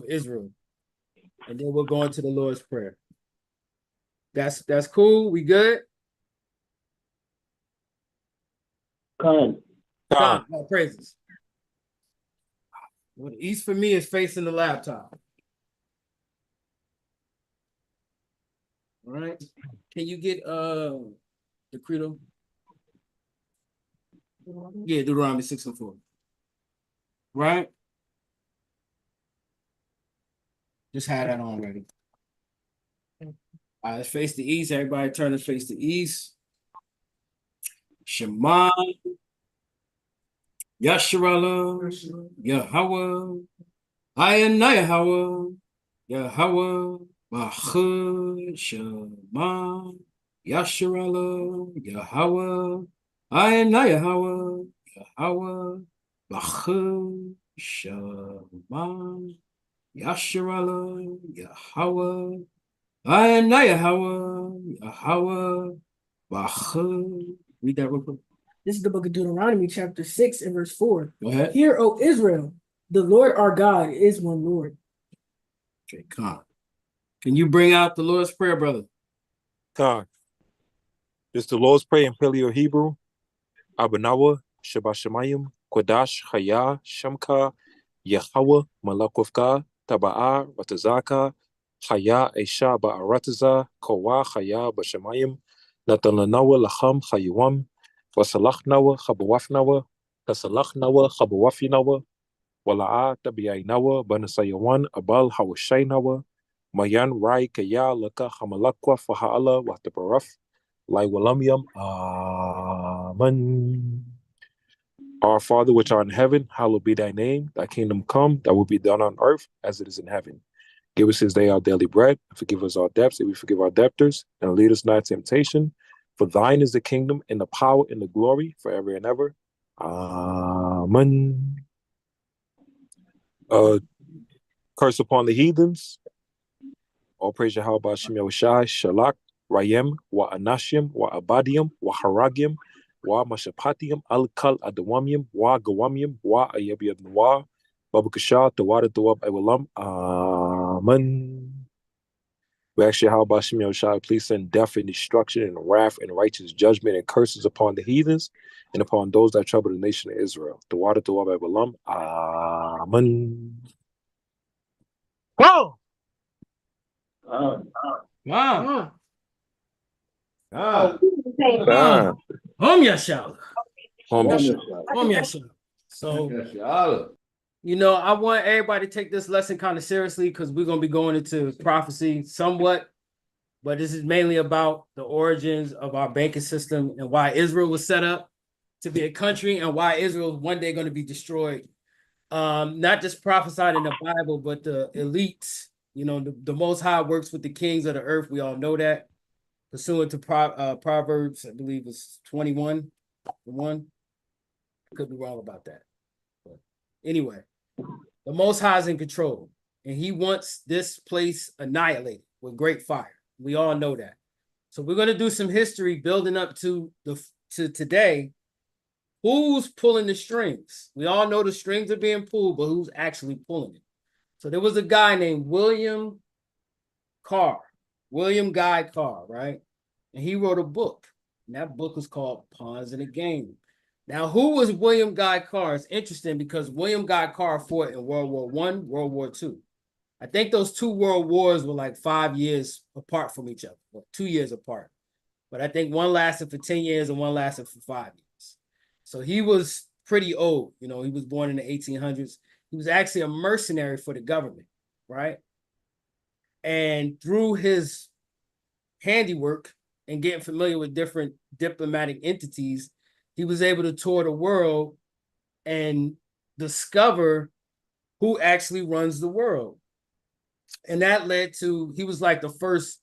of Israel. And then we'll go into the Lord's Prayer. That's cool. We good? Con. God, praises. Well, the east for me is facing the laptop. All right. Can you get the credo? Yeah, Deuteronomy 6:4. Right? Just had that on ready. All right, let's face the east. Everybody turn to face the east. Shema, Yasharallah, Yahweh, Ayanah Yahweh, Yahweh, Bachud, Shema, Yasharallah, Yahweh, Ayanah Yahweh, Yahweh, Bachud, Shema, Yasharallah, Yahweh, Ayanah Yahweh, Yahweh, Bachud. Read that real quick. This is the book of Deuteronomy, chapter 6 and verse 4. Go ahead. Hear, O Israel, the Lord our God is one Lord. Okay, come on. Can you bring out the Lord's Prayer, brother? God. This is the Lord's Prayer in Paleo Hebrew. Abanawa, Shabashamayim, Kodash, Chaya, Shamka, Yahweh, Malakovka, Taba'a, Ratazaka, Chaya, Esha, Ba'arataza, Kowa, Chaya, Bashamayim, Natalanawa, Lacham, Chayuam, Wasalachnawa, Chabawafnawa, Tasalachnawa, Chabawafinawa, Wala'a, Tabiainawa, Banasayawan, Abal, Hawashainawa, Mayan, Rai, Kaya, Laka, Hamalakwa, Faha'ala, Watabaraf, Lai Walamyam, Amen. Our Father which art in heaven, hallowed be thy name. Thy kingdom come, thy will be done on earth as it is in heaven. Give us this day our daily bread, and forgive us our debts, and we forgive our debtors, and lead us not into temptation. For thine is the kingdom, and the power, and the glory, forever and ever. Amen. Curse upon the heathens. All praise Yahweh B'Shem Yahushai, Shalak, Rayem, Wa Anashim, Wa Abadium, Wa Haragim, Wa Mashapatium, Al-Kal Adawamium, Wa Gawamium, Wa Ayabiad Noah, Babakasha, Tawada Tawab Ewalam. Amen. We ask Yahweh B'Shem Yahushai, please send death and destruction and wrath and righteous judgment and curses upon the heathens and upon those that trouble the nation of Israel. Tawada Tawab Ewalam. Amen. Wow. Con. Wow. Yashal. Yashal. So, you know, I want everybody to take this lesson kind of seriously because we're going to be going into prophecy somewhat, but this is mainly about the origins of our banking system and why Israel was set up to be a country and why Israel is one day going to be destroyed. Not just prophesied in the Bible, but the elites. You know, the Most High works with the kings of the earth. We all know that. Pursuant to Proverbs, I believe it's 21. The one. Could be wrong about that. But anyway, the Most High is in control. And he wants this place annihilated with great fire. We all know that. So we're going to do some history building up to today. Who's pulling the strings? We all know the strings are being pulled, but who's actually pulling it? So there was a guy named William Guy Carr, right? And he wrote a book. And that book was called Pawns in the Game. Now, who was William Guy Carr? It's interesting because William Guy Carr fought in World War I, World War II. I think those two world wars were like 5 years apart from each other, or 2 years apart. But I think one lasted for 10 years and one lasted for 5 years. So he was pretty old. You know, he was born in the 1800s. He was actually a mercenary for the government, right? And through his handiwork and getting familiar with different diplomatic entities, he was able to tour the world and discover who actually runs the world. And that led to, he was like the first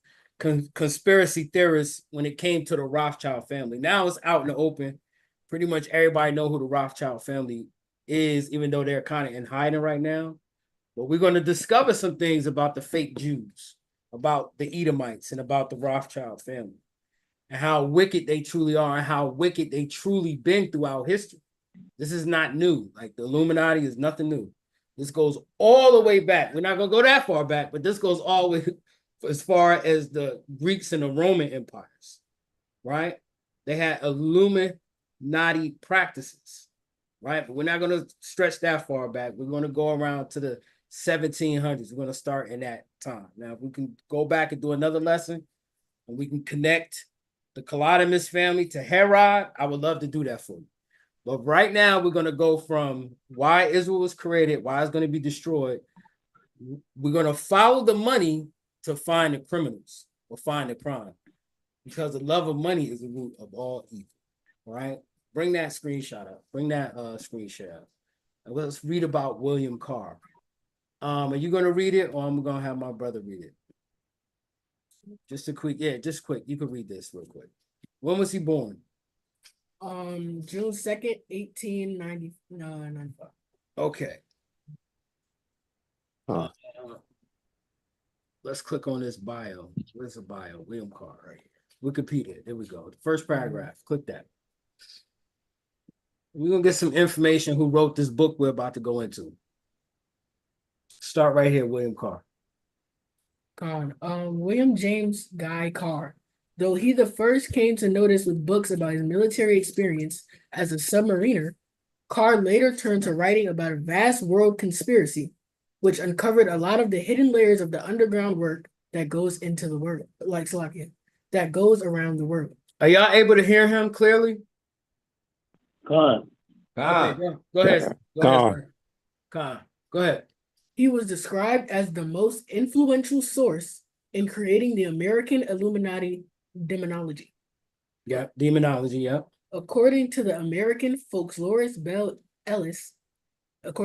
conspiracy theorist when it came to the Rothschild family. Now it's out in the open. Pretty much everybody know who the Rothschild family is, even though they're kind of in hiding right now. But we're going to discover some things about the fake Jews, about the Edomites, and about the Rothschild family, and how wicked they truly are, and how wicked they truly been throughout history. This is not new. Like the Illuminati is nothing new. This goes all the way back. We're not going to go that far back, but this goes all the way as far as the Greeks and the Roman empires, right? They had Illuminati practices, right? But we're not going to stretch that far back. We're going to go around to the 1700s. We're going to start in that time. Now, if we can go back and do another lesson, and we can connect the Colodimus family to Herod, I would love to do that for you. But right now, we're going to go from why Israel was created, why it's going to be destroyed. We're going to follow the money to find the criminals or find the crime, because the love of money is the root of all evil, right? Bring that screenshot up. Bring that screenshot up. And let's read about William Carr. Are you going to read it, or I'm going to have my brother read it? Just a quick, just quick. You can read this real quick. When was he born? June 2nd, 1895. Okay. Let's click on this bio. Where's the bio? William Carr right here. Wikipedia. There we go. The first paragraph. Click that. We're gonna get some information who wrote this book we're about to go into. Start right here, William Carr. William James Guy Carr. Though he the first came to notice with books about his military experience as a submariner, Carr later turned to writing about a vast world conspiracy, which uncovered a lot of the hidden layers of the underground work that goes into the world, like Salakia, that goes around the world. Are y'all able to hear him clearly? Khan. Okay, go ahead. Khan. Go ahead. He was described as the most influential source in creating the American Illuminati demonology. Yeah, demonology, yeah. According to the American folklorist Bell Ellis, right.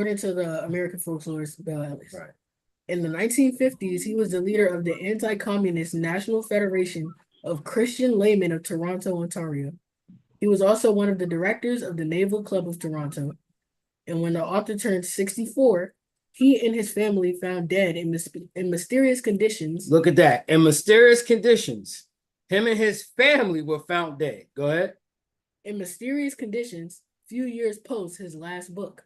In the 1950s, he was the leader of the anti-communist National Federation of Christian Laymen of Toronto, Ontario. He was also one of the directors of the Naval Club of Toronto. And when the author turned 64, he and his family found dead in mysterious conditions. Look at that. In mysterious conditions, him and his family were found dead. Go ahead. In mysterious conditions, few years post his last book.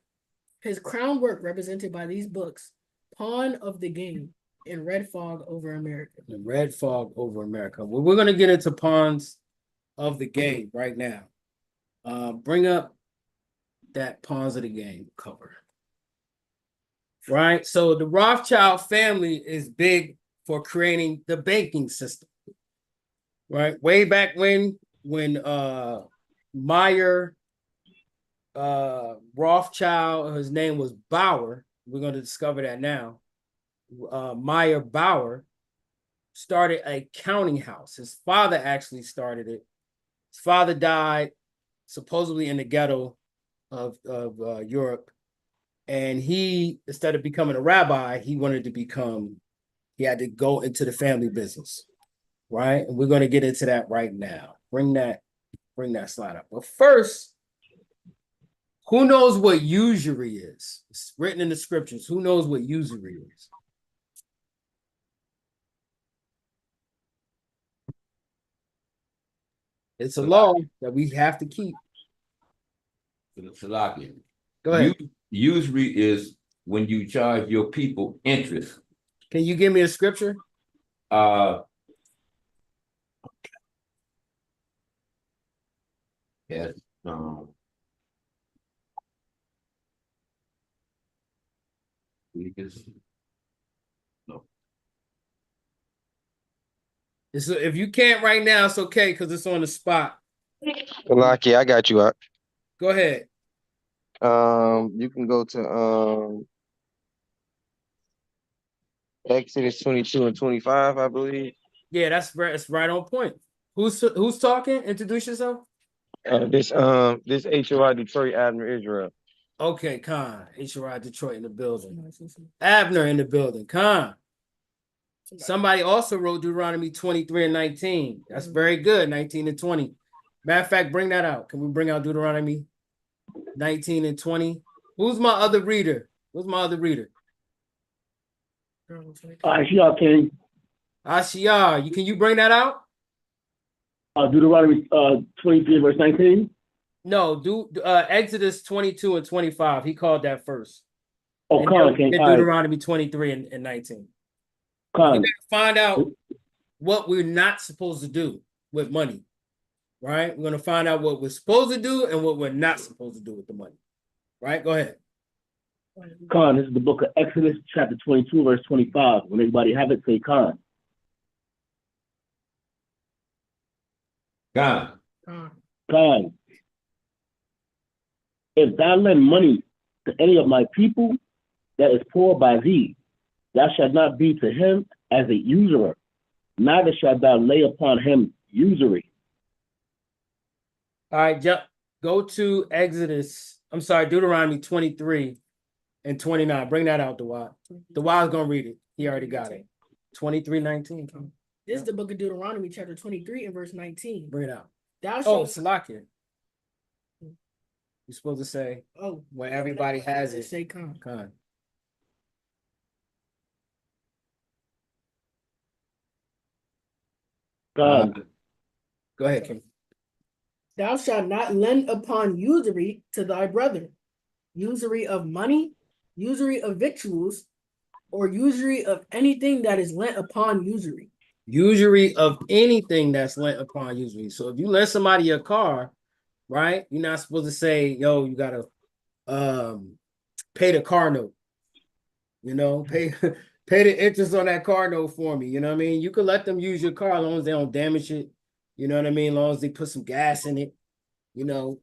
His crown work represented by these books, Pawn of the Game and Red Fog Over America. The Red Fog Over America. Well, we're going to get into Pawns of the Game right now. Bring up that Pawns of the Game cover. Right? So the Rothschild family is big for creating the banking system. Right? Way back when Meyer Rothschild, his name was Bauer. We're going to discover that now. Meyer Bauer started a counting house. His father actually started it. His father died supposedly in the ghetto of Europe. And he, instead of becoming a rabbi, he had to go into the family business. Right? And we're going to get into that right now. Bring that slide up. But first, who knows what usury is? It's written in the scriptures. Who knows what usury is? It's a law that we have to keep. Salakia. Go ahead. Usury is when you charge your people interest. Can you give me a scripture? Yes. No. If you can't right now, it's okay because it's on the spot. Lucky, I got you up. Go ahead. You can go to Exodus 22 and 25, I believe. Yeah, that's right on point. Who's talking? Introduce yourself. This HOI Detroit Admiral Israel. Okay, Khan. HOI Detroit in the building. Abner in the building. Khan. Somebody also wrote Deuteronomy 23 and 19. That's very good. 19 and 20. Matter of fact, bring that out. Can we bring out Deuteronomy 19 and 20? Who's my other reader? Who's my other reader? Ashiya King. Ashiya. Can you bring that out? Deuteronomy 23 verse 19. No, Exodus 22 and 25. He called that first. Oh, Khan, King. in All right. Deuteronomy 23 and 19. You Khan. gotta find out what we're not supposed to do with money, right? We're gonna find out what we're supposed to do and what we're not supposed to do with the money, right? Go ahead. Khan, this is the book of Exodus, chapter 22, verse 25. When everybody have it, say Khan. God. Khan. If thou lend money to any of my people that is poor by thee, thou shalt not be to him as a usurer, neither shalt thou lay upon him usury. All right, go to Deuteronomy 23 and 29. Bring that out, Dawad. Dawad's gonna read it. He already got it. 23:19. This is the book of Deuteronomy, chapter 23 and verse 19. Bring it out. Thou Oh, shalt Salakia. You're supposed to say when everybody has it. say Khan. Khan. Khan. Go ahead, King. Thou shalt not lend upon usury to thy brother, usury of money, usury of victuals, or usury of anything that is lent upon usury. Usury of anything that's lent upon usury. So if you lend somebody your car, right, you're not supposed to say, yo, you gotta pay the car note. You know, pay the interest on that car note for me. You know what I mean? You could let them use your car as long as they don't damage it. You know what I mean? As long as they put some gas in it, you know,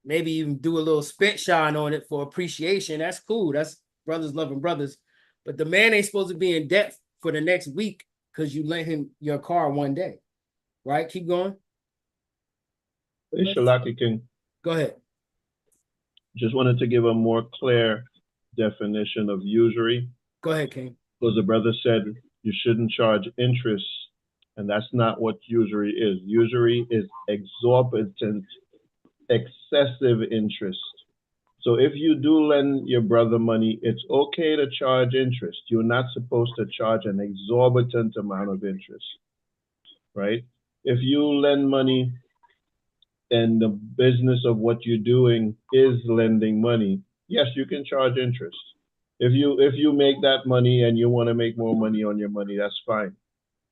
maybe even do a little spit shine on it for appreciation. That's cool. That's brothers loving brothers. But the man ain't supposed to be in debt for the next week because you lent him your car one day. Right? Keep going. Hey, Shalaki King. Go ahead. Just wanted to give a more clear definition of usury. Go ahead, King. Because the brother said you shouldn't charge interest, and that's not what usury is. Usury is exorbitant, excessive interest. So if you do lend your brother money, it's okay to charge interest. You're not supposed to charge an exorbitant amount of interest, right? If you lend money and the business of what you're doing is lending money, yes, you can charge interest. If you make that money and you want to make more money on your money, that's fine.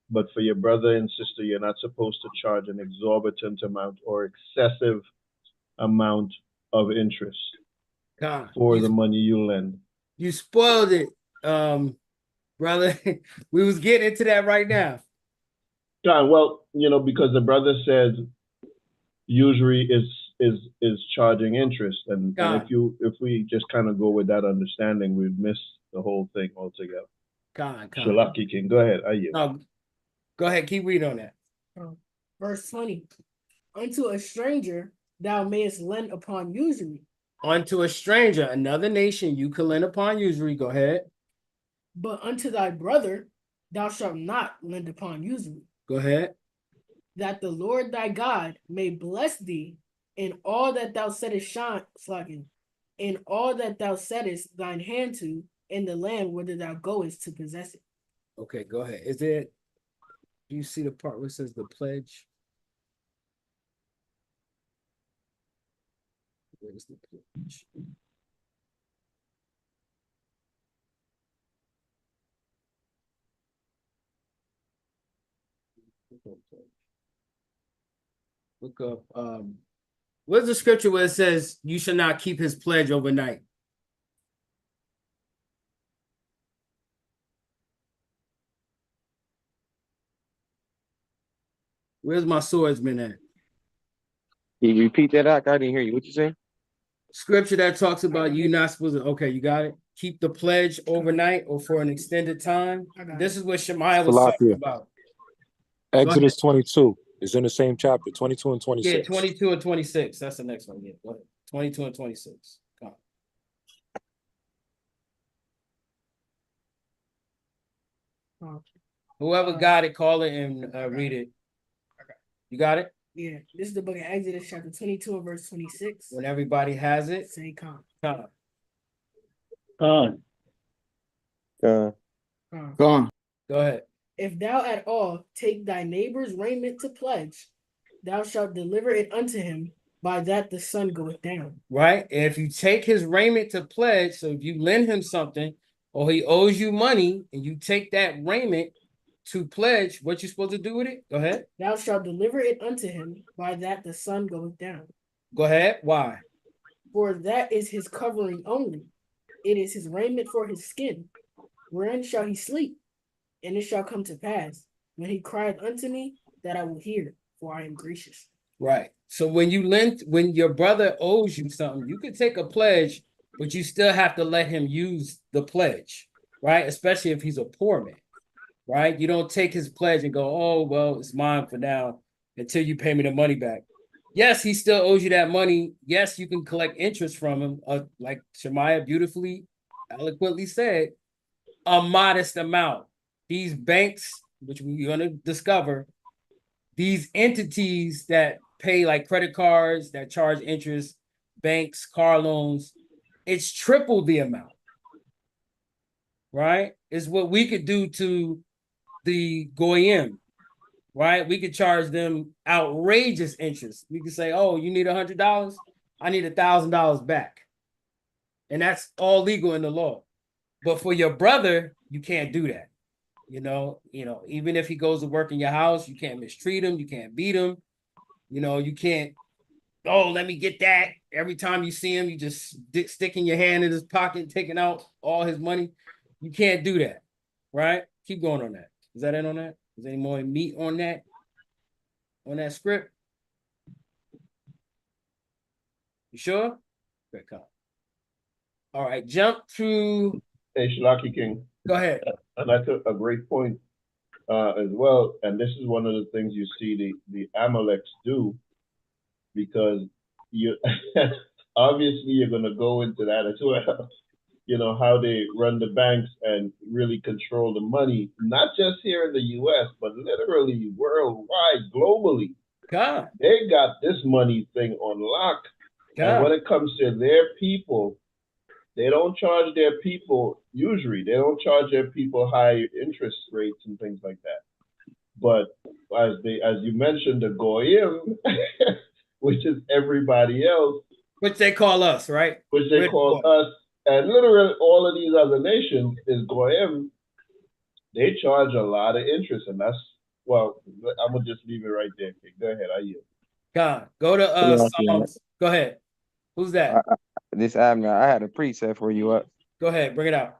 But for your brother and sister, you're not supposed to charge an exorbitant amount or excessive amount of interest for the money you lend. You spoiled it, brother. We was getting into that right now. Yeah, well, because the brother said usury is charging interest, and if we just kind of go with that understanding, we'd miss the whole thing altogether. Shalaki King, go ahead. No, go ahead, keep reading on that. Verse 20. Unto a stranger thou mayest lend upon usury. Unto a stranger, another nation, you can lend upon usury. Go ahead. But unto thy brother thou shalt not lend upon usury. Go ahead. That the Lord thy God may bless thee in all that thou settest in all that thou settest thine hand to in the land whither thou goest to possess it. Okay, go ahead. Do you see the part where it says the pledge? Where's the pledge? Look up, what's the scripture where it says you should not keep his pledge overnight? Where's my swordsman at? Can you repeat that out? I didn't hear you. What you say? Scripture that talks about you not supposed to, okay, you got it. Keep the pledge overnight or for an extended time. This is what Shemaiah was talking about. Exodus 22 is in the same chapter, 22 and 26. Yeah, 22 and 26. That's the next one. Yeah, go ahead. 22 and 26. Come on. Whoever got it, call it and read it. You got it? Yeah, this is the book of Exodus, chapter 22 and verse 26. When everybody has it, say Khan. Khan. Khan. Go ahead. If thou at all take thy neighbor's raiment to pledge, thou shalt deliver it unto him by that the sun goeth down. Right? If you take his raiment to pledge, so if you lend him something or he owes you money and you take that raiment to pledge, what you supposed to do with it? Go ahead. Thou shalt deliver it unto him by that the sun goeth down. Go ahead. Why? For that is his covering only. It is his raiment for his skin. Wherein shall he sleep? And it shall come to pass, when he crieth unto me, that I will hear, for I am gracious. Right. So when your brother owes you something, you could take a pledge, but you still have to let him use the pledge, right? Especially if he's a poor man, right? You don't take his pledge and go, oh, well, it's mine for now until you pay me the money back. Yes, he still owes you that money. Yes, you can collect interest from him, like Shemaiah beautifully, eloquently said, a modest amount. These banks, which we're going to discover, these entities that pay like credit cards, that charge interest, banks, car loans, it's triple the amount, right? It's what we could do to the Goyim, right? We could charge them outrageous interest. We could say, oh, you need $100? I need $1,000 back. And that's all legal in the law. But for your brother, you can't do that. Even if he goes to work in your house, you can't mistreat him, you can't beat him. You can't, oh, let me get that. Every time you see him, you just sticking your hand in his pocket, taking out all his money. You can't do that, right? Keep going on that. Is that it on that? Is there any more meat on that script? You sure? Good call. All right, jump to. Hey, Shalaki King. Go ahead. And that's a great point as well. And this is one of the things you see the Amaleks do, because you obviously you're going to go into that as well. How they run the banks and really control the money, not just here in the U.S., but literally worldwide, globally. God. They got this money thing on lock. God. And when it comes to their people, they don't charge their people, usually, they don't charge their people high interest rates and things like that. But as you mentioned, the Goyim, which is everybody else. Which they call us, right? Which they call us. And literally all of these other nations is Goyim. They charge a lot of interest. And I'm going to just leave it right there. Okay, go ahead, I yield. God, go to Psalms. Go ahead. Who's that? This Abner, I had a preset for you up. Go ahead, bring it out.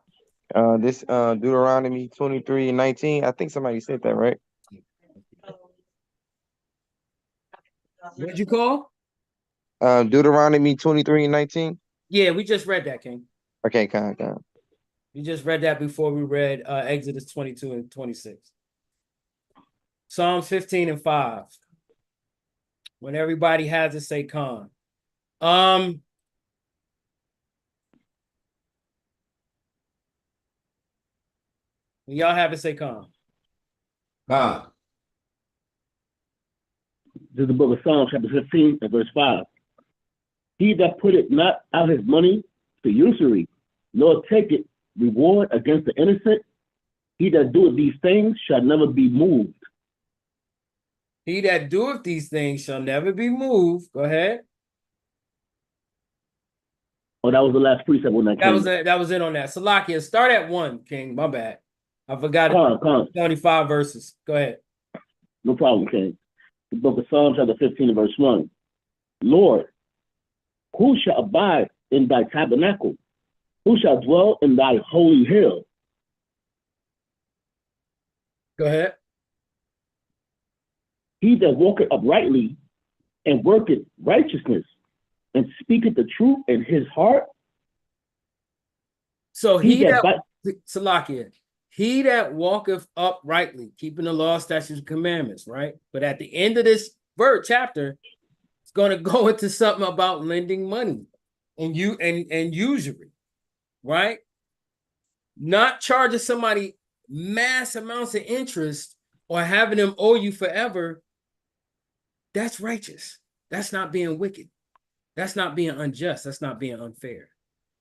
This Deuteronomy 23:19. I think somebody said that, right? What'd you call? Deuteronomy 23:19. Yeah, we just read that, King. Okay, kind. We just read that before we read Exodus 22 and 26. Psalms 15 and 5. When everybody has it, say con. When y'all have it, say con. Con. This is the book of Psalms, chapter 15, and verse 5. He that putteth not out his money to usury, nor taketh reward against the innocent, he that doeth these things shall never be moved. He that doeth these things shall never be moved. Go ahead. Oh, that was the last precept when that came. That was it on that. Salakia, start at 1, King. My bad. I forgot it. 25 verses. Go ahead. No problem, King. The book of Psalms, chapter 15, and verse 1. Lord, who shall abide in thy tabernacle? Who shall dwell in thy holy hill? Go ahead. He that walketh uprightly and worketh righteousness and speaketh the truth in his heart. So Salakia, he that walketh uprightly, keeping the law, statutes, and commandments, right? But at the end of this chapter, it's going to go into something about lending money and usury, right? Not charging somebody mass amounts of interest or having them owe you forever. That's righteous. That's not being wicked. That's not being unjust. That's not being unfair,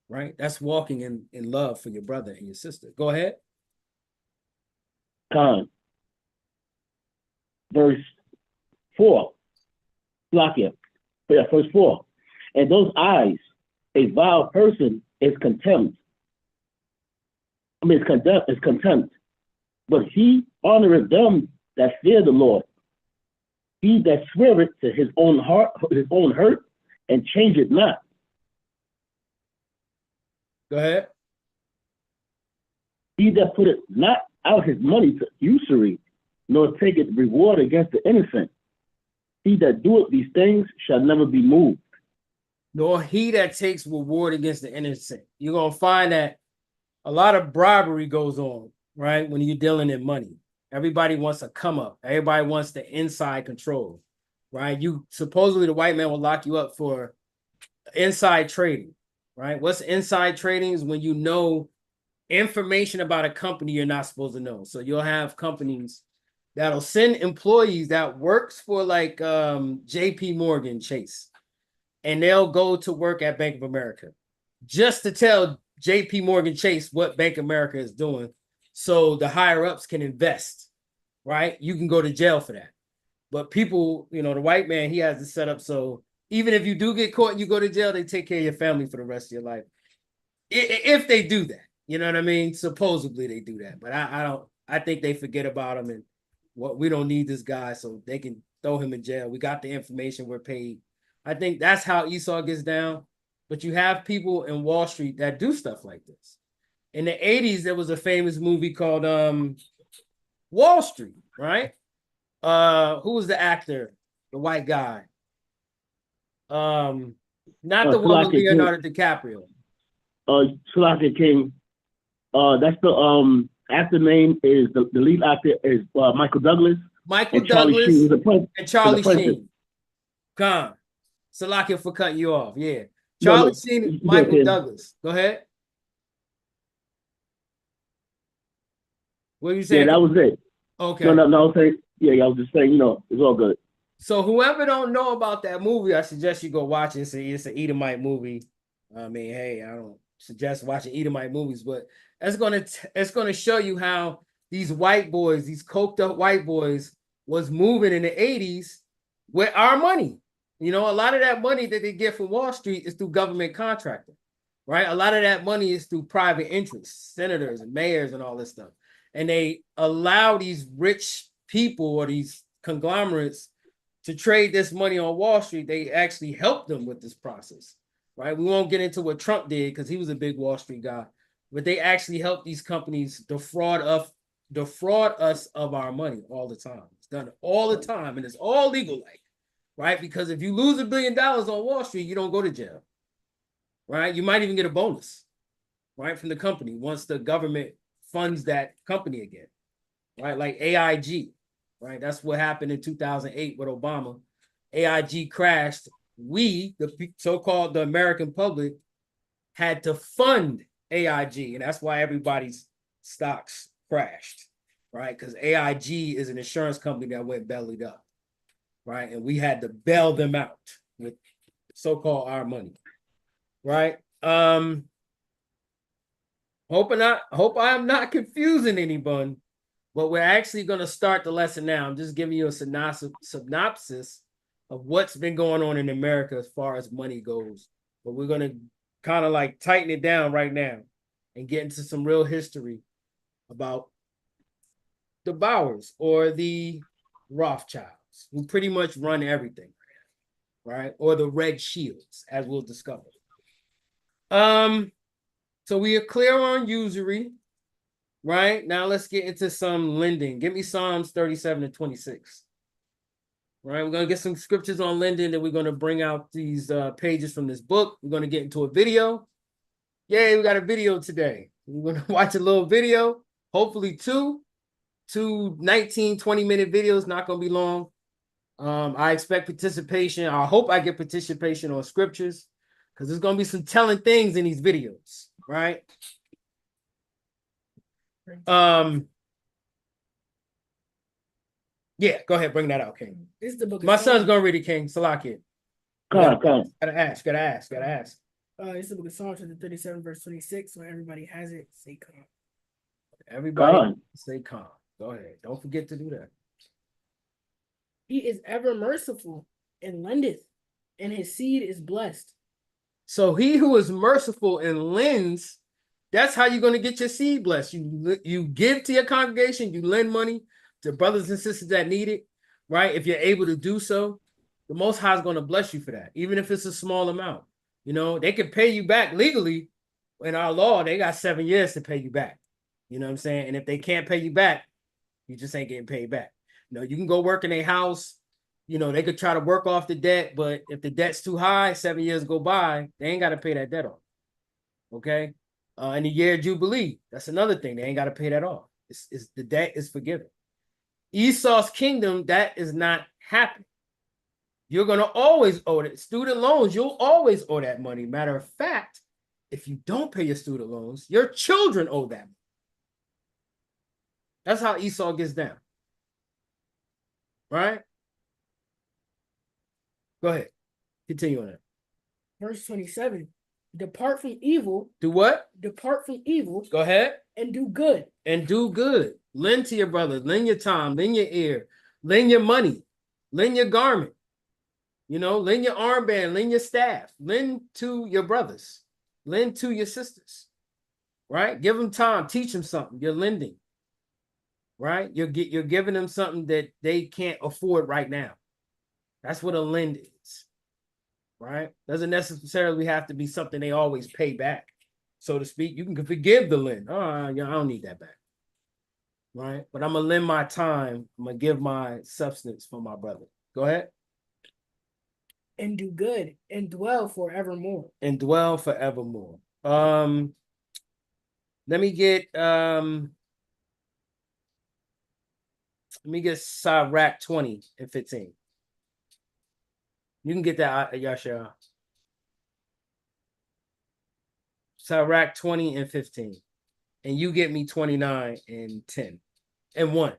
right? That's walking in love for your brother and your sister. Go ahead. Verse 4. Slakia. Yeah, verse 4. And those eyes, a vile person is contempt. Is contempt. But he honoreth them that fear the Lord. He that sweareth to his own hurt, and changeth not. Go ahead. He that putteth not out his money to usury, nor taketh reward against the innocent. He that doeth these things shall never be moved. Nor he that takes reward against the innocent. You're going to find that a lot of bribery goes on, right? When you're dealing in money. Everybody wants a come up. Everybody wants the inside control, right? You supposedly the white man will lock you up for inside trading, right? What's inside trading is when you know information about a company you're not supposed to know. So you'll have companies that'll send employees that works for like JP Morgan Chase, and they'll go to work at Bank of America just to tell JP Morgan Chase what Bank of America is doing so the higher ups can invest, right? You can go to jail for that. But people, you know, the white man, he has it set up so even if you do get caught and you go to jail, they take care of your family for the rest of your life. If they do that, you know what I mean? Supposedly they do that, but I think they forget about him and we don't need this guy, so they can throw him in jail. We got the information, we're paid. I think that's how Esau gets down. But you have people in Wall Street that do stuff like this. In the 80s, there was a famous movie called Wall Street, right? Who was the actor? The white guy. Not the one with Leonardo DiCaprio. Salakia King. That's the actor name is the lead actor is Michael Douglas. Michael Douglas and Charlie Sheen. Gone. Salakia for cutting you off. Yeah. Charlie Sheen, Michael Douglas. Go ahead. What are you saying? Yeah, that was it. Okay. No, I was saying, I was just saying, it's all good. So whoever don't know about that movie, I suggest you go watch it. It's an Edomite movie. I mean, hey, I don't suggest watching Edomite movies, but it's gonna show you how these white boys, these coked up white boys, was moving in the 80s with our money. You know, a lot of that money that they get from Wall Street is through government contracting, right? A lot of that money is through private interests, senators and mayors and all this stuff. And they allow these rich people or these conglomerates to trade this money on Wall Street. They actually help them with this process, right? We won't get into what Trump did because he was a big Wall Street guy, but they actually help these companies defraud us of our money all the time. It's done all the time, and it's all legal, right? Because if you lose $1 billion on Wall Street, you don't go to jail, right? You might even get a bonus, right, from the company once the government funds that company again, right? Like AIG, right? That's what happened in 2008 with Obama. AIG crashed. We, the so-called the American public, had to fund AIG, and that's why everybody's stocks crashed, right? Because AIG is an insurance company that went bellied up, right? And we had to bail them out with so-called our money, right? Hope I am not confusing anyone, but we're actually going to start the lesson now. I'm just giving you a synopsis of what's been going on in America as far as money goes. But we're going to kind of like tighten it down right now and get into some real history about the Bowers or the Rothschilds, who pretty much run everything, right? Or the Red Shields, as we'll discover. So we are clear on usury, right? Now let's get into some lending. Give me Psalms 37 and 26. Right, we're going to get some scriptures on lending, and we're going to bring out these pages from this book. We're going to get into a video. Yay, we got a video today. We're going to watch a little video, hopefully two 19, 20-minute videos, not going to be long. I expect participation. I hope I get participation on scriptures because there's going to be some telling things in these videos, right? Yeah, go ahead, bring that out, King. This is the book. My son's gonna read it, King. Salakia. Come. Gotta ask. It's the book of Psalms, 37, verse 26. So everybody has it. Say calm. Everybody say calm. Go ahead. Don't forget to do that. He is ever merciful and lendeth, and his seed is blessed. So he who is merciful and lends, that's how you're going to get your seed blessed. You give to your congregation, you lend money to brothers and sisters that need it, right? If you're able to do so, the Most High is going to bless you for that, even if it's a small amount. You know, they can pay you back legally. In our law, they got 7 years to pay you back. You know what I'm saying? And if they can't pay you back, you just ain't getting paid back. You know, you can go work in a house. You know, they could try to work off the debt, but if the debt's too high, 7 years go by, they ain't got to pay that debt off. Okay? In the year of Jubilee, that's another thing. They ain't got to pay that off. It's the debt is forgiven. Esau's kingdom, that is not happening. You're going to always owe it. Student loans, you'll always owe that money. Matter of fact, if you don't pay your student loans, your children owe them. That's how Esau gets down. Right? Go ahead. Continue on that. Verse 27. Depart from evil. Do what? Depart from evil. Go ahead. And do good. And do good. Lend to your brothers. Lend your time. Lend your ear. Lend your money. Lend your garment. You know, lend your armband. Lend your staff. Lend to your brothers. Lend to your sisters. Right? Give them time. Teach them something. You're lending. Right? You're giving them something that they can't afford right now. That's what a lend is. Right? Doesn't necessarily have to be something they always pay back, so to speak. You can forgive the lend. Oh, yeah, I don't need that back. Right? But I'm going to lend my time. I'm going to give my substance for my brother. Go ahead. And do good and dwell forevermore. And dwell forevermore. Let me get Sirach 20 and 15. You can get that, Yasha. Sirach 20 and 15. And you get me 29 and 10 and 1.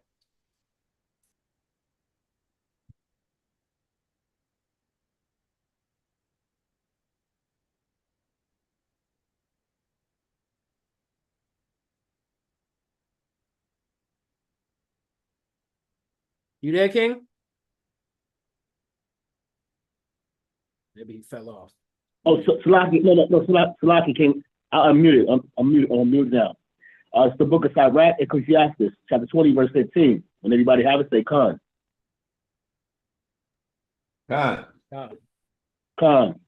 You there, King? Maybe he fell off. Oh, Salaki, no, Salaki King. I'm muted. I'm muted now. It's the book of Sirach, Ecclesiastes, chapter 20, verse 15. When everybody have it, say Khan. Khan. Khan.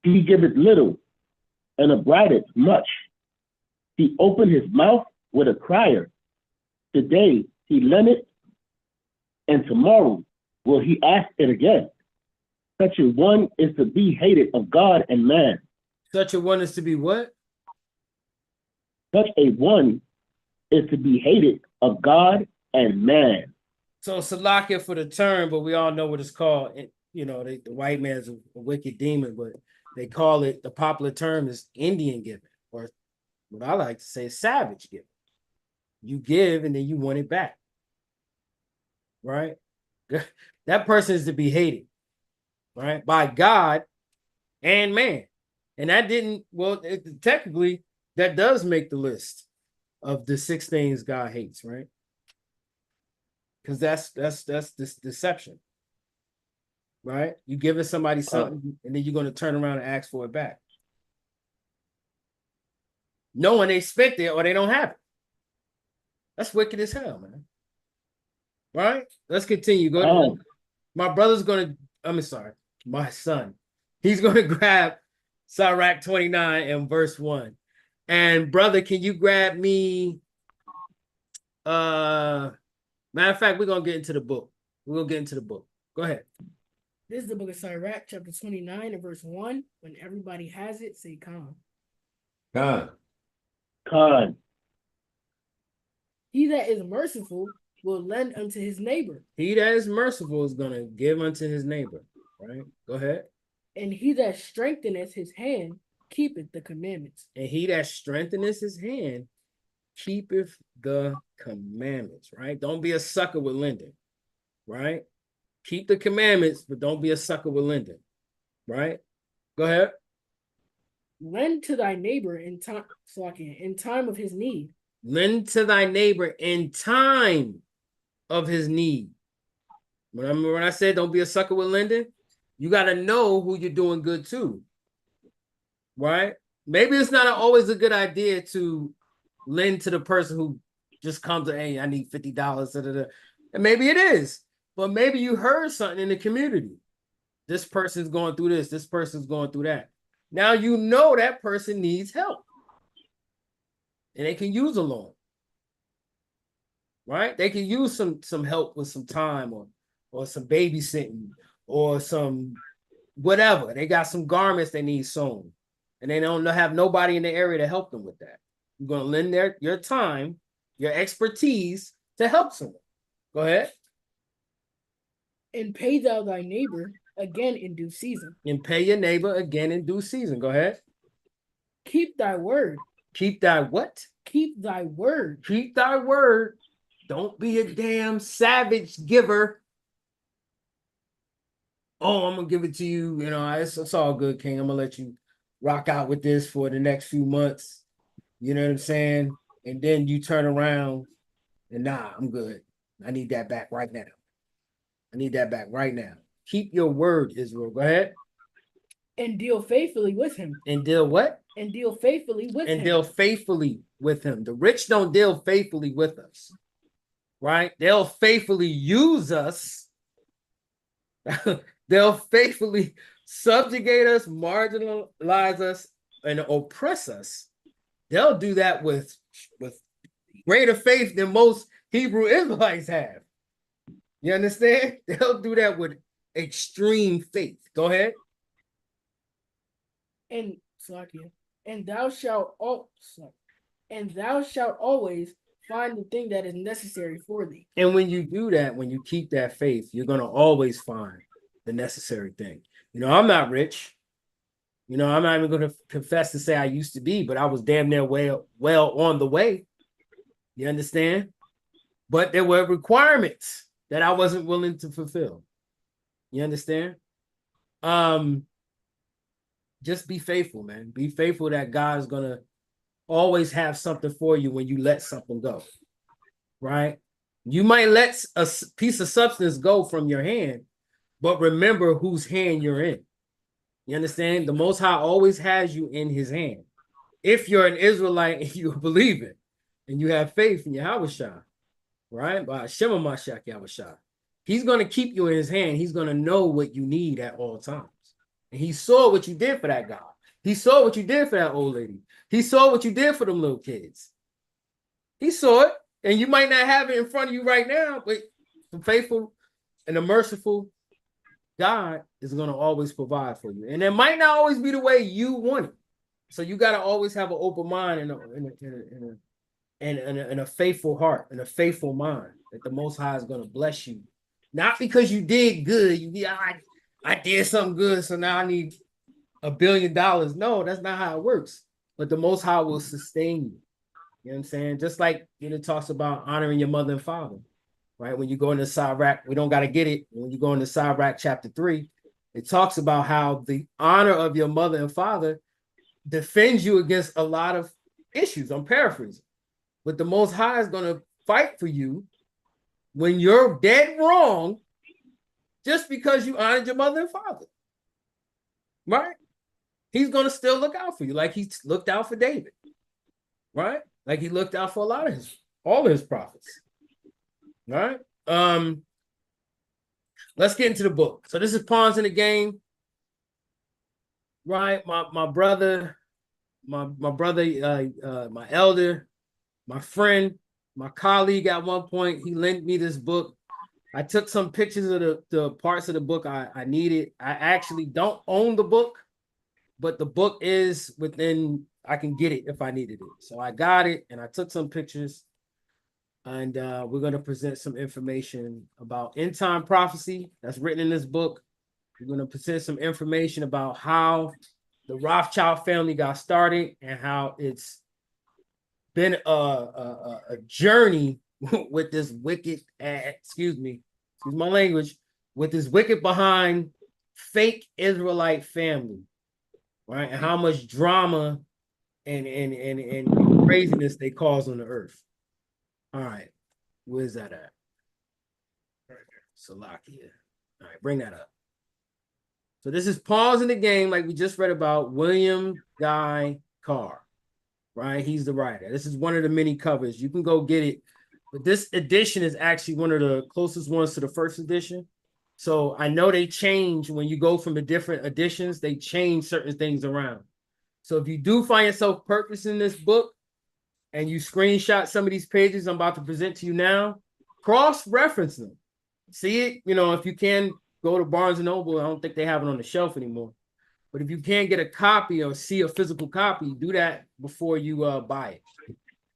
He giveth little and abrideth much. He opened his mouth with a crier. Today he lendeth, and tomorrow will he ask it again. Such a one is to be hated of God and man. Such a one is to be what? Such a one is to be hated of God and man. So Salakia for the term, but we all know what it's called. You know, the white man's a wicked demon, but they call it, the popular term is Indian giving, or what I like to say is savage giving. You give and then you want it back. Right? That person is to be hated, right? By God and man. And that didn't, well, technically, that does make the list of the 6 things God hates, right? Because that's this deception, right? You giving somebody something and then you're going to turn around and ask for it back, knowing they expect it or they don't have it. That's wicked as hell, man. Right? Let's continue. Go ahead. My brother's going to, my son, he's going to grab Sirach 29 and verse 1. And brother, can you grab me, matter of fact, we're going to get into the book. Go ahead. This is the book of Sirach, chapter 29 and verse 1. When everybody has it, say Khan. Khan. He that is merciful will lend unto his neighbor. He that is merciful is going to give unto his neighbor, right? Go ahead. And he that strengtheneth his hand keepeth the commandments. And he that strengtheneth his hand keepeth the commandments, right? Don't be a sucker with lending, right? Keep the commandments, but don't be a sucker with lending, right? Go ahead. Lend to thy neighbor in time of his need. Lend to thy neighbor in time of his need. Remember when I said don't be a sucker with lending? You got to know who you're doing good to, right? Maybe it's not always a good idea to lend to the person who just comes to, hey, I need $50. And maybe it is, but maybe you heard something in the community. This person's going through this. This person's going through that. Now you know that person needs help, and they can use a loan, right? They can use some help with some time or some babysitting or some whatever. They got some garments they need sewn, and they don't have nobody in the area to help them with that. You're going to lend your time, your expertise to help someone. Go ahead. And pay thou thy neighbor again in due season. And pay your neighbor again in due season. Go ahead. Keep thy word. Keep thy what? Keep thy word. Keep thy word. Don't be a damn savage giver. Oh, I'm going to give it to you. You know, it's all good, King. I'm going to let you rock out with this for the next few months. You know what I'm saying? And then you turn around and nah, I'm good. I need that back right now. I need that back right now. Keep your word, Israel. Go ahead. And deal faithfully with him. And deal what? And deal faithfully with him. And deal faithfully with him. The rich don't deal faithfully with us, right? They'll faithfully use us. They'll faithfully subjugate us, marginalize us, and oppress us. They'll do that with greater faith than most Hebrew Israelites have. You understand? They'll do that with extreme faith. Go ahead. And thou shalt always find the thing that is necessary for thee. And when you do that, when you keep that faith, you're going to always find the necessary thing. You know, I'm not rich. You know, I'm not even going to confess to say I used to be, but I was damn near well on the way. You understand? But there were requirements that I wasn't willing to fulfill. You understand? Just be faithful, man. Be faithful that God is going to always have something for you when you let something go, right? You might let a piece of substance go from your hand, but remember whose hand you're in. You understand? The Most High always has you in his hand. If you're an Israelite and you believe it, and you have faith in Yahushua, right? By Shema Mashak Yahushua, he's going to keep you in his hand. He's going to know what you need at all times. And he saw what you did for that guy. He saw what you did for that old lady. He saw what you did for them little kids. He saw it, and you might not have it in front of you right now, but the faithful and the merciful God is going to always provide for you. And it might not always be the way you want it. So you got to always have an open mind and a faithful heart and a faithful mind that the Most High is going to bless you. Not because you did good. I did something good, so now I need $1 billion. No, that's not how it works. But the Most High will sustain you. You know what I'm saying? Just like it talks about honoring your mother and father, right? When you go into Sirach, we don't got to get it. When you go into Sirach chapter 3, it talks about how the honor of your mother and father defends you against a lot of issues. I'm paraphrasing. But the Most High is going to fight for you when you're dead wrong just because you honored your mother and father, right? He's going to still look out for you like he looked out for David, right? Like he looked out for all of his prophets, right? Let's get into the book. So this is Pawns in the Game, right? My brother, my elder, my friend, my colleague at one point, he lent me this book. I took some pictures of the parts of the book I needed. I actually don't own the book, but the book is within, I can get it if I needed it. So I got it and I took some pictures, and we're going to present some information about end time prophecy that's written in this book. We're going to present some information about how the Rothschild family got started and how it's been a journey with this wicked, excuse my language, with this wicked behind fake Israelite family, right? And how much drama and craziness they cause on the earth. All right, where's that at? Right there, Salakia. All right, bring that up. So this is Pawns in the Game, like we just read about, William Guy Carr, right? He's the writer. This is one of the many covers. You can go get it. But this edition is actually one of the closest ones to the first edition. So I know they change when you go from the different editions, they change certain things around. So if you do find yourself purchasing this book and you screenshot some of these pages I'm about to present to you now, cross-reference them. See it, if you can go to Barnes and Noble. I don't think they have it on the shelf anymore. But if you can't get a copy or see a physical copy, do that before you buy it.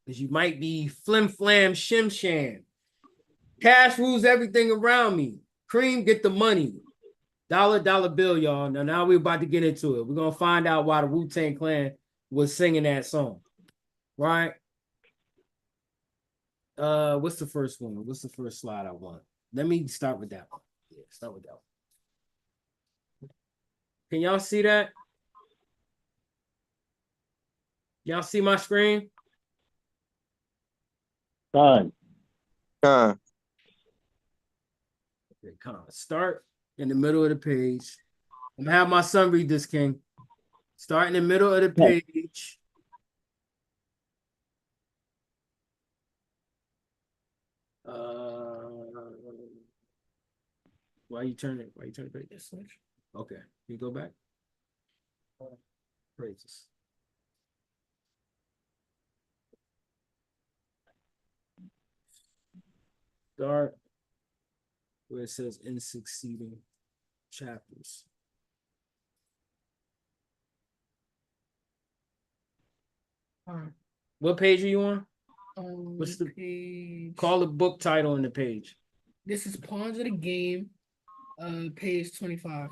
Because you might be flim-flam, shim-sham. Cash rules everything around me. Cream, get the money. Dollar bill, y'all. Now we're about to get into it. We're going to find out why the Wu-Tang Clan was singing that song. Right? What's the first one? What's the first slide I want? Let me start with that one. Yeah, start with that one. Can y'all see that? Y'all see my screen? Fine. Con. Okay, come on. Start in the middle of the page. I'm gonna have my son read this, King. Start in the middle of the page. Why you turn it? Why you turn it this way? Okay, you go back. Praises. Start where it says in succeeding chapters. What page are you on? What's the page? Call the book title in the page. This is Pawns of the Game, page 25.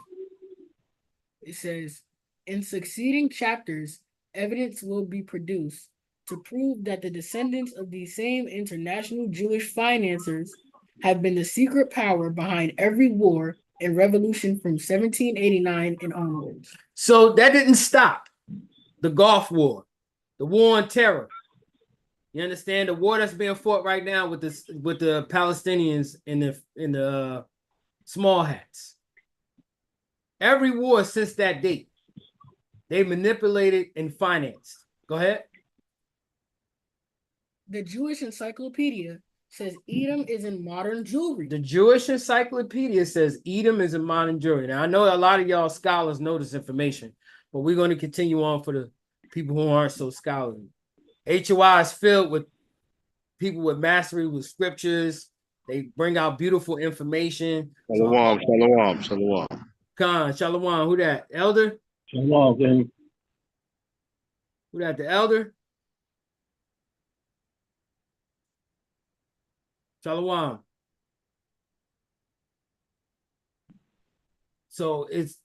It says, in succeeding chapters, evidence will be produced to prove that the descendants of these same international Jewish financiers have been the secret power behind every war and revolution from 1789 and onwards. So that didn't stop the Gulf War, the war on terror. You understand the war that's being fought right now with the Palestinians in the small hats. Every war since that date, they manipulated and financed. Go ahead. The Jewish Encyclopedia says Edom is in modern jewelry. The Jewish Encyclopedia says Edom is in modern jewelry. Now, I know a lot of y'all scholars know this information, but we're going to continue on for the people who aren't so scholarly. HOI is filled with people with mastery with scriptures. They bring out beautiful information. Shalom. Khan, Shalom. Who that? Elder? Shalom, gang. Who that? The elder? Shalom. So it's,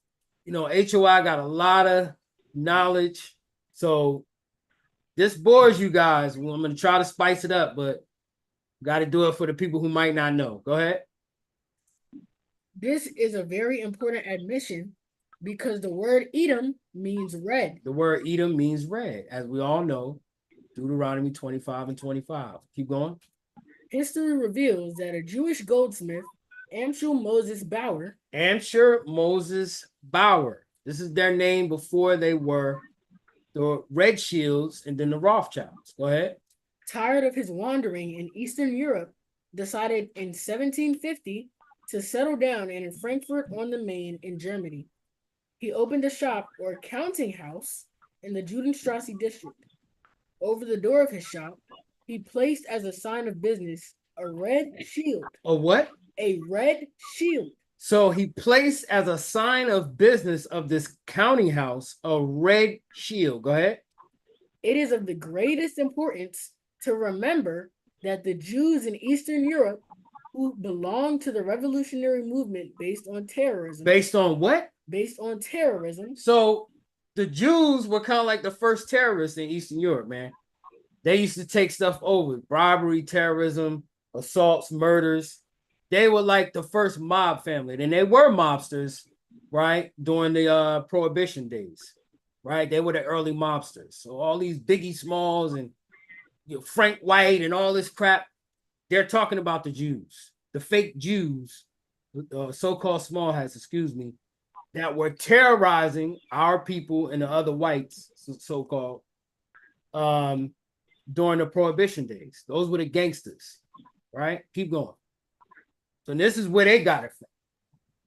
HOI got a lot of knowledge. So this bores you guys. Well, I'm going to try to spice it up, but got to do it for the people who might not know. Go ahead. This is a very important admission because the word Edom means red. The word Edom means red, as we all know. Deuteronomy 25 and 25. Keep going. History reveals that a Jewish goldsmith, Amshul Moses Bauer. This is their name before they were the Red Shields and then the Rothschilds. Go ahead. Tired of his wandering in Eastern Europe, decided in 1750 to settle down in Frankfurt on the Main in Germany. He opened a shop or counting house in the Judenstrasse district. Over the door of his shop, he placed as a sign of business a red shield. A what? A red shield. So he placed as a sign of business of this counting house a red shield. Go ahead. It is of the greatest importance to remember that the Jews in Eastern Europe who belonged to the revolutionary movement based on terrorism. Based on what? Based on terrorism. So the Jews were kind of like the first terrorists in Eastern Europe, man. They used to take stuff over, robbery, terrorism, assaults, murders. They were like the first mob family. And they were mobsters, right, during the Prohibition days, right? They were the early mobsters. So all these Biggie Smalls and Frank White and all this crap, they're talking about the Jews, the fake Jews, so-called small hats, excuse me. that were terrorizing our people and the other whites, so-called, during the Prohibition days. Those were the gangsters, right? Keep going. So this is where they got it from.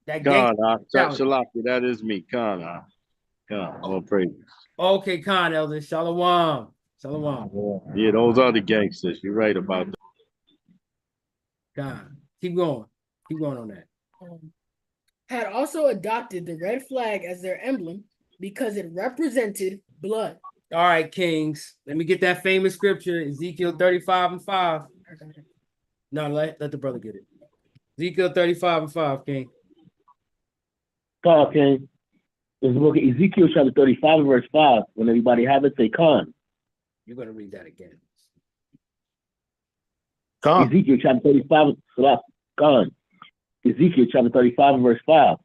That Khan, gangster. Shalaki, that is me. Khan, all praise. Okay, Khan, Elder. Shalom. Shalom. Yeah, those are the gangsters. You're right about that. Khan. Keep going. Keep going on that. Had also adopted the red flag as their emblem because it represented blood. All right, Kings. Let me get that famous scripture, Ezekiel 35:5. No, let the brother get it. Ezekiel 35:5, King. Khan, King. This is the book of Ezekiel chapter 35, verse 5. When everybody have it, say Khan. You're going to read that again. Khan. Ezekiel chapter 35, Khan. Ezekiel chapter 35, verse 5.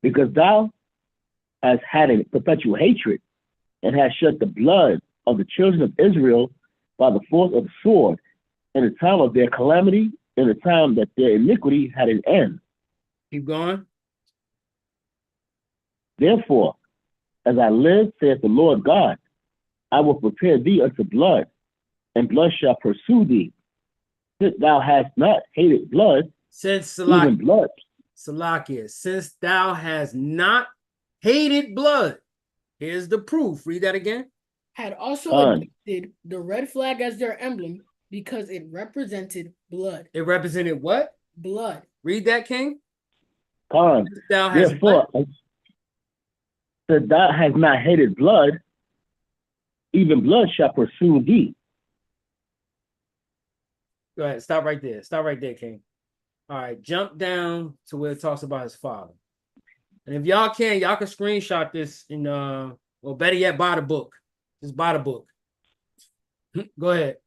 Because thou hast had a perpetual hatred and hast shed the blood of the children of Israel by the force of the sword in the time of their calamity, in the time that their iniquity had an end. Keep going. Therefore, as I live, saith the Lord God, I will prepare thee unto blood, and blood shall pursue thee. Since thou hast not hated blood, Since even blood. Salakia, since thou hast not hated blood. Here's the proof. Read that again. Had also adopted the red flag as their emblem because it represented blood. It represented what? Blood. Read that, King. Khan. Thou hast Therefore, that thou hast not hated blood, even blood shall pursue thee. Go ahead. Stop right there. Stop right there, King. All right. Jump down to where it talks about his father. And if y'all can screenshot this in well, better yet, buy the book. Just buy the book. Go ahead.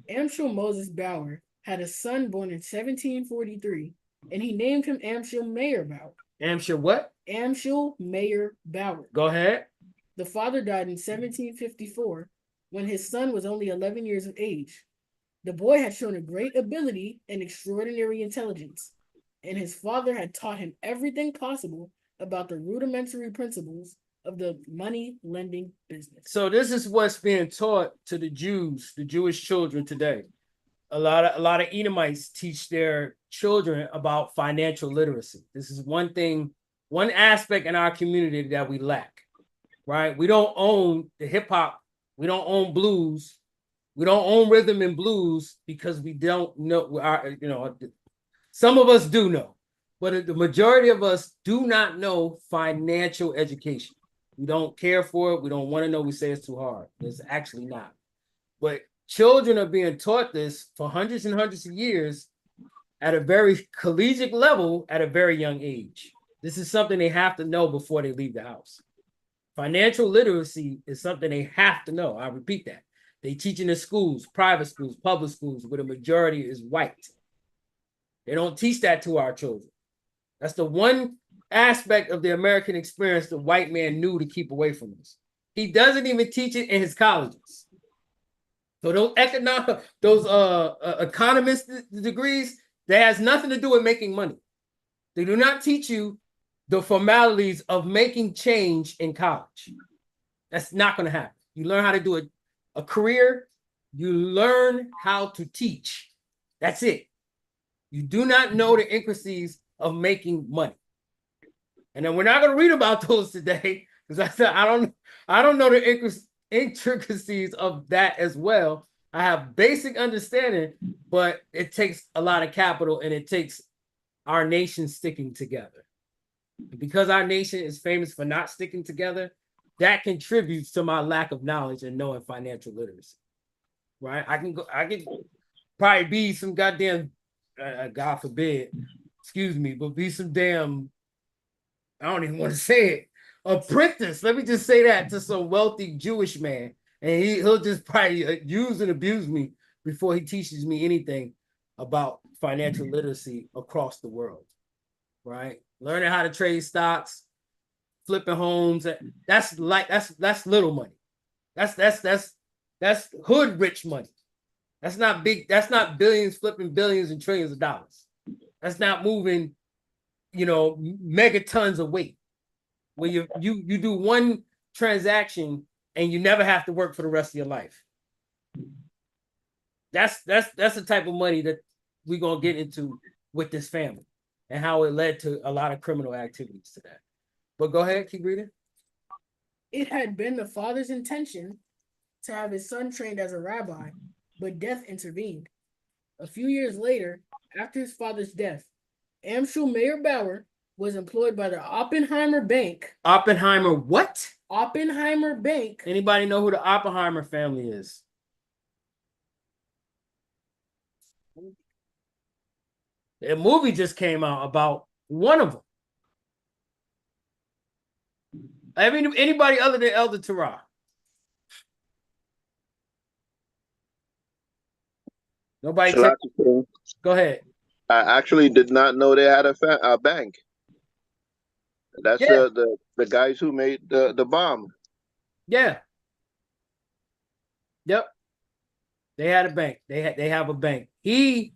Amschel Moses Bauer had a son born in 1743, and he named him Amschel Mayer Bauer. Amschel what? Amschel Mayer Bauer. Go ahead. The father died in 1754 when his son was only 11 years of age. The boy had shown a great ability and extraordinary intelligence, and his father had taught him everything possible about the rudimentary principles of the money lending business. So this is what's being taught to the Jews, the Jewish children today. A lot of Edomites teach their children about financial literacy. This is one aspect in our community that we lack, right? We don't own the hip hop. We don't own blues. We don't own rhythm and blues because we don't know. Some of us do know, but the majority of us do not know financial education. We don't care for it. We don't want to know. We say it's too hard. It's actually not. But children are being taught this for hundreds and hundreds of years at a very collegiate level at a very young age. This is something they have to know before they leave the house. Financial literacy is something they have to know. I repeat that. They teach in the schools, private schools, public schools, where the majority is white. They don't teach that to our children. That's the one aspect of the American experience the white man knew to keep away from us. He doesn't even teach it in his colleges. So those economist degrees, that has nothing to do with making money. They do not teach you the formalities of making change in college. That's not going to happen. You learn how to do a career. You learn how to teach. That's it. You do not know the intricacies of making money. And then we're not going to read about those today because I said I don't know the intricacies of that as well. I have basic understanding, but it takes a lot of capital and it takes our nation sticking together. And because our nation is famous for not sticking together, that contributes to my lack of knowledge and knowing financial literacy. Right? I can probably be some goddamn, God forbid, excuse me, but be some damn, I don't even want to say it, apprentice. Let me just say that to some wealthy Jewish man. And he'll just probably use and abuse me before he teaches me anything about financial literacy across the world. Right? Learning how to trade stocks, flipping homes. That's little money. That's hood rich money. That's not big. That's not billions flipping billions and trillions of dollars. That's not moving, megatons of weight. where you do one transaction and you never have to work for the rest of your life. That's the type of money that we're gonna get into with this family and how it led to a lot of criminal activities to that. But go ahead, keep reading. It had been the father's intention to have his son trained as a rabbi, but death intervened. A few years later, after his father's death, Amschel Mayer Bauer was employed by the Oppenheimer Bank. Oppenheimer what? Oppenheimer Bank. Anybody know who the Oppenheimer family is? A movie just came out about one of them. I mean, anybody other than Elder Terah? Nobody. Go ahead. I actually did not know they had a bank. That's Yeah. the guys who made the bomb. Yeah. Yep. They had a bank. They have a bank. He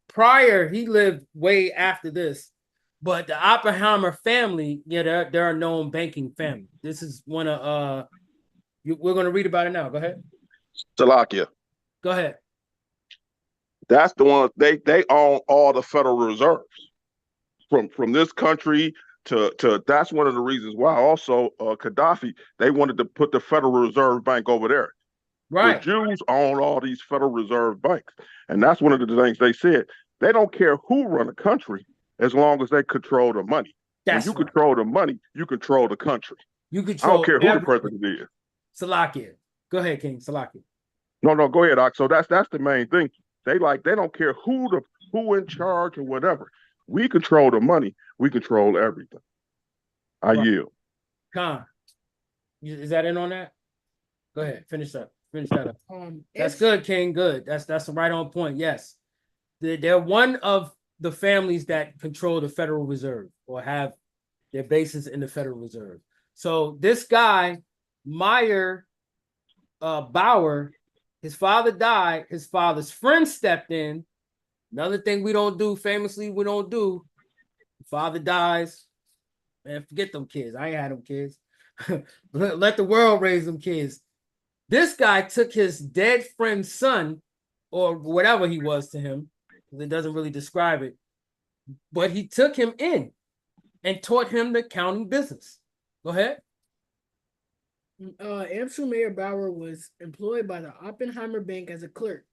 prior, he lived way after this, but the Oppenheimer family, yeah, they're a known banking family. This is one of we're gonna read about it now. Go ahead. Salakia. Go ahead. That's the one they own all the Federal Reserves from this country to that's one of the reasons why also Gaddafi, they wanted to put the Federal Reserve Bank over there. Right. The Jews own all these Federal Reserve banks. And that's one of the things they said. They don't care who run a country as long as they control the money. That's when you control the money, you control the country. You control. I don't care who the president is. Salakia. Go ahead, King. Salakia. No, go ahead, Ox. So that's the main thing. They don't care who in charge or whatever. We control the money. We control everything. I yield. Khan, is that in on that? Go ahead. Finish that up. That's good, King. Good. That's right on point. Yes, they're one of the families that control the Federal Reserve or have their bases in the Federal Reserve. So this guy, Meyer Bauer, his father died. His father's friend stepped in. Another thing we don't do, famously, we don't do. Father dies. Man, forget them kids. I ain't had them kids. Let the world raise them kids. This guy took his dead friend's son, or whatever he was to him, because it doesn't really describe it, but he took him in and taught him the accounting business. Go ahead. Amschel Mayer Bauer was employed by the Oppenheimer Bank as a clerk.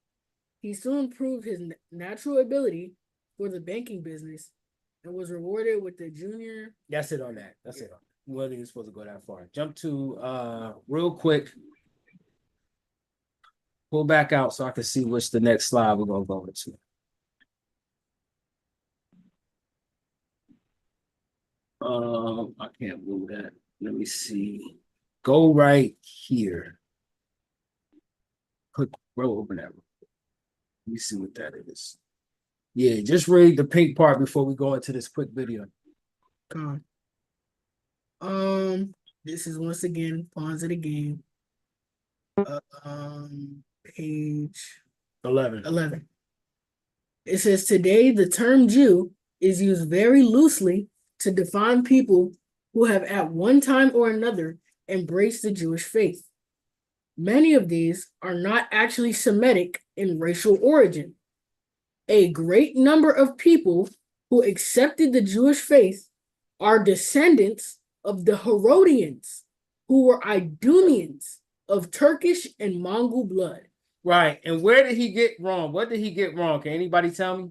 He soon proved his natural ability for the banking business and was rewarded with the junior. That's it on that. That's it. Whether you're supposed to go that far. Jump to real quick. Pull back out so I can see which the next slide we're gonna go into. I can't move that. Let me see. Go right here. Click, open that. Let me see what that is. Yeah, just read the pink part before we go into this quick video. This is once again Pawns of the Game. Page 11. It says today the term Jew is used very loosely to define people who have at one time or another embraced the Jewish faith. Many of these are not actually Semitic in racial origin. A great number of people who accepted the Jewish faith are descendants of the Herodians, who were Idumeans of Turkish and Mongol blood. Right. And where did he get wrong? What did he get wrong? Can anybody tell me?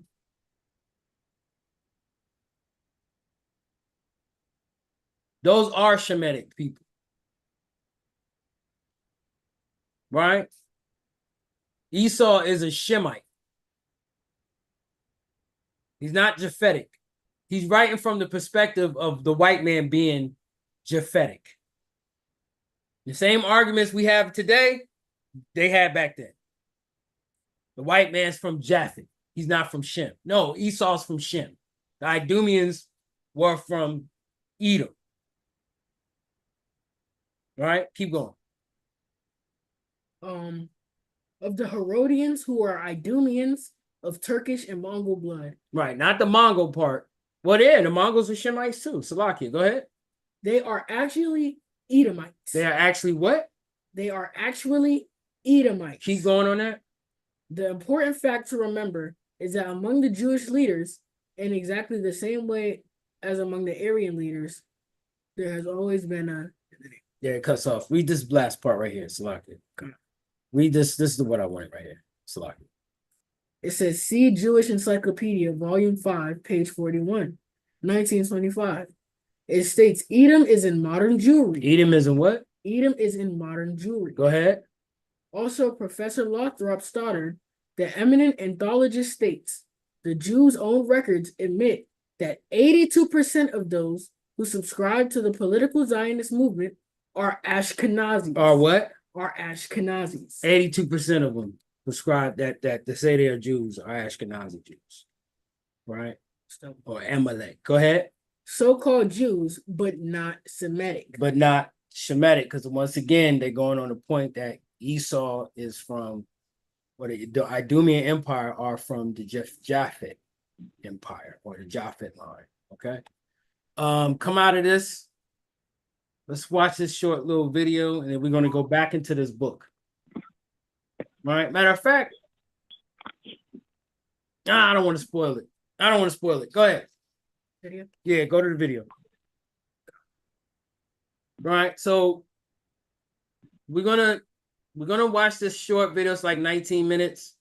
Those are Shemitic people. Right? Esau is a Shemite. He's not Japhetic. He's writing from the perspective of the white man being Japhetic. The same arguments we have today, they had back then. The white man's from Japheth. He's not from Shem. No, Esau's from Shem. The Idumeans were from Edom. All right, keep going. Of the Herodians who are Idumeans of Turkish and Mongol blood. Right, not the Mongol part. Well, yeah, the Mongols are Shemites too. Salakia, go ahead. They are actually Edomites. They are actually what? They are actually Edomites. Keep going on that. The important fact to remember is that among the Jewish leaders, in exactly the same way as among the Aryan leaders, there has always been a. Yeah, it cuts off. Read this last part right here, Salakia. Read this. This is what I wanted right here, Salakia. It says, see Jewish Encyclopedia, Volume 5, page 41, 1925. It states, Edom is in modern Jewry. Edom is in what? Edom is in modern Jewry. Go ahead. Also, Professor Lothrop Stoddard, the eminent anthologist, states, the Jews' own records admit that 82% of those who subscribe to the political Zionist movement are Ashkenazis. Are what? Are Ashkenazis. 82% of them prescribe that they say they are Jews are Ashkenazi Jews, right? Or Amalek. Go ahead. So-called Jews, but not Semitic. But not Shemitic, because once again they're going on the point that Esau is from, or the Idumean Empire are from the Japhet Empire or the Japhet line. Okay. Come out of this. Let's watch this short little video, and then we're going to go back into this book. All right. Matter of fact, I don't want to spoil it. I don't want to spoil it. Go ahead. Video? Yeah, go to the video. All right. So we're gonna watch this short video. It's like 19 minutes.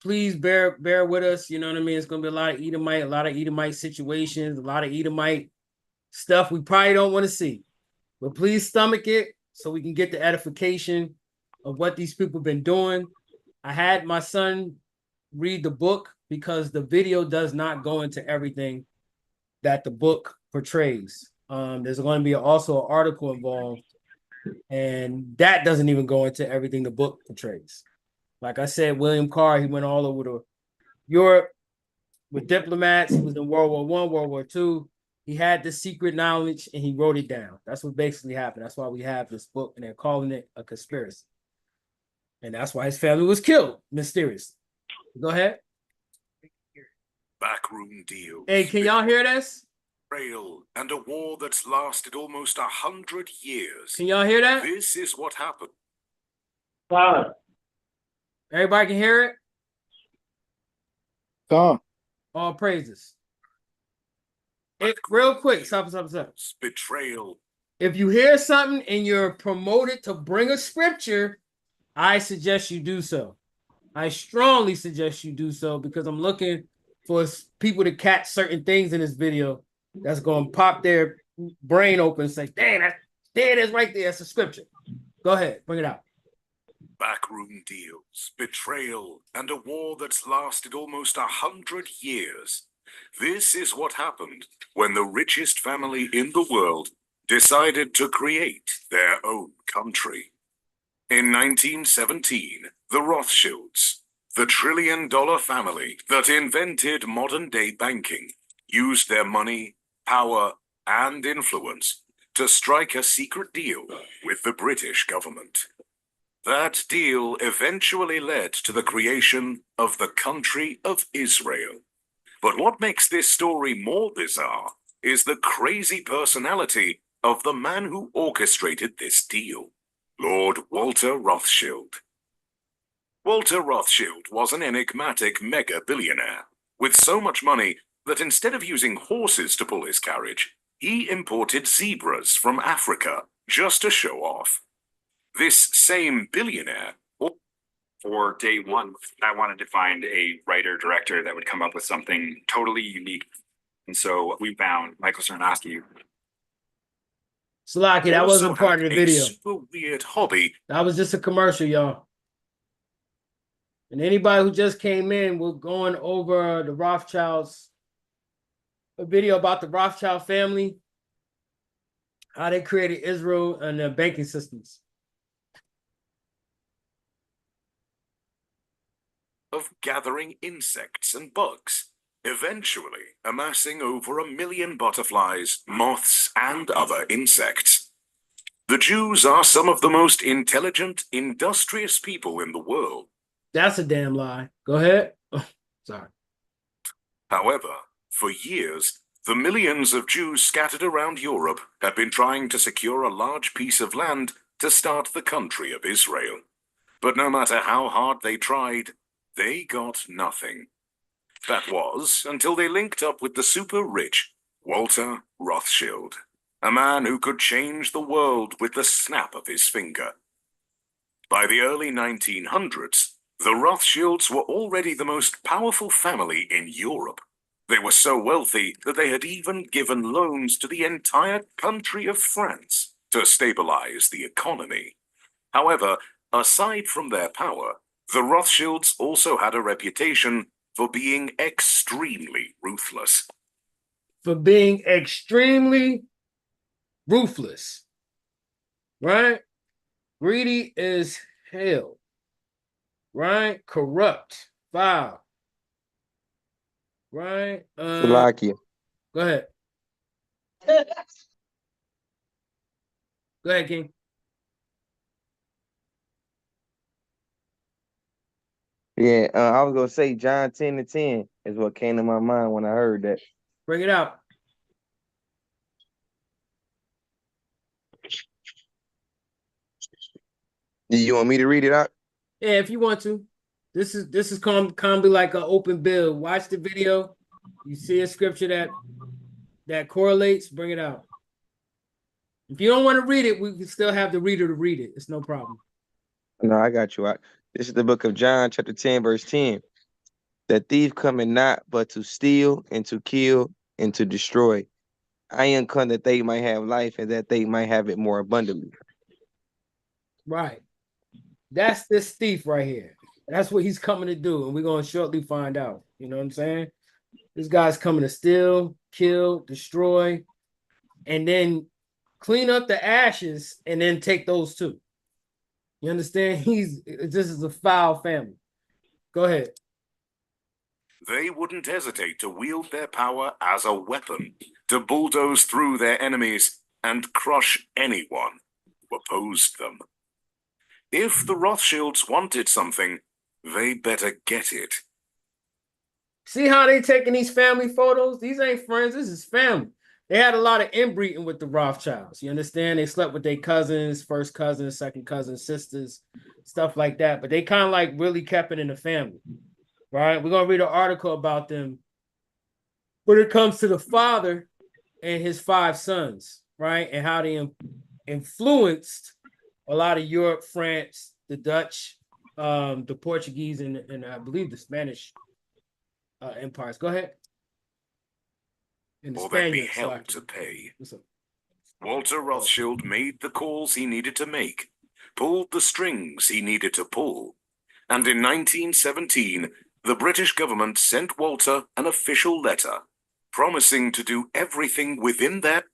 Please bear with us. You know what I mean? It's gonna be a lot of Edomite situations, a lot of Edomite stuff we probably don't want to see. But please stomach it so we can get the edification of what these people have been doing. I had my son read the book because the video does not go into everything that the book portrays. There's going to be also an article involved, and that doesn't even go into everything the book portrays. Like I said, William Carr, he went all over Europe with diplomats. He was in World War I, World War II. He had the secret knowledge, and he wrote it down. That's what basically happened. That's why we have this book, and they're calling it a conspiracy. And that's why his family was killed mysteriously. Go ahead. Backroom deal. Hey, can y'all hear this? Betrayal and a war that's lasted almost 100 years. Can y'all hear that? This is what happened. Everybody can hear it? Come. All praises. Real quick, stop. Betrayal. If you hear something and you're promoted to bring a scripture, I suggest you do so. I strongly suggest you do so because I'm looking for people to catch certain things in this video that's going to pop their brain open and say, dang, there it is right there. It's a scripture. Go ahead. Bring it out. Backroom deals, betrayal, and a war that's lasted almost 100 years. This is what happened when the richest family in the world decided to create their own country. In 1917, the Rothschilds, the trillion-dollar family that invented modern-day banking, used their money, power, and influence to strike a secret deal with the British government. That deal eventually led to the creation of the country of Israel. But what makes this story more bizarre is the crazy personality of the man who orchestrated this deal, Lord Walter Rothschild. Walter Rothschild was an enigmatic mega-billionaire with so much money that instead of using horses to pull his carriage, he imported zebras from Africa just to show off. This same billionaire... For day one, I wanted to find a writer-director that would come up with something totally unique. And so we found Michael Cernoski. Slaki, that wasn't part of the video. Super weird hobby. That was just a commercial, y'all. And anybody who just came in, we're going over the Rothschilds, a video about the Rothschild family, how they created Israel and their banking systems. Of gathering insects and bugs, eventually amassing over 1 million butterflies, moths, and other insects. The Jews are some of the most intelligent, industrious people in the world. That's a damn lie. Go ahead. Oh, sorry. However, For years, the millions of Jews scattered around Europe had been trying to secure a large piece of land to start the country of Israel. But no matter how hard they tried, they got nothing. That was until they linked up with the super-rich Walter Rothschild, a man who could change the world with the snap of his finger. By the early 1900s, the Rothschilds were already the most powerful family in Europe. They were so wealthy that they had even given loans to the entire country of France to stabilize the economy. However, aside from their power, the Rothschilds also had a reputation for being extremely ruthless. For being extremely ruthless, right? Greedy as hell, right? Corrupt, vile, right? Salakia. Go ahead. Go ahead, King. Yeah, I was gonna say John 10:10 is what came to my mind when I heard that. Bring it out. You want me to read it out? Yeah, if you want to. This is commonly like an open bill. Watch the video. You see a scripture that correlates, bring it out. If you don't want to read it, we can still have the reader to read it. It's no problem. No, I got you. This is the book of John, chapter 10, verse 10. The thief cometh not but to steal and to kill and to destroy. I am come that they might have life and that they might have it more abundantly. Right. That's this thief right here. That's what he's coming to do, and we're going to shortly find out. You know what I'm saying? This guy's coming to steal, kill, destroy, and then clean up the ashes and then take those too. You understand? This is a foul family. Go ahead. They wouldn't hesitate to wield their power as a weapon to bulldoze through their enemies and crush anyone who opposed them. If the Rothschilds wanted something, they better get it. See how they taking these family photos? These ain't friends. This is family. They had a lot of inbreeding with the Rothschilds. You understand? They slept with their cousins, first cousins, second cousins, sisters, stuff like that. But they kind of like really kept it in the family, right? We're going to read an article about them when it comes to the father and his 5 sons, right? And how they influenced a lot of Europe, France, the Dutch, the Portuguese, and I believe the Spanish empires. Go ahead. Or they'd be held to pay. Walter Rothschild made the calls he needed to make, pulled the strings he needed to pull, and in 1917, the British government sent Walter an official letter promising to do everything within that.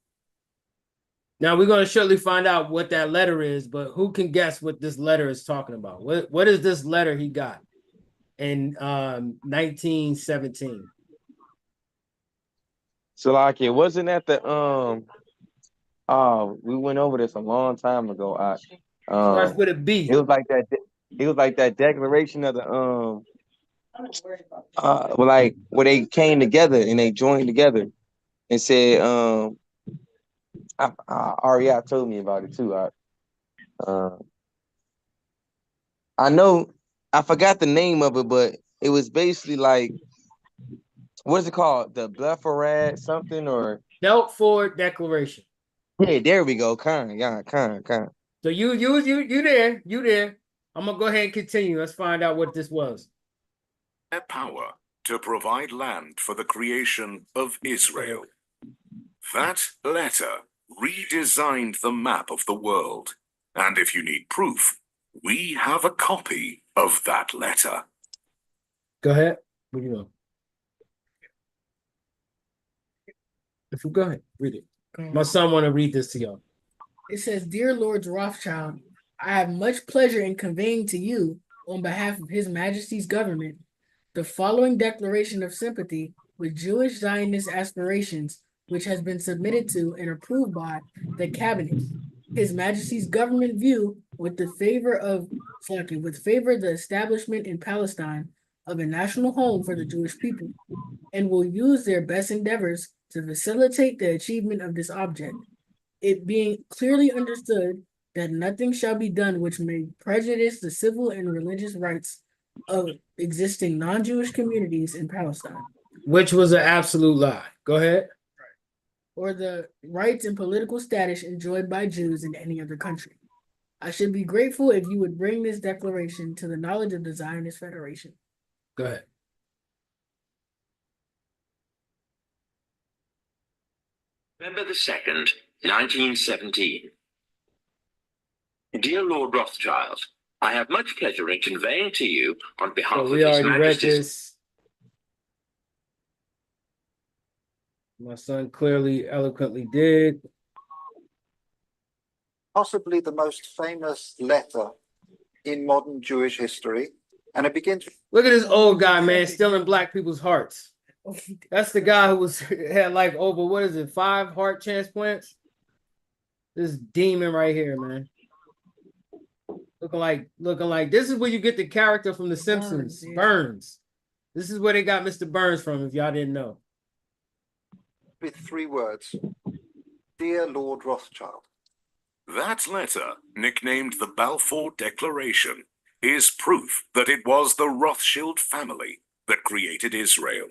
Now we're going to shortly find out what that letter is, but who can guess what this letter is talking about? What is this letter he got in 1917? Salakia, wasn't that the we went over this a long time ago. Starts with a B. It was like that. It was like that declaration of the like where they came together and they joined together and said Ariel told me about it too. I know I forgot the name of it, but it was basically like, what is it called? The Blefferad something or Belfort Declaration. Yeah, there we go. Con. So you there. I'm gonna go ahead and continue. Let's find out what this was. Their power to provide land for the creation of Israel. That letter redesigned the map of the world. And if you need proof, we have a copy of that letter. Go ahead. What do you know? If you go ahead, read it. My son want to read this to y'all. It says, "Dear Lords Rothschild, I have much pleasure in conveying to you, on behalf of His Majesty's government, the following declaration of sympathy with Jewish Zionist aspirations, which has been submitted to and approved by the Cabinet. His Majesty's government view with favor the establishment in Palestine of a national home for the Jewish people, and will use their best endeavors to facilitate the achievement of this object, it being clearly understood that nothing shall be done which may prejudice the civil and religious rights of existing non-Jewish communities in Palestine, Which was an absolute lie. Go ahead. or the rights and political status enjoyed by Jews in any other country. I should be grateful if you would bring this declaration to the knowledge of the Zionist Federation. Go ahead. November the 2nd, 1917. Dear Lord Rothschild, I have much pleasure in conveying to you, on behalf So of we His already read Majesty's... this. My son clearly, eloquently did. Possibly the most famous letter in modern Jewish history. And it begins. Look at this old guy, man, stealing black people's hearts. That's the guy who had like over, what is it, 5 heart transplants? This demon right here, man. Looking like this is where you get the character from The Simpsons, Burns. This is where they got Mr. Burns from, if y'all didn't know. With 3 words. Dear Lord Rothschild. That letter, nicknamed the Balfour Declaration, is proof that it was the Rothschild family that created Israel.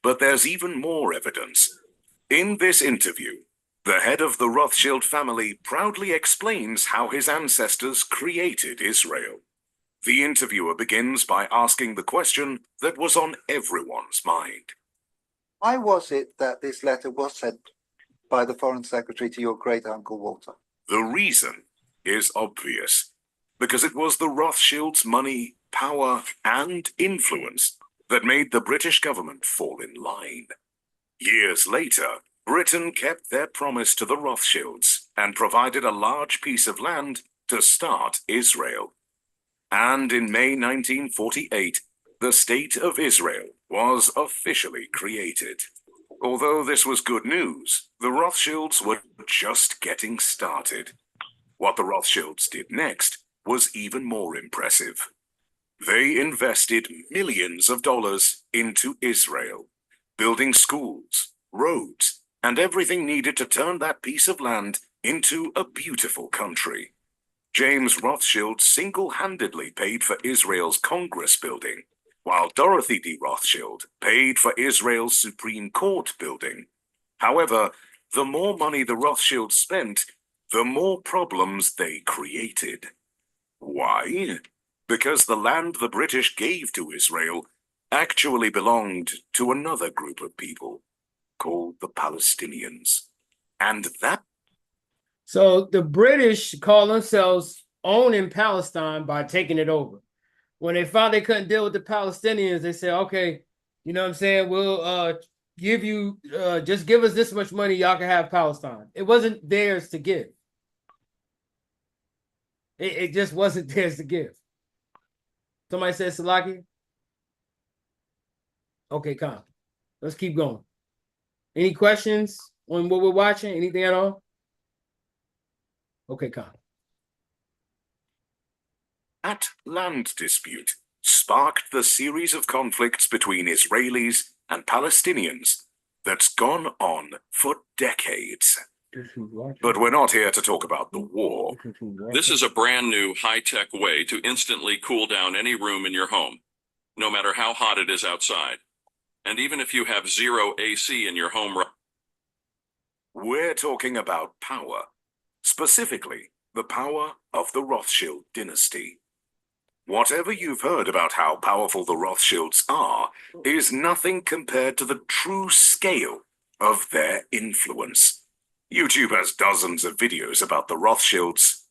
But there's even more evidence. In this interview, the head of the Rothschild family proudly explains how his ancestors created Israel. The interviewer begins by asking the question that was on everyone's mind. Why was it that this letter was sent by the Foreign Secretary to your great-uncle Walter? The reason is obvious, because it was the Rothschilds' money, power, and influence that made the British government fall in line. Years later, Britain kept their promise to the Rothschilds and provided a large piece of land to start Israel. And in May 1948, the State of Israel was officially created. Although this was good news, the Rothschilds were just getting started. What the Rothschilds did next was even more impressive. They invested millions of dollars into Israel, building schools, roads, and everything needed to turn that piece of land into a beautiful country. James Rothschild single-handedly paid for Israel's Congress building, while Dorothy D. Rothschild paid for Israel's Supreme Court building. However, the more money the Rothschilds spent, the more problems they created. Why? Because the land the British gave to Israel actually belonged to another group of people called the Palestinians. And that... So the British call themselves owning Palestine by taking it over. When they found they couldn't deal with the Palestinians, they said, okay, you know what I'm saying? We'll give you, just give us this much money, y'all can have Palestine. It wasn't theirs to give. It just wasn't theirs to give. Somebody said Salaki? Okay, calm. Let's keep going. Any questions on what we're watching? Anything at all? Okay, calm. That land dispute sparked the series of conflicts between Israelis and Palestinians that's gone on for decades. But we're not here to talk about the war. This is a brand new high-tech way to instantly cool down any room in your home, no matter how hot it is outside. And even if you have zero AC in your home. We're talking about power, specifically the power of the Rothschild dynasty. Whatever you've heard about how powerful the Rothschilds are is nothing compared to the true scale of their influence. YouTube has dozens of videos about the Rothschilds,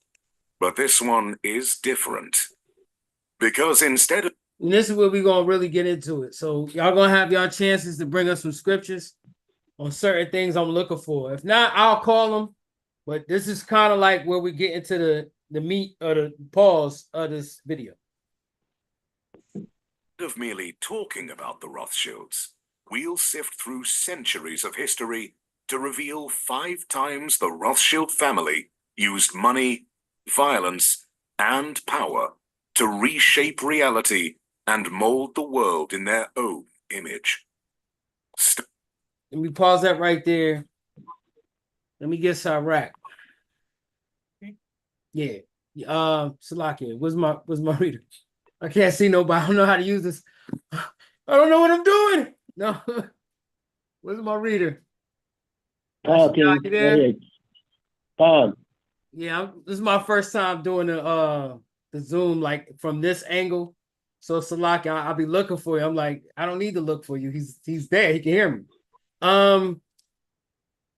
but this one is different. Because instead of... And this is where we're going to really get into it. So y'all going to have y'all chances to bring us some scriptures on certain things I'm looking for. If not, I'll call them. But this is kind of like where we get into the meat or the pause of this video. Of merely talking about the Rothschilds, we'll sift through centuries of history to reveal 5 times the Rothschild family used money, violence, and power to reshape reality and mold the world in their own image. Let me pause that right there. Let me get Chaarak. Yeah. Salakia, where's my reader? I can't see nobody. I don't know how to use this. I don't know what I'm doing. No. Where's my reader? Okay. Salakia there? Con. Yeah, this is my first time doing the Zoom like from this angle. So Salakia, I'll be looking for you. I'm like, I don't need to look for you. He's there. He can hear me.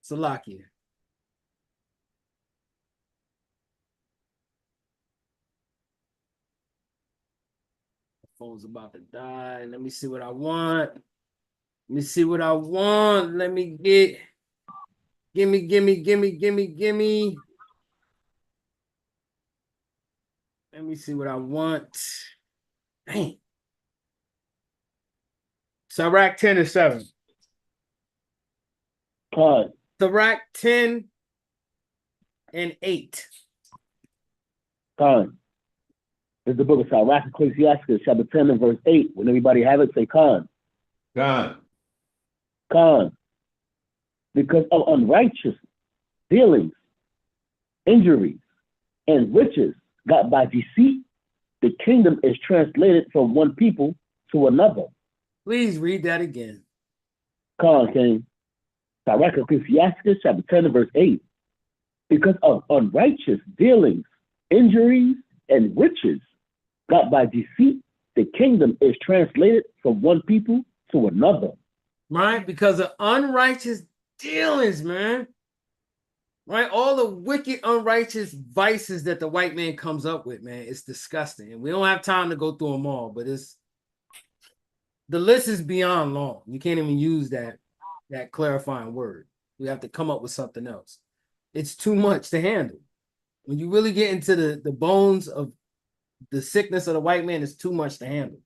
Salakia. Phone's about to die. Let me see what I want. Let me see what I want. Let me get. Gimme. Let me see what I want. Dang. Sirach 10 and 7. Sirach 10 and 8. Con. This is the book of Sirach, Ecclesiastes, chapter 10 and verse 8. When everybody have it, say con. Con. Con. Because of unrighteous dealings, injuries, and riches got by deceit, the kingdom is translated from one people to another. Please read that again. Con, King. Sirach, Ecclesiastes, chapter 10 and verse 8. Because of unrighteous dealings, injuries, and riches got by deceit, the kingdom is translated from one people to another. Right? Because of unrighteous dealings, man. Right? All the wicked, unrighteous vices that the white man comes up with, man, it's disgusting. And we don't have time to go through them all, but the list is beyond long. You can't even use that clarifying word. We have to come up with something else. It's too much to handle. When you really get into the bones of the sickness of the white man, it's too much to handle.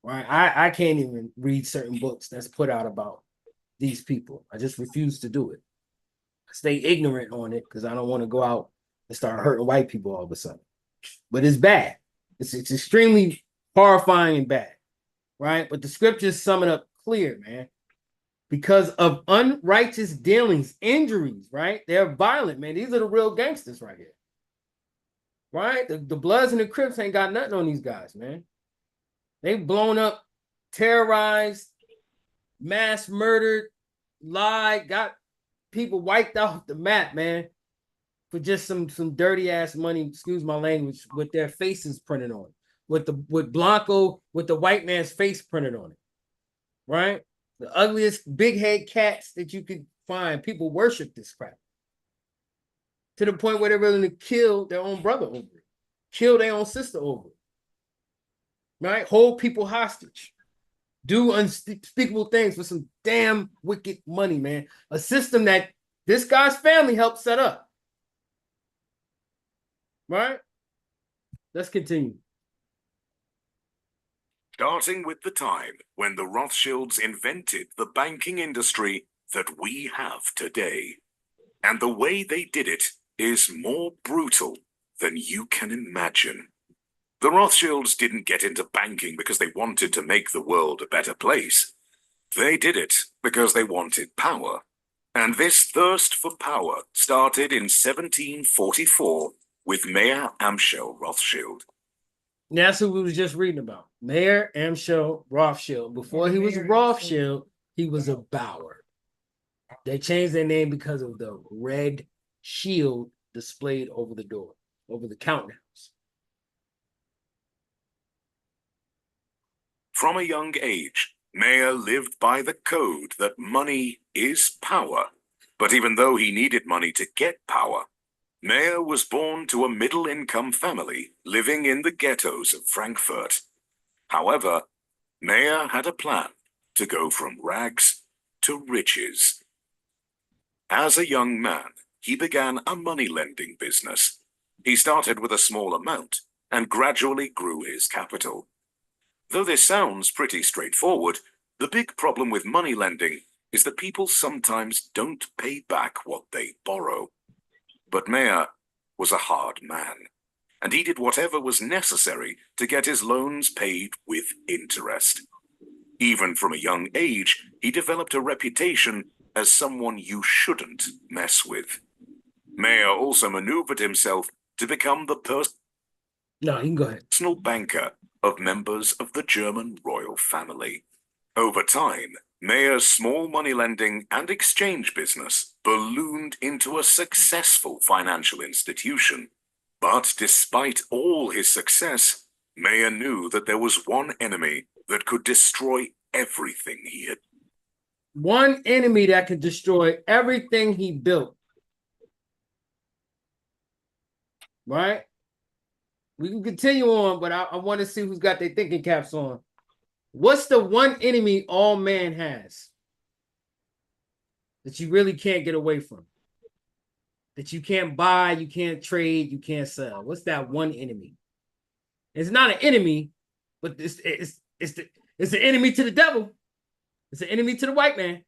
Right? I can't even read certain books that's put out about these people. I just refuse to do it. I stay ignorant on it because I don't want to go out and start hurting white people all of a sudden. But it's bad. It's extremely horrifying and bad. Right? But the scriptures sum it up clear, man. Because of unrighteous dealings, injuries, right? They're violent, man. These are the real gangsters right here. Right? The Bloods and the Crips ain't got nothing on these guys, man. They've blown up, terrorized, mass murdered, lied, got people wiped off the map, man, for just some dirty ass money, excuse my language, with their faces printed on it. With Blanco, with the white man's face printed on it. Right? The ugliest big head cats that you could find. People worship this crap. To the point where they're willing to kill their own brother over it. Kill their own sister over it. Right? Hold people hostage. Do unspeakable things for some damn wicked money, man. A system that this guy's family helped set up. Right? Let's continue. Starting with the time when the Rothschilds invented the banking industry that we have today. And the way they did it is more brutal than you can imagine. The Rothschilds didn't get into banking because they wanted to make the world a better place. They did it because they wanted power. And this thirst for power started in 1744 with Mayer Amschel Rothschild. That's who we was just reading about. Mayer Amschel Rothschild. Before he was Rothschild, he was a Bauer. They changed their name because of the red shield displayed over the door, over the counting house. From a young age, Mayer lived by the code that money is power. But even though he needed money to get power, Mayer was born to a middle-income family living in the ghettos of Frankfurt. However, Mayer had a plan to go from rags to riches. As a young man, he began a money-lending business. He started with a small amount and gradually grew his capital. Though this sounds pretty straightforward, the big problem with money lending is that people sometimes don't pay back what they borrow. But Mayer was a hard man, and he did whatever was necessary to get his loans paid with interest. Even from a young age, he developed a reputation as someone you shouldn't mess with. Mayer also maneuvered himself to become the No, you can go ahead. personal banker of members of the German royal family. Over time, Mayer's small money lending and exchange business ballooned into a successful financial institution. But despite all his success, Mayer knew that there was one enemy that could destroy everything he had. One enemy that could destroy everything he built. Right? We can continue on, but I want to see who's got their thinking caps on. What's the one enemy all man has that you really can't get away from? That you can't buy, you can't trade, you can't sell. What's that one enemy? It's not an enemy, but it's an enemy to the devil. It's an enemy to the white man,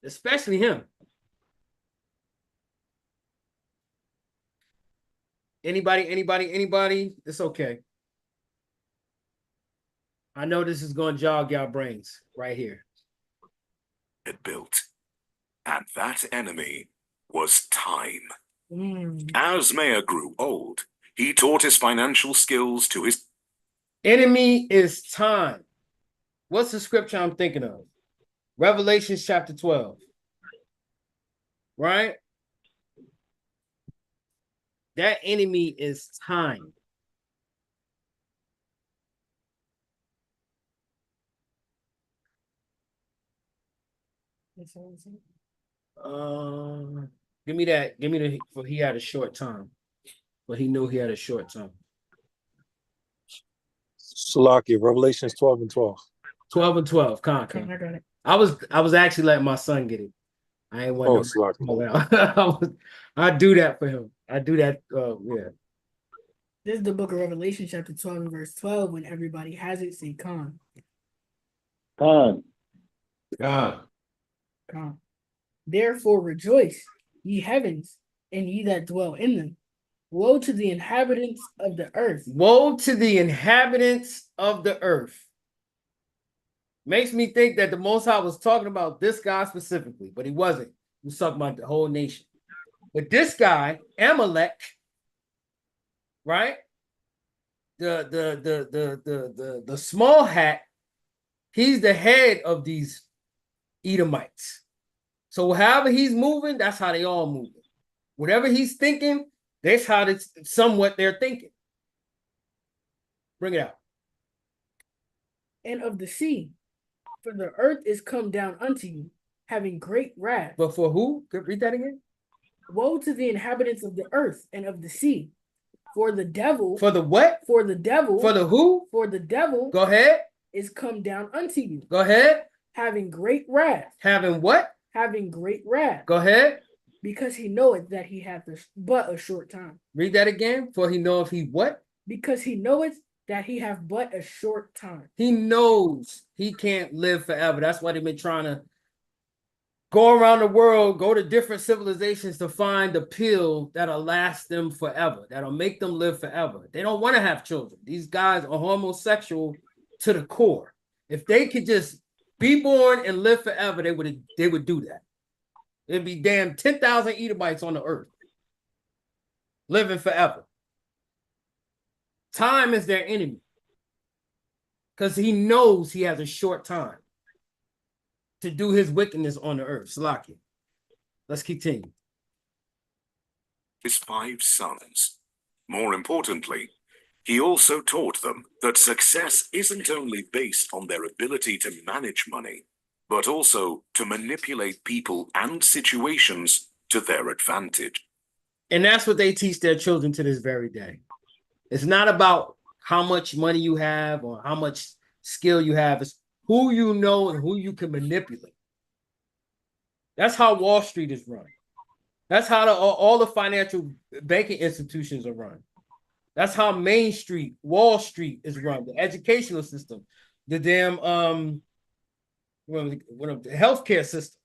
especially him. Anybody? It's okay. I know this is going to jog y'all brains right here. Had built, and that enemy was time. As Mayer grew old, he taught his financial skills to his enemy is time. What's the scripture I'm thinking of? Revelation chapter 12. Right? That enemy is time. Give me that. Give me the. For he had a short time, but he knew he had a short time. Salaki, Revelations 12 and 12. 12 and 12. Con. I got it. I was actually letting my son get it. I ain't want to. I do that for him. I do that. Yeah. This is the book of Revelation, chapter 12 and verse 12. When everybody has it, say con. Con. Con. Therefore rejoice, ye heavens, and ye that dwell in them. Woe to the inhabitants of the earth. Woe to the inhabitants of the earth. Makes me think that the Most High was talking about this guy specifically, but he wasn't. He was talking about the whole nation. But this guy, Amalek, right? The small hat, he's the head of these Edomites. So however he's moving, that's how they all moving. Whatever he's thinking, that's how it's somewhat they're thinking. Bring it out. And of the sea, for the earth is come down unto you, having great wrath. But for who? Read that again. Woe to the inhabitants of the earth and of the sea. For the devil. For the what? For the devil. For the who? For the devil. Go ahead. Is come down unto you. Go ahead. Having great wrath. Having what? Having great wrath. Go ahead. Because he knoweth that he hath but a short time. Read that again. For he knoweth he what? Because he knoweth that he hath but a short time. He knows he can't live forever. That's why they've been trying to go around the world, go to different civilizations to find the pill that'll last them forever, that'll make them live forever. They don't want to have children. These guys are homosexual to the core. If they could just be born and live forever, they would do that. It'd be damn 10,000 Edomites on the earth living forever. Time is their enemy because he knows he has a short time to do his wickedness on the earth. Salaki. Let's continue. His 5 sons. More importantly, he also taught them that success isn't only based on their ability to manage money, but also to manipulate people and situations to their advantage. And that's what they teach their children to this very day. It's not about how much money you have or how much skill you have. It's who you know and who you can manipulate. That's how Wall Street is run. That's how all the financial banking institutions are run. That's how Main Street, Wall Street is run. The educational system, the damn the healthcare system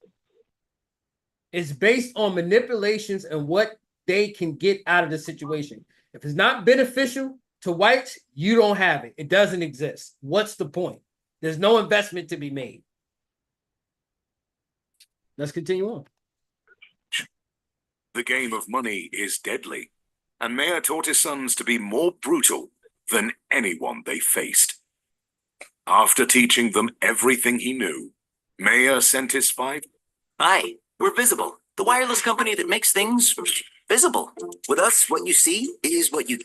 is based on manipulations and what they can get out of the situation. If it's not beneficial to whites, you don't have it. It doesn't exist. What's the point? There's no investment to be made. Let's continue on. The game of money is deadly, and Mayer taught his sons to be more brutal than anyone they faced. After teaching them everything he knew, Mayer sent his 5. Hi, we're Visible, the wireless company that makes things visible. With us, what you see is what you...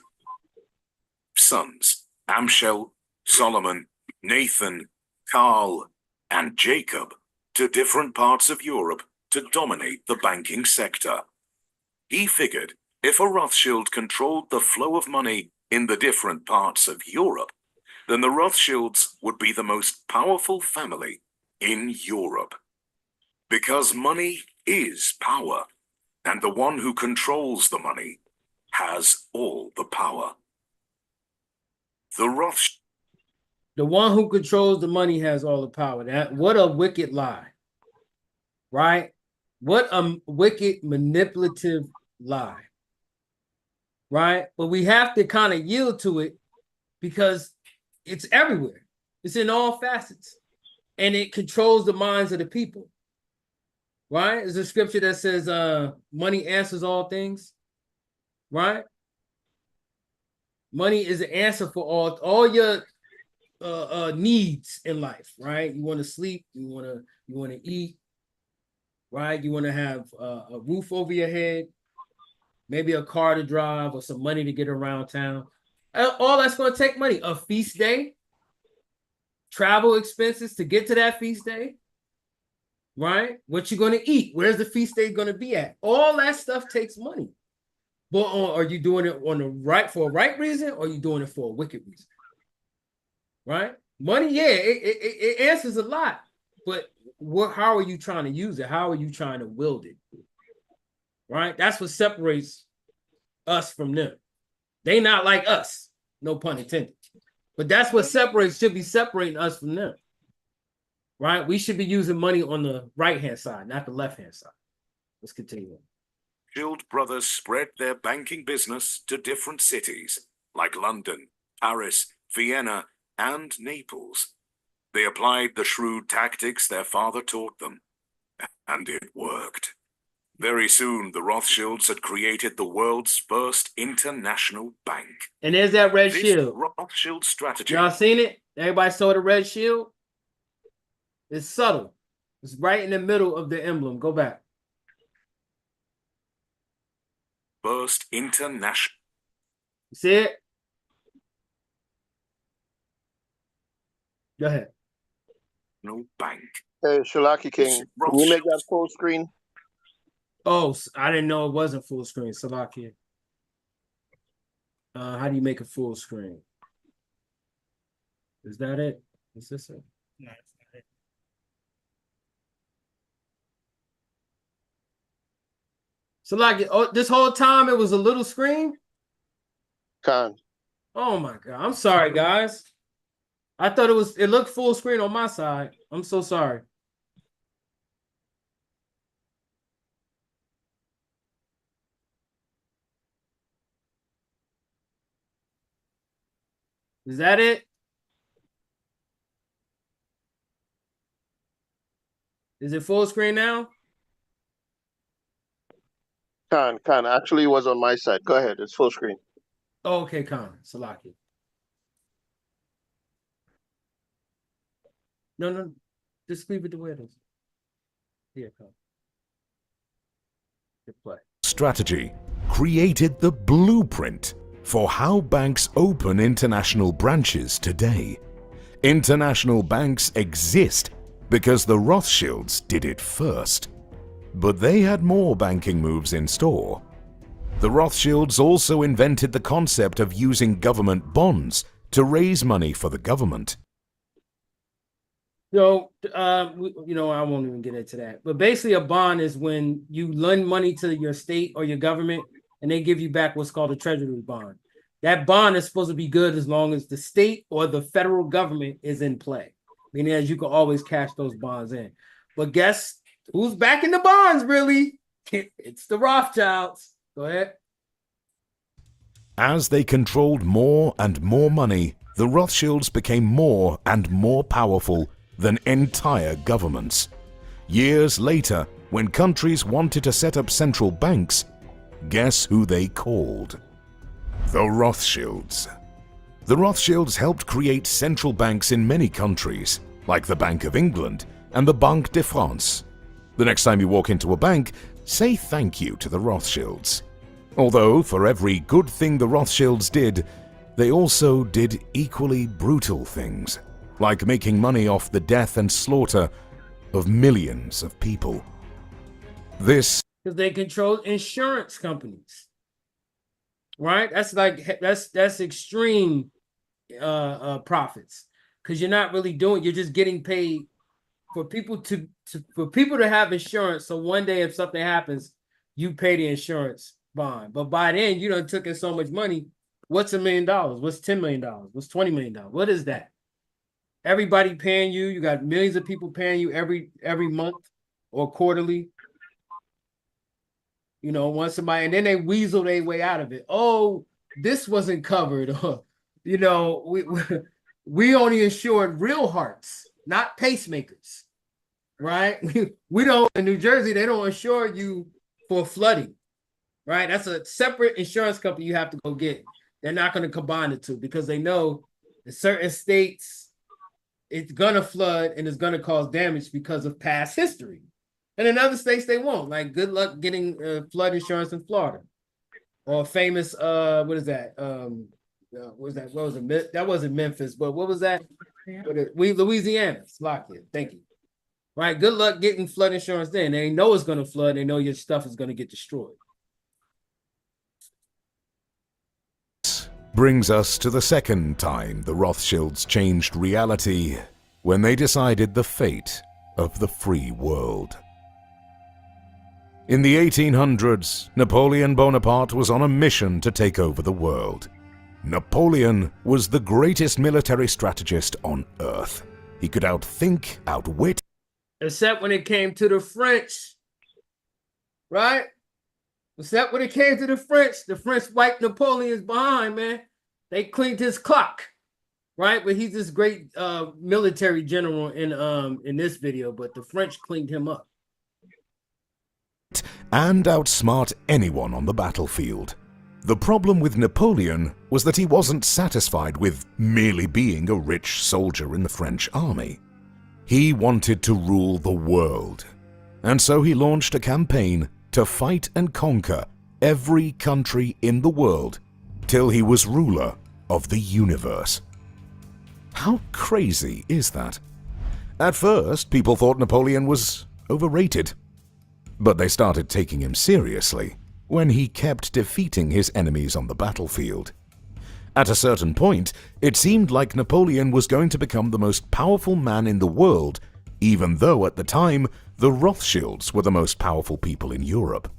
Sons, Amschel, Solomon, Nathan, Carl, and Jacob, to different parts of Europe to dominate the banking sector. He figured if a Rothschild controlled the flow of money in the different parts of Europe, then the Rothschilds would be the most powerful family in Europe. Because money is power, and the one who controls the money has all the power. The one who controls the money has all the power. What a wicked lie, right? What a wicked, manipulative lie, right? But we have to kind of yield to it because it's everywhere. It's in all facets, and it controls the minds of the people, right? There's a scripture that says, money answers all things, right? Money is the answer for all your needs in life, right? You want to sleep, you want to eat, right? You want to have a roof over your head, maybe a car to drive or some money to get around town. All that's going to take money. A feast day, travel expenses to get to that feast day, right? What you going to eat? Where's the feast day going to be at? All that stuff takes money. But are you doing it for a right reason, or are you doing it for a wicked reason? Right? Money, yeah, it answers a lot. But how are you trying to use it? How are you trying to wield it? Right? That's what separates us from them. They not like us, no pun intended. But that's what should be separating us from them. Right? We should be using money on the right-hand side, not the left-hand side. Let's continue on. Rothschild brothers spread their banking business to different cities like London, Paris, Vienna, and Naples. They applied the shrewd tactics their father taught them, and it worked. Very soon, the Rothschilds had created the world's first international bank. And there's that red shield. Rothschild strategy. Y'all seen it? Everybody saw the red shield? It's subtle. It's right in the middle of the emblem. Go back. First international. See it? Go ahead. No bank. Hey, Shalaki King, can you make that full screen? Oh, I didn't know it wasn't full screen. Salakia. How do you make a full screen? Is that it? Is this it? No, it's not it. Salakia, this whole time it was a little screen? Khan. Oh my God. I'm sorry, guys. I thought it looked full screen on my side. I'm so sorry. Is that it? Is it full screen now? Khan, actually it was on my side. Go ahead, it's full screen. Oh, okay, Khan. Salaki. No. Just leave it the way it is. Here, Khan. Good play. Strategy created the blueprint for how banks open international branches today. International banks exist because the Rothschilds did it first. But they had more banking moves in store. The Rothschilds also invented the concept of using government bonds to raise money for the government. So, I won't even get into that. But basically, a bond is when you lend money to your state or your government, and they give you back what's called a treasury bond. That bond is supposed to be good as long as the state or the federal government is in play, meaning as you can always cash those bonds in. But guess who's backing the bonds, really? It's the Rothschilds. Go ahead. As they controlled more and more money, the Rothschilds became more and more powerful than entire governments. Years later, when countries wanted to set up central banks, guess who they called? The Rothschilds. The Rothschilds helped create central banks in many countries, like the Bank of England and the Banque de France. The next time you walk into a bank, say thank you to the Rothschilds. Although, for every good thing the Rothschilds did, they also did equally brutal things, like making money off the death and slaughter of millions of people. This because they control insurance companies, right? That's extreme profits, because you're not really you're just getting paid for people to have insurance. So one day if something happens, you pay the insurance bond. But by then you done took in so much money. What's $1 million? What's $10 million? What's $20 million? What is that? Everybody paying you. You got millions of people paying you every month or quarterly. You know, once somebody, and then they weasel their way out of it. Oh, this wasn't covered. You know, we only insured real hearts, not pacemakers, right? We don't, in New Jersey, they don't insure you for flooding, right? That's a separate insurance company you have to go get. They're not going to combine the two because they know in certain states, it's going to flood and it's going to cause damage because of past history. And in other states, they won't. Like, good luck getting flood insurance in Florida. Or famous, what is that? What was that? What was it? That wasn't Memphis, but what was that? Louisiana. Lockheed. Thank you. Right? Good luck getting flood insurance then. They know it's going to flood. They know your stuff is going to get destroyed. Brings us to the second time the Rothschilds changed reality, when they decided the fate of the free world. In the 1800s, Napoleon Bonaparte was on a mission to take over the world. Napoleon was the greatest military strategist on earth. He could outthink, outwit. Except when it came to the French, right? Except when it came to the French wiped Napoleon's behind, man. They cleaned his clock, right? But he's this great military general in this video, but the French cleaned him up. And outsmart anyone on the battlefield. The problem with Napoleon was that he wasn't satisfied with merely being a rich soldier in the French army. He wanted to rule the world, and so he launched a campaign to fight and conquer every country in the world till he was ruler of the universe. How crazy is that? At first, people thought Napoleon was overrated, but they started taking him seriously when he kept defeating his enemies on the battlefield. At a certain point, it seemed like Napoleon was going to become the most powerful man in the world, even though at the time, the Rothschilds were the most powerful people in Europe.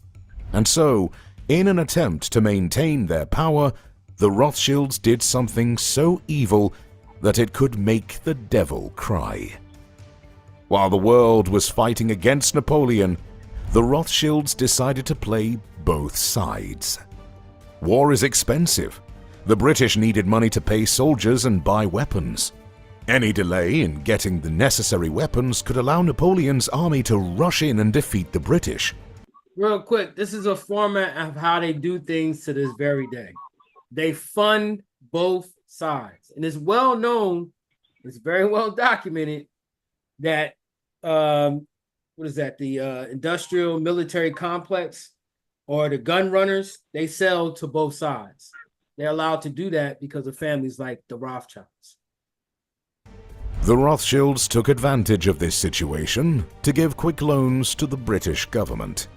And so, in an attempt to maintain their power, the Rothschilds did something so evil that it could make the devil cry. While the world was fighting against Napoleon, the Rothschilds decided to play both sides. War is expensive. The British needed money to pay soldiers and buy weapons. Any delay in getting the necessary weapons could allow Napoleon's army to rush in and defeat the British. Real quick, this is a format of how they do things to this very day. They fund both sides. And it's well known, it's very well documented that, what is that, the industrial military complex or the gun runners, they sell to both sides. They're allowed to do that because of families like the Rothschilds. The Rothschilds took advantage of this situation to give quick loans to the British government.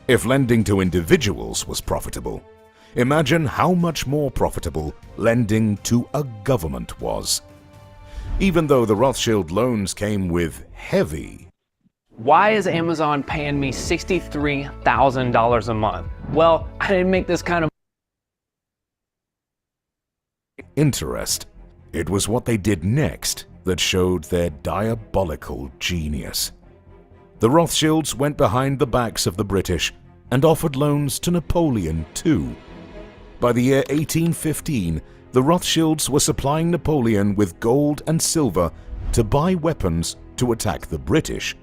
If lending to individuals was profitable, imagine how much more profitable lending to a government was. Even though the Rothschild loans came with heavy Why is Amazon paying me $63,000 a month? Well, I didn't make this kind of interest, it was what they did next that showed their diabolical genius. The Rothschilds went behind the backs of the British and offered loans to Napoleon too. By the year 1815, the Rothschilds were supplying Napoleon with gold and silver to buy weapons to attack the British,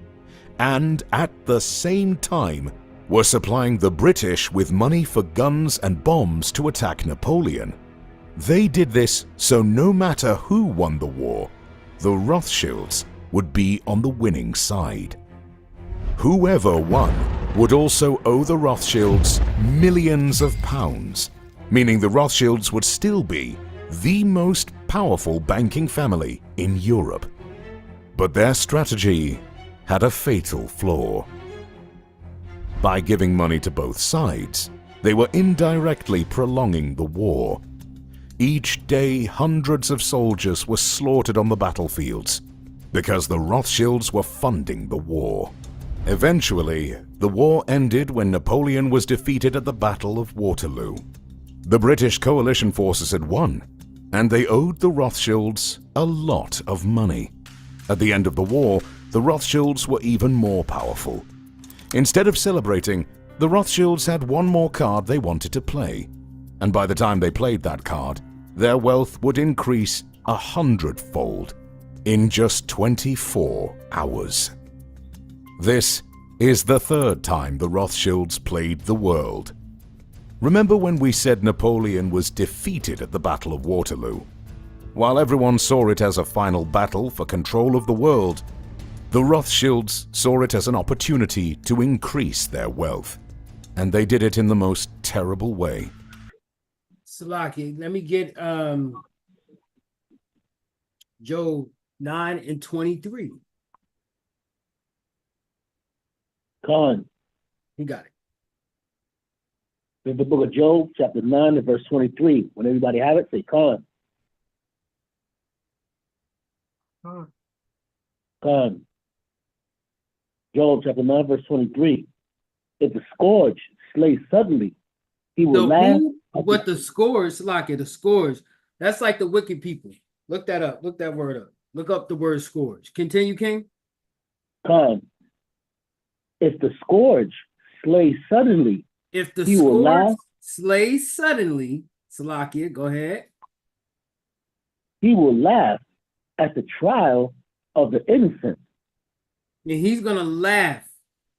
and at the same time were supplying the British with money for guns and bombs to attack Napoleon. They did this so no matter who won the war, the Rothschilds would be on the winning side. Whoever won would also owe the Rothschilds millions of pounds, meaning the Rothschilds would still be the most powerful banking family in Europe. But their strategy had a fatal flaw. By giving money to both sides, they were indirectly prolonging the war. Each day, hundreds of soldiers were slaughtered on the battlefields because the Rothschilds were funding the war. Eventually, the war ended when Napoleon was defeated at the Battle of Waterloo. The British coalition forces had won, and they owed the Rothschilds a lot of money. At the end of the war, the Rothschilds were even more powerful. Instead of celebrating, the Rothschilds had one more card they wanted to play, and by the time they played that card, their wealth would increase 100-fold in just 24 hours. This is the third time the Rothschilds played the world. Remember when we said Napoleon was defeated at the Battle of Waterloo? While everyone saw it as a final battle for control of the world, the Rothschilds saw it as an opportunity to increase their wealth, and they did it in the most terrible way. Salaki, let me get Job 9 and 23. Khan. You got it. In the book of Job, chapter 9 and verse 23. When everybody have it, say Khan. Khan. Job chapter 9 verse 23. If the scourge slay suddenly, he will laugh. What the scourge, Salaki, the scourge, that's like the wicked people. Look that up. Look that word up. Look up the word scourge. Continue, King. Khan. If the scourge slay suddenly, if the he will laugh. Slay suddenly, Salakia, go ahead. He will laugh at the trial of the innocent. And he's gonna laugh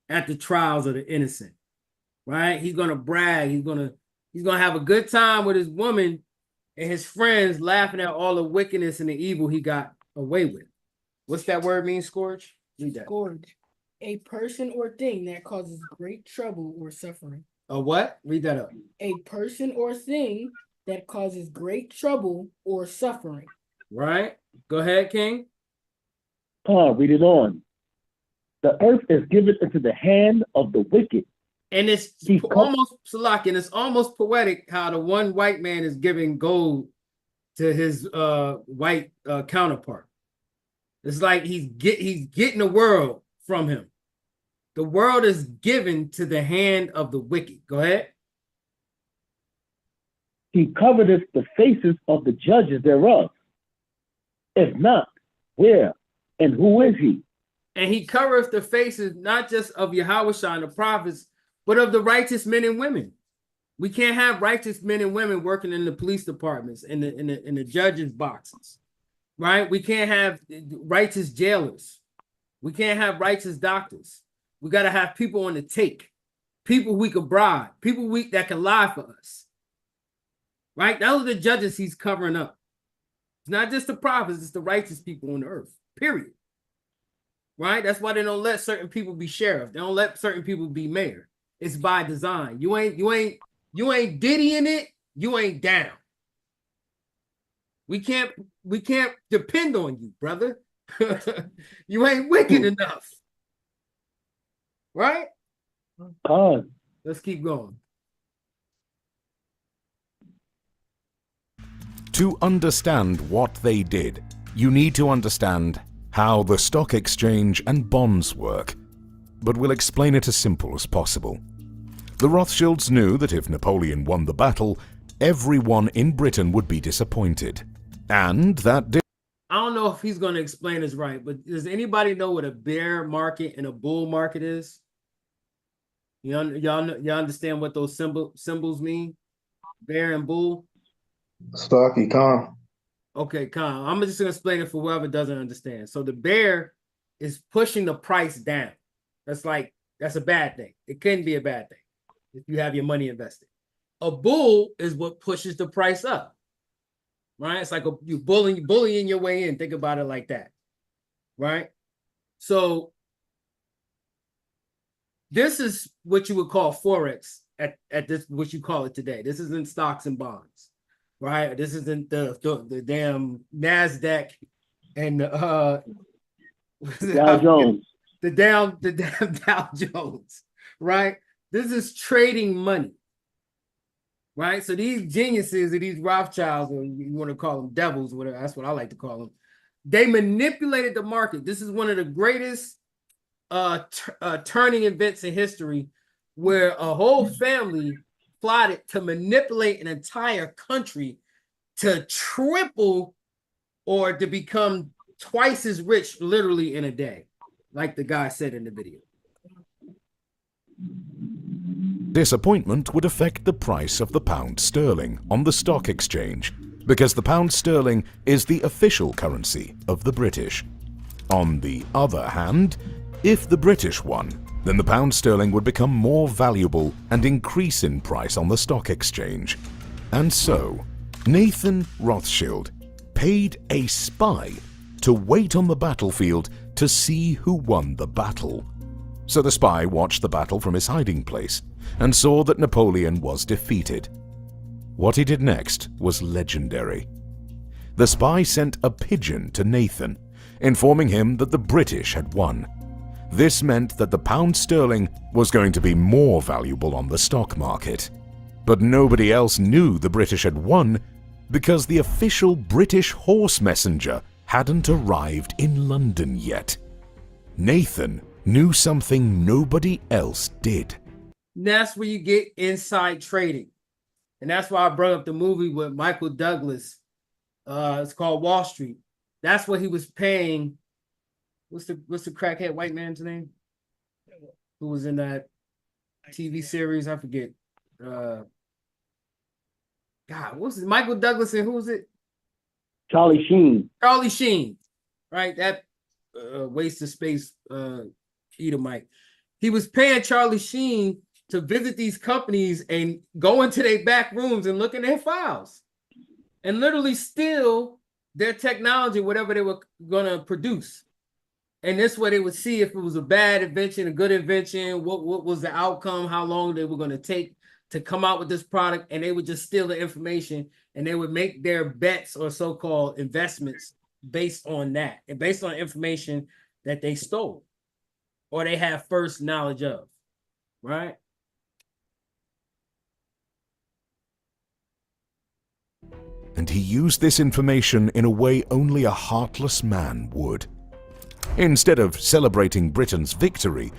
at the trials of the innocent, right? He's gonna brag. He's gonna have a good time with his woman and his friends, laughing at all the wickedness and the evil he got away with. What's that word mean, scourge? Read that. Scourge. A person or thing that causes great trouble or suffering. A what? Read that up. A person or thing that causes great trouble or suffering. Right. Go ahead, King. Read it on. The earth is given into the hand of the wicked. And it's almost Salaki, and it's almost poetic how the one white man is giving gold to his white counterpart. It's like he's getting the world from him. The world is given to the hand of the wicked. Go ahead. He covereth the faces of the judges thereof. If not, where and who is he? And he covereth the faces not just of Yahweh and the prophets, but of the righteous men and women. We can't have righteous men and women working in the police departments, in the judges' boxes, right? We can't have righteous jailers. We can't have righteous doctors. We got to have people on the take, people we can bribe, people that can lie for us, right? Those are the judges he's covering up. It's not just the prophets, it's the righteous people on the earth, period. Right? That's why they don't let certain people be sheriff. They don't let certain people be mayor. It's by design. You ain't diddying it, you ain't down. We can't depend on you, brother. You ain't wicked enough. Right? Let's keep going. To understand what they did, you need to understand how the stock exchange and bonds work, but we'll explain it as simple as possible. The Rothschilds knew that if Napoleon won the battle, everyone in Britain would be disappointed, and that did. I don't know if he's going to explain this right, but does anybody know what a bear market and a bull market is? Y'all understand what those symbols mean? Bear and bull. Stocky, calm. Okay, Con. I'm just gonna explain it for whoever doesn't understand. So the bear is pushing the price down. That's a bad thing. It couldn't be a bad thing if you have your money invested. A bull is what pushes the price up. Right? It's like you bullying your way in. Think about it like that. Right? So this is what you would call Forex at this, what you call it today. This isn't stocks and bonds. Right? This isn't the damn NASDAQ and Dow Jones. The damn Dow Jones, right? This is trading money, right? So these geniuses or these Rothschilds, or you want to call them devils, whatever, that's what I like to call them. They manipulated the market. This is one of the greatest turning events in history, where a whole family plotted to manipulate an entire country to triple or to become twice as rich literally in a day, like the guy said in the video. Disappointment would affect the price of the pound sterling on the stock exchange because the pound sterling is the official currency of the British. On the other hand, if the British won, then the pound sterling would become more valuable and increase in price on the stock exchange. And so, Nathan Rothschild paid a spy to wait on the battlefield to see who won the battle. So the spy watched the battle from his hiding place and saw that Napoleon was defeated. What he did next was legendary. The spy sent a pigeon to Nathan, informing him that the British had won. This meant that the pound sterling was going to be more valuable on the stock market. But nobody else knew the British had won because the official British horse messenger hadn't arrived in London yet. Nathan knew something nobody else did. And that's where you get inside trading. And that's why I brought up the movie with Michael Douglas. It's called Wall Street. That's what he was paying. What's the crackhead white man's name? Who was in that TV series? I forget. God, what's it? Michael Douglas and who was it? Charlie Sheen. Charlie Sheen, right? That waste of space Edomite. He was paying Charlie Sheen to visit these companies and go into their back rooms and look in their files and literally steal their technology, whatever they were going to produce. And this way they would see if it was a bad invention, a good invention, what was the outcome, how long they were going to take to come out with this product, and they would just steal the information and they would make their bets or so-called investments based on that and based on information that they stole or they have first knowledge of, right? And he used this information in a way only a heartless man would. Instead of celebrating Britain's victory,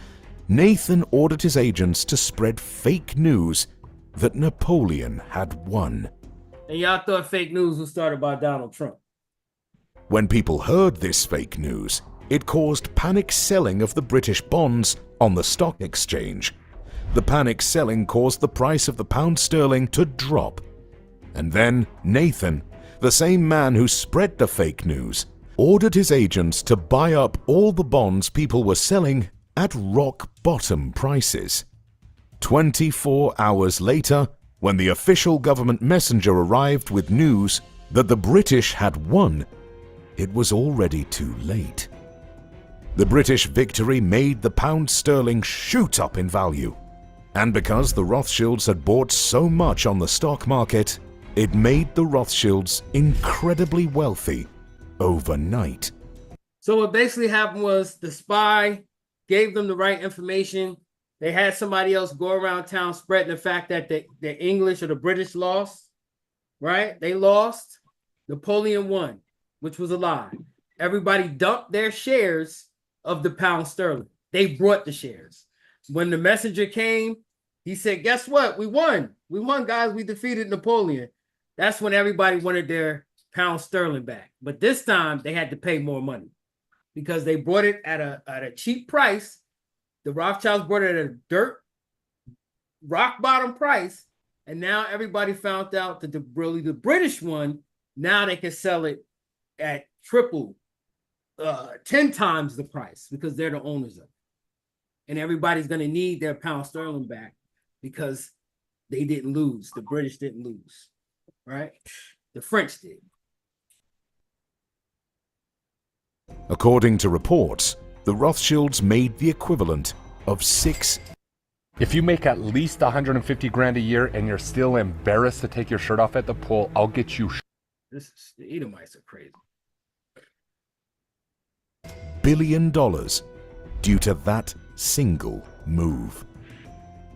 Nathan ordered his agents to spread fake news that Napoleon had won. And y'all thought fake news was started by Donald Trump. When people heard this fake news, it caused panic selling of the British bonds on the stock exchange. The panic selling caused the price of the pound sterling to drop. And then Nathan, the same man who spread the fake news, ordered his agents to buy up all the bonds people were selling at rock bottom prices. 24 hours later, when the official government messenger arrived with news that the British had won, it was already too late. The British victory made the pound sterling shoot up in value. And because the Rothschilds had bought so much on the stock market, it made the Rothschilds incredibly wealthy overnight. So what basically happened was the spy gave them the right information. They had somebody else go around town spreading the fact that the English or the British lost, right? They lost. Napoleon won, which was a lie. Everybody dumped their shares of the pound sterling. They brought the shares. When the messenger came, he said, guess what? We won. We won, guys. We defeated Napoleon. That's when everybody wanted their pound sterling back. But this time they had to pay more money because they brought it at a cheap price. The Rothschilds brought it at a rock bottom price, And now everybody found out that the British one, now they can sell it at triple, 10 times the price because they're the owners of it. And everybody's going to need their pound sterling back because they didn't lose. The British didn't lose, right? The French did. According to reports, the Rothschilds made the equivalent of 6. If you make at least 150 grand a year and you're still embarrassed to take your shirt off at the pool, I'll get you. The Edomites are crazy. $1 billion due to that single move.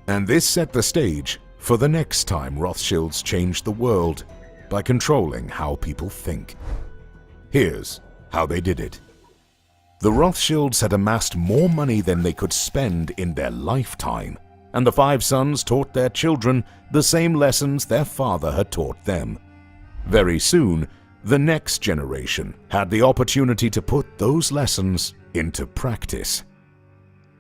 And this set the stage for the next time Rothschilds changed the world by controlling how people think. Here's how they did it. The Rothschilds had amassed more money than they could spend in their lifetime, and the 5 sons taught their children the same lessons their father had taught them. Very soon, the next generation had the opportunity to put those lessons into practice.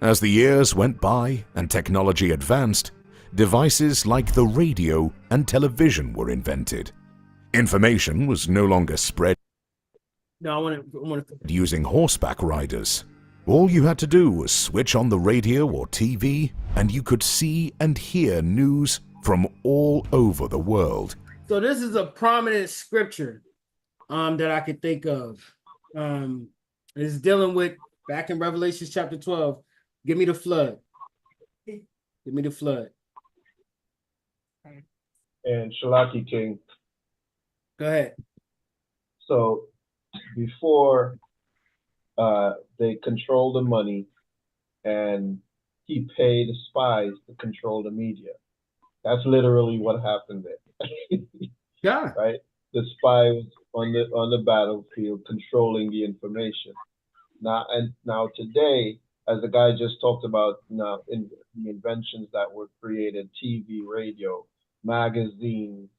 As the years went by and technology advanced, devices like the radio and television were invented. Information was no longer spread No, I want to. using horseback riders. All you had to do was switch on the radio or TV, and you could see and hear news from all over the world. So this is a prominent scripture that I could think of. It's dealing with back in Revelation chapter 12. Give me the flood. Give me the flood. And Shalaki King. Go ahead. So before they control the money, and he paid spies to control the media. That's literally what happened there. Yeah. Right? The spy was on the battlefield controlling the information. Now today, as the guy just talked about, now in the inventions that were created, TV, radio, magazines,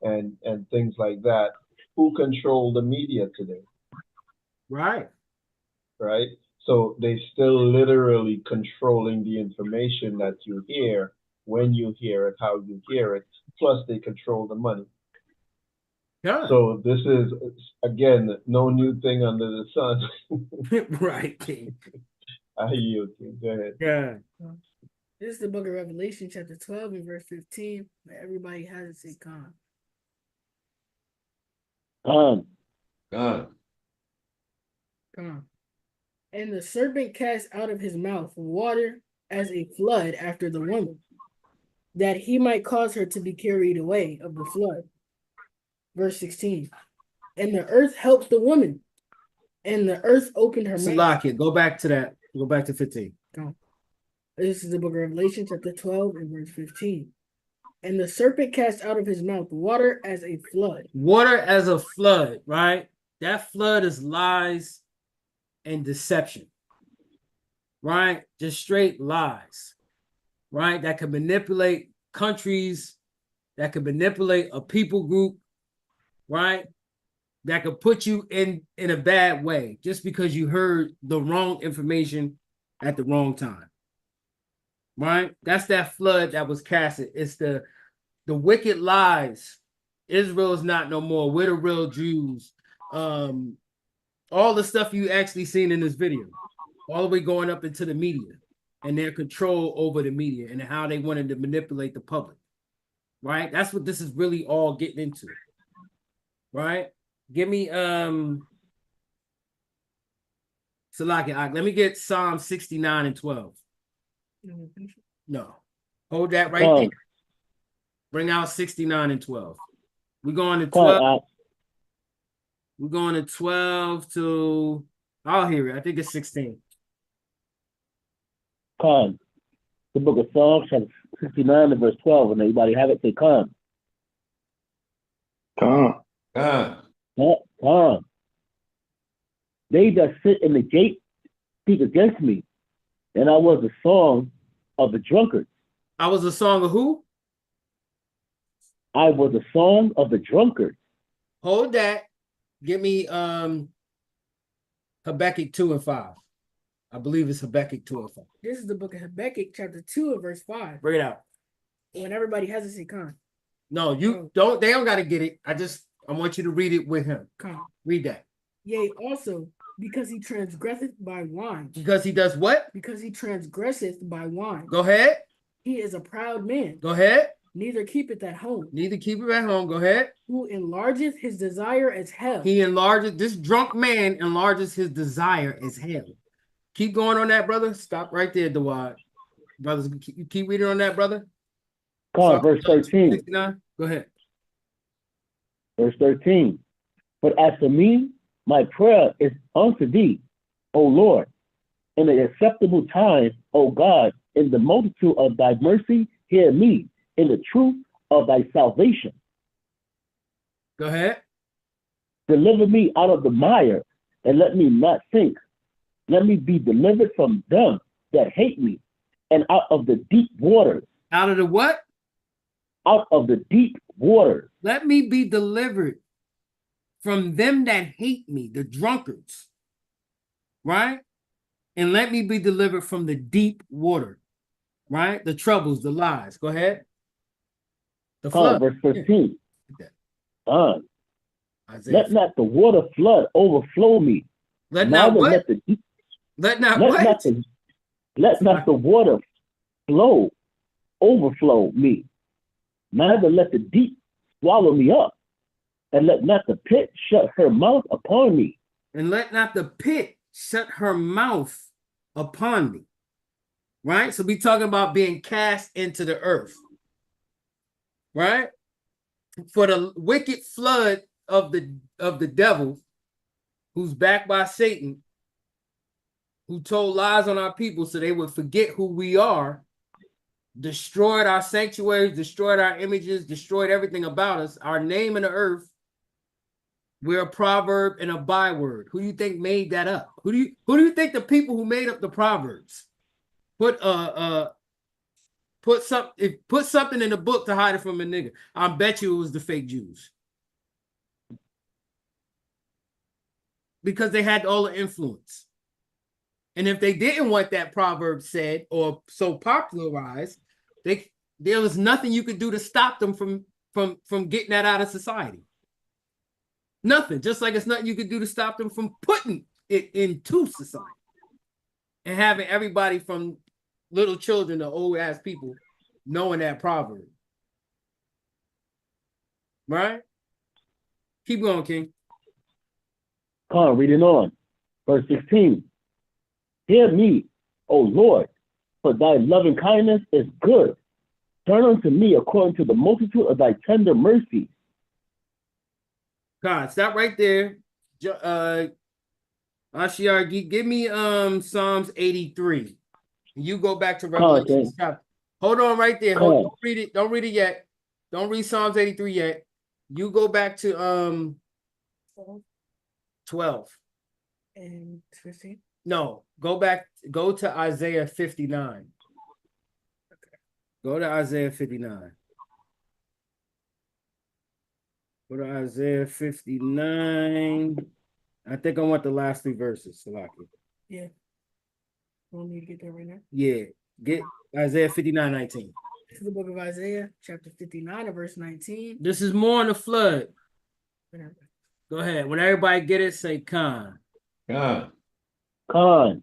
and things like that, who control the media today? Right. Right? So they still literally controlling the information that you hear, when you hear it, how you hear it, plus they control the money. Yeah. So this is, again, no new thing under the sun. Right, King. I hear you, King. Go ahead. Yeah. This is the book of Revelation, chapter 12 and verse 15, where everybody has it say Khan. God. And the serpent cast out of his mouth water as a flood after the woman, that he might cause her to be carried away of the flood. Verse 16. And the earth helped the woman, and the earth opened her mouth. Salakia, go back to that. Go back to 15. This is the book of Revelation, chapter 12 and verse 15. And the serpent cast out of his mouth water as a flood. Water as a flood, right? That flood is lies and deception, right? Just straight lies, right? That could manipulate countries, that could manipulate a people group, right? That could put you in a bad way just because you heard the wrong information at the wrong time, right? That's that flood that was casted. It's the wicked lies. Israel is not no more. We're the real Jews. All the stuff you actually seen in this video, all the way going up into the media and their control over the media and how they wanted to manipulate the public, right? That's what this is really all getting into, right? Give me Salaki, let me get Psalm 69 and 12. No, hold that right there. Bring out 69 and 12. We're going to 12. We're going to 12 to, I'll hear it. I think it's 16. Khan. The book of Psalms, chapter 69 and verse 12. And everybody have it, say Khan. God. Khan. They that sit in the gate speak against me, and I was a song of the drunkards. I was a song of who? I was a song of the drunkards. Hold that. Give me Habakkuk 2 and 5. I believe it's Habakkuk 2 and 5. This is the book of Habakkuk, chapter 2 and verse 5. Bring it out. When everybody has it, say Khan. No, you don't. They don't got to get it. I want you to read it with him. Come. Read that. Yea, also, because he transgresseth by wine. Because he does what? Because he transgresseth by wine. Go ahead. He is a proud man. Go ahead. Neither keepeth at home. Neither keepeth at home. Go ahead. Who enlargeth his desire as hell. He enlarges, this drunk man enlarges his desire as hell. Keep going on that, brother. Stop right there, Dawad. Brothers, you keep reading on that, brother. Verse 13. 69. Go ahead. Verse 13. But as for me, my prayer is unto thee, O Lord, in the acceptable time, O God, in the multitude of thy mercy, hear me, in the truth of thy salvation. Go ahead. Deliver me out of the mire, and let me not sink. Let me be delivered from them that hate me, and out of the deep waters. Out of the what? Out of the deep waters. Let me be delivered from them that hate me, the drunkards. Right? And let me be delivered from the deep water. Right? The troubles, the lies. Go ahead. The flood. Verse 15. Yeah. Let not the water flood overflow me. Let not what? Let not the water flow overflow me. Neither let the deep swallow me up. And let not the pit shut her mouth upon me. And let not the pit shut her mouth upon me. Right? So we talking about being cast into the earth. Right? For the wicked flood of the devil, who's backed by Satan, who told lies on our people so they would forget who we are, destroyed our sanctuaries, destroyed our images, destroyed everything about us, our name in the earth. We're a proverb and a byword. Who do you think made that up? Who do you think the people who made up the proverbs put something in the book to hide it from a nigga? I bet you it was the fake Jews. Because they had all the influence. And if they didn't want that proverb said or so popularized, there was nothing you could do to stop them from getting that out of society. Nothing. Just like it's nothing you could do to stop them from putting it into society. And having everybody from little children to old ass people knowing that proverb. Right? Keep going, King. Reading on. Verse 16. Hear me, O Lord, for thy loving kindness is good. Turn unto me according to the multitude of thy tender mercies. God, stop right there. Ashiar, give me Psalms 83. You go back to Revelation. Hold on right there. Don't read it. Don't read it yet. Don't read Psalms 83 yet. You go back to 12. And 15? No, go to Isaiah 59. Okay. Go to Isaiah 59. Go to Isaiah 59. I think I want the last three verses, Salaki. Yeah. Want me to get there right now? Yeah. Get Isaiah 59:19. This is the book of Isaiah, chapter 59, and verse 19. This is more on the flood. Go ahead. When everybody get it, say Khan. Khan. Khan.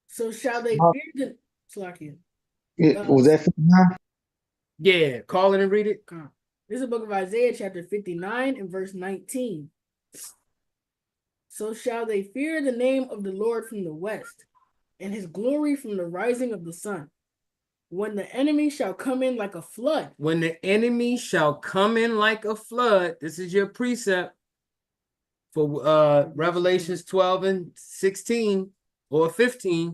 So shall they fear the Salakia. Was that 59? Yeah, call it and read it. This is the book of Isaiah, chapter 59, and verse 19. So shall they fear the name of the Lord from the west, and his glory from the rising of the sun. When the enemy shall come in like a flood. When the enemy shall come in like a flood. This is your precept for Revelations 12 and 16 or 15.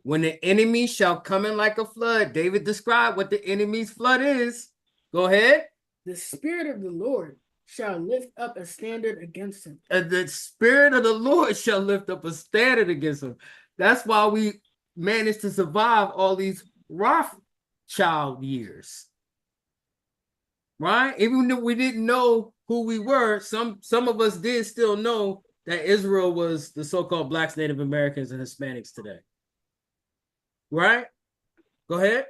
When the enemy shall come in like a flood. David described what the enemy's flood is. Go ahead. The Spirit of the Lord shall lift up a standard against him. The Spirit of the Lord shall lift up a standard against him. That's why we managed to survive all these Rothschild years. Right? Even though we didn't know who we were, some of us did still know that Israel was the so-called Blacks, Native Americans, and Hispanics today. Right? Go ahead.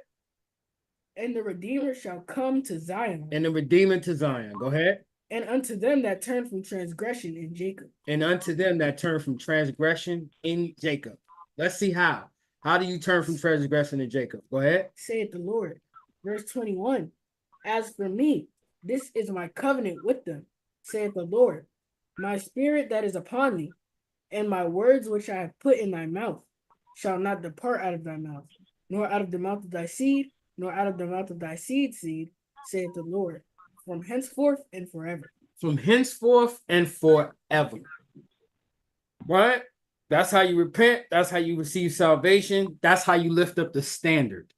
And the Redeemer shall come to Zion. And the Redeemer to Zion. Go ahead. And unto them that turn from transgression in Jacob. And unto them that turn from transgression in Jacob. Let's see how. How do you turn from transgression in Jacob? Go ahead. Saith the Lord. Verse 21. As for me, this is my covenant with them, saith the Lord. My spirit that is upon thee, and my words which I have put in thy mouth, shall not depart out of thy mouth, nor out of the mouth of thy seed, nor out of the mouth of thy seed's seed, saith the Lord, from henceforth and forever. From henceforth and forever. Right? That's how you repent. That's how you receive salvation. That's how you lift up the standard.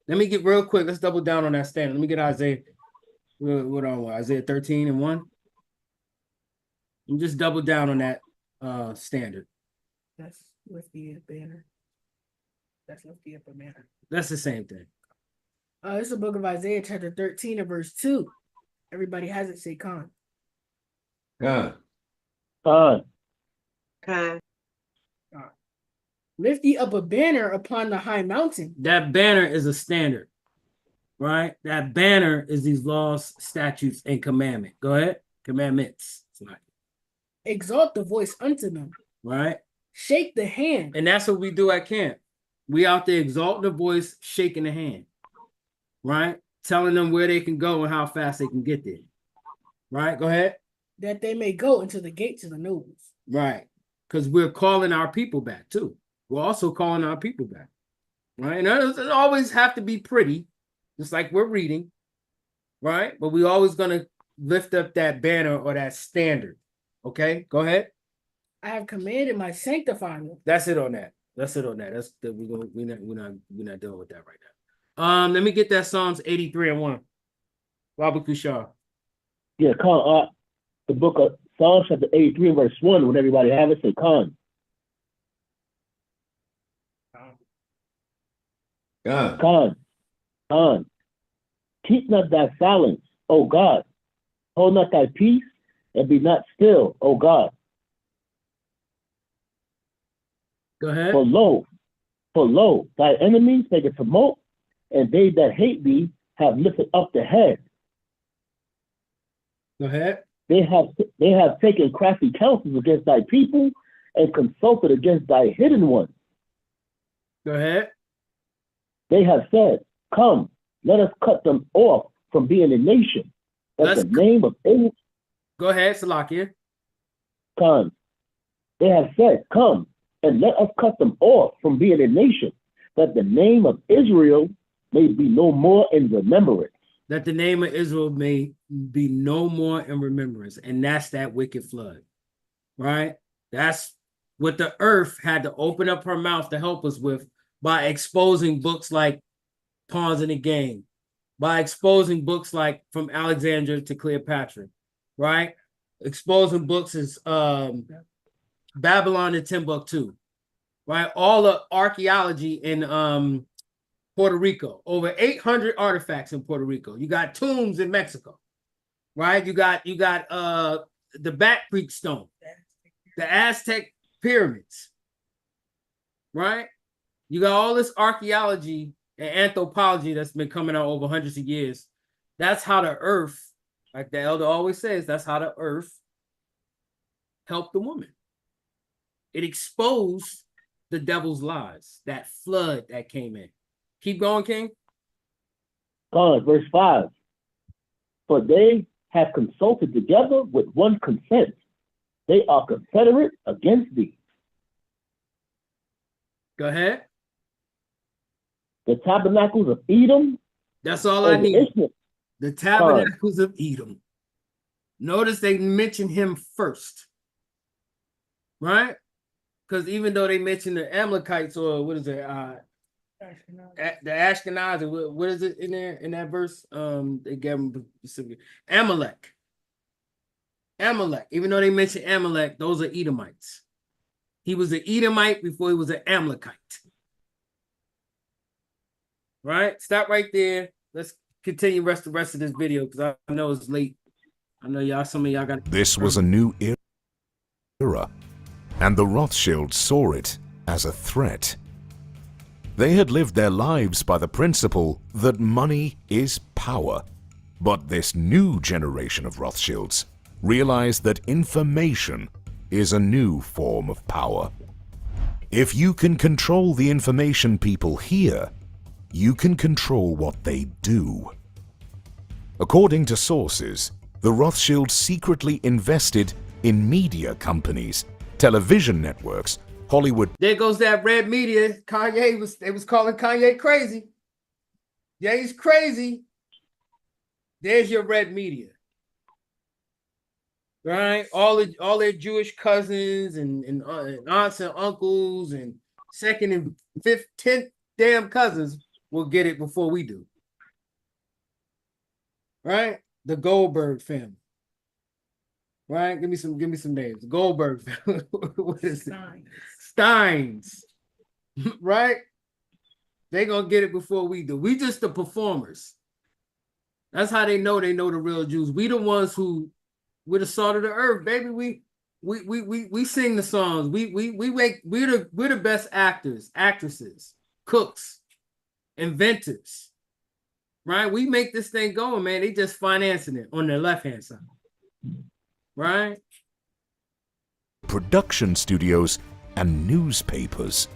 Let me get real quick. Let's double down on that standard. Let me get Isaiah. What on Isaiah 13 and 1. And just double down on that standard. That's with the banner. That's with the upper banner. That's the same thing. It's the book of Isaiah, chapter 13 and verse 2. Everybody has it, say con. Con. Con. Con. Lift ye up a banner upon the high mountain. That banner is a standard, right? That banner is these laws, statutes, and commandment. Go ahead. Commandments. Exalt the voice unto them. Right? Shake the hand. And that's what we do at camp. We out there exalting the voice, shaking the hand. Right? Telling them where they can go and how fast they can get there. Right? Go ahead. That they may go into the gates of the nobles. Right. Because we're calling our people back too. We're also calling our people back. Right? And it doesn't always have to be pretty, just like we're reading. Right? But we always gonna lift up that banner or that standard. Okay, go ahead. I have commanded my sanctified one. That's it on that. That's it on that. That's that we're not dealing with that right now. Let me get that Psalms 83 and 1. Robert Kushar. Yeah, con. The book of Psalms chapter 83 verse 1. When everybody have it, say con. Con. Con. Con. Keep not thy silence, O God. Hold not thy peace, and be not still, O God. Go ahead. For lo, thy enemies make a tumult, and they that hate thee have lifted up the head. Go ahead. They have taken crafty counsels against thy people, and consulted against thy hidden ones. Go ahead. They have said, come, let us cut them off from being a nation. That's the name of Israel. Go ahead, Salakia. Con. They have said, come, and let us cut them off from being a nation, that the name of Israel may be no more in remembrance. That the name of Israel may be no more in remembrance. And that's that wicked flood. Right? That's what the earth had to open up her mouth to help us with by exposing books like Pawns in the Game, by exposing books like From Alexandria to Cleopatra, right? Exposing books as Babylon and Timbuktu, right? All the archaeology in Puerto Rico, over 800 artifacts in Puerto Rico. You got tombs in Mexico, right? You got the Bat Creek Stone, the Aztec pyramids, right? You got all this archaeology and anthropology that's been coming out over hundreds of years. That's how the earth, like the elder always says, that's how the earth helped the woman. It exposed the devil's lies, that flood that came in. Keep going, King. Verse 5. For they have consulted together with one consent. They are confederate against thee. Go ahead. The tabernacles of Edom. That's all I need. The tabernacles of Edom. Notice they mention him first. Right? Because even though they mention the Amalekites, or what is it? The Ashkenazi, what is it in there in that verse? They gave them specific Amalek. Even though they mention Amalek, those are Edomites. He was an Edomite before he was an Amalekite. Right? Stop right there. Let's continue the rest of this video because I know it's late. I know some of y'all got. This was a new era, and the Rothschilds saw it as a threat. They had lived their lives by the principle that money is power. But this new generation of Rothschilds realized that information is a new form of power. If you can control the information people hear, you can control what they do. According to sources, the Rothschilds secretly invested in media companies, television networks, Hollywood. There goes that red media. They was calling Kanye crazy. Yeah, he's crazy. There's your red media. Right? All their Jewish cousins and aunts and uncles and second and fifth, 10th damn cousins will get it before we do. Right? The Goldberg family. Right? Give me some names. Goldberg family. What is it? Steins. Right? They gonna get it before we do. We just the performers. That's how they know the real Jews. We the ones who we're the salt of the earth, baby. We sing the songs. We're the best actors, actresses, cooks, inventors. Right? We make this thing going, man. They just financing it on their left-hand side. Right? Production studios and newspapers.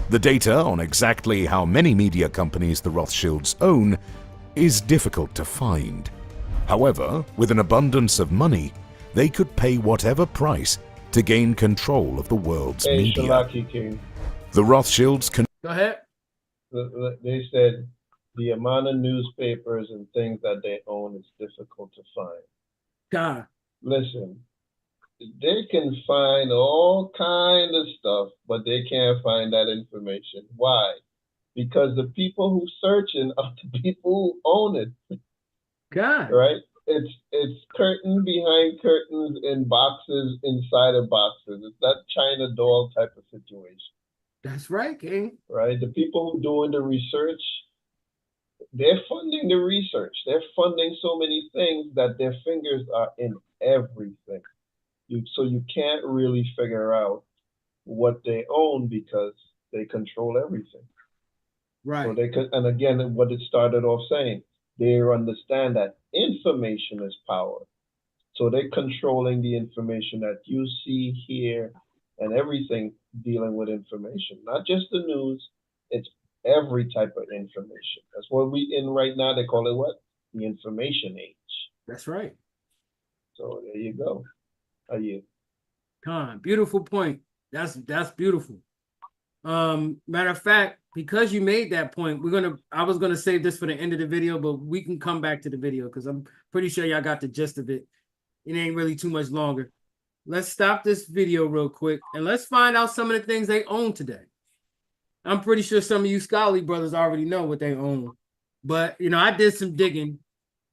The data on exactly how many media companies the Rothschilds own is difficult to find. However, with an abundance of money, they could pay whatever price to gain control of the world's media. Shalaki King. The Rothschilds can. Go ahead. They said the amount of newspapers and things that they own is difficult to find. God. Listen, they can find all kind of stuff, but they can't find that information. Why? Because the people who searching are the people who own it. God. Right? It's curtain behind curtains in boxes inside of boxes. It's that China doll type of situation. That's right, King. Right? The people who doing the research, they're funding the research. They're funding so many things that their fingers are in everything. So you can't really figure out what they own because they control everything. Right. So they could, and again, what it started off saying, they understand that information is power. So they're controlling the information that you see, hear, and everything dealing with information. Not just the news, it's every type of information. That's what we in right now. They call it what? The information age. That's right. So there you go. Are you? Con, beautiful point. That's beautiful. Matter of fact, because you made that point, I was gonna save this for the end of the video, but we can come back to the video because I'm pretty sure y'all got the gist of it. It ain't really too much longer. Let's stop this video real quick and let's find out some of the things they own today. I'm pretty sure some of you scholarly brothers already know what they own, but I did some digging,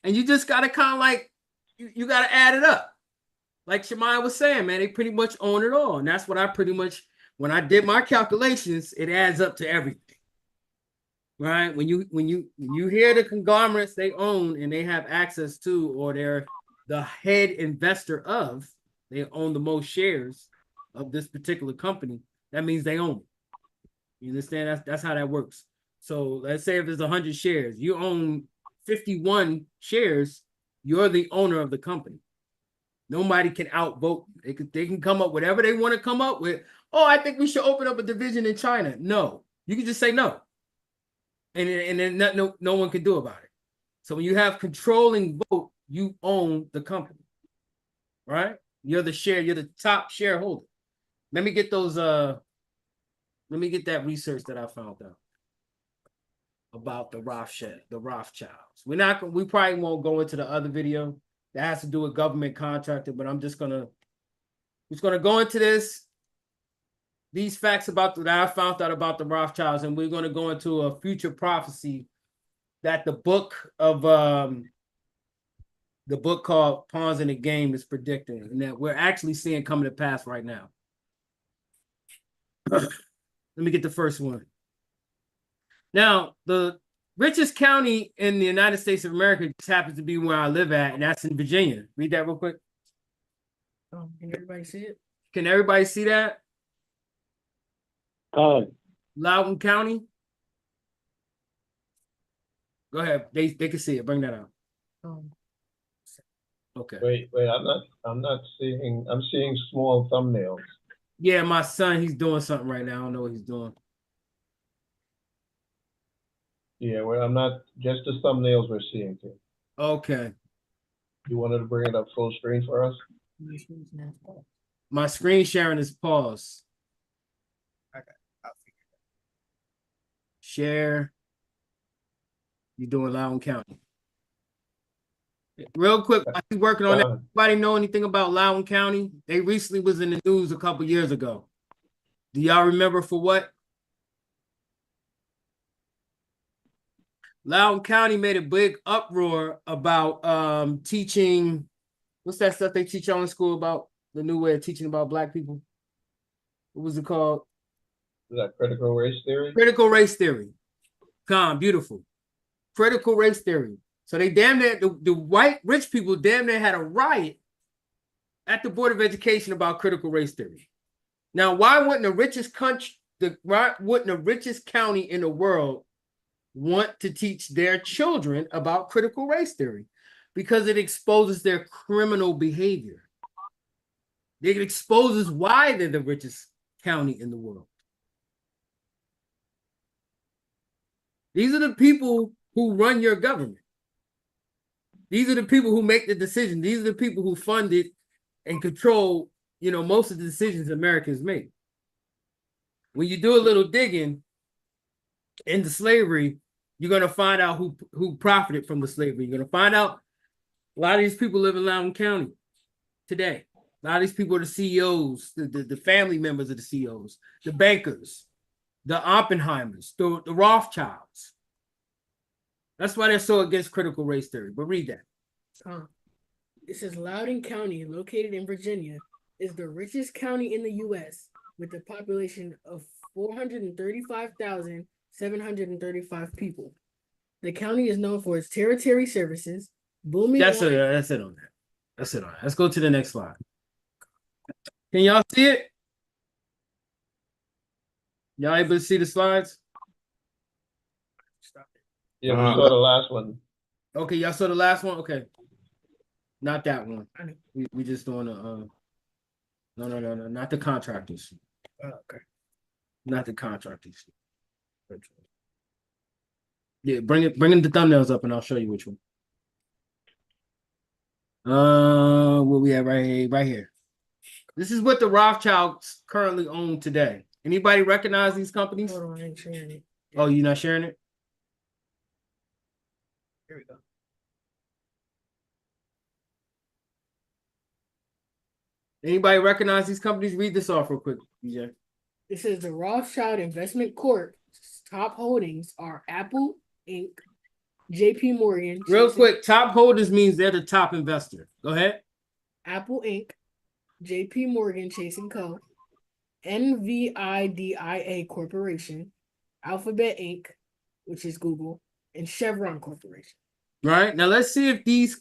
and you just gotta kind of like you gotta add it up. Like Shemaiah was saying, man, they pretty much own it all, and that's what I pretty much. When I did my calculations, it adds up to everything, right? When you hear the conglomerates they own and they have access to, or they're the head investor of, they own the most shares of this particular company. That means they own it. You understand? That's how that works. So let's say if there's 100 shares, you own 51 shares. You're the owner of the company. Nobody can outvote. They can come up whatever they want to come up with. Oh, I think we should open up a division in China. No, you can just say no, and then no one can do about it. So when you have controlling vote, you own the company, right? You're the top shareholder. Let me get those. Let me get that research that I found out about the Rothschilds. We probably won't go into the other video that has to do with government contracting, but I'm just gonna go into these facts that I found out about the Rothschilds, and we're going to go into a future prophecy that the book called Pawns in the Game is predicting, and that we're actually seeing coming to pass right now. Let me get the first one. Now, the richest county in the United States of America just happens to be where I live at, and that's in Virginia. Read that real quick. Can everybody see it? Can everybody see that? Loudoun County. Go ahead. They can see it. Bring that out. Okay. Wait, I'm not seeing, I'm seeing small thumbnails. Yeah, my son, he's doing something right now. I don't know what he's doing. Yeah, well, I'm not, just the thumbnails we're seeing too. Okay. You wanted to bring it up full screen for us? My screen sharing is paused. Share. You're doing Loudoun County. Real quick, while he's working on that, anybody know anything about Loudoun County? They recently was in the news a couple years ago. Do y'all remember for what? Loudoun County made a big uproar about teaching. What's that stuff they teach y'all in school about the new way of teaching about Black people? What was it called? Is that critical race theory? Critical race theory. Beautiful. Critical race theory. So they damn near, the white rich people damn near had a riot at the Board of Education about critical race theory. Now, why wouldn't the richest country, why wouldn't the richest county in the world want to teach their children about critical race theory? Because it exposes their criminal behavior. It exposes why they're the richest county in the world. These are the people who run your government. These are the people who make the decision. These are the people who funded and control, most of the decisions Americans make. When you do a little digging into slavery, you're going to find out who profited from the slavery. You're going to find out a lot of these people live in Loudoun County today. A lot of these people are the CEOs, the family members of the CEOs, the bankers, the Oppenheimers, the Rothschilds. That's why they're so against critical race theory. But read that. It says Loudoun County, located in Virginia, is the richest county in the U.S. with a population of 435,735 people. The county is known for its tertiary services, booming. That's it on that. That's it on that. Let's go to the next slide. Can y'all see it? Y'all able to see the slides? Yeah, we saw the last one. Okay, y'all saw the last one? Okay. Not that one. We just doing no, not the contractors. Okay. Not the contractors. Yeah, bring the thumbnails up and I'll show you which one. What we have right here. This is what the Rothschilds currently own today. Anybody recognize these companies? Hold on, I ain't sharing it. Oh, you're not sharing it? Here we go. Anybody recognize these companies? Read this off real quick, DJ. It says the Rothschild Investment Corp's top holdings are Apple Inc., JP Morgan. Real quick, top holders means they're the top investor. Go ahead. Apple Inc., JP Morgan Chase & Co., NVIDIA Corporation, Alphabet Inc., which is Google, and Chevron Corporation. Right. Now let's see if these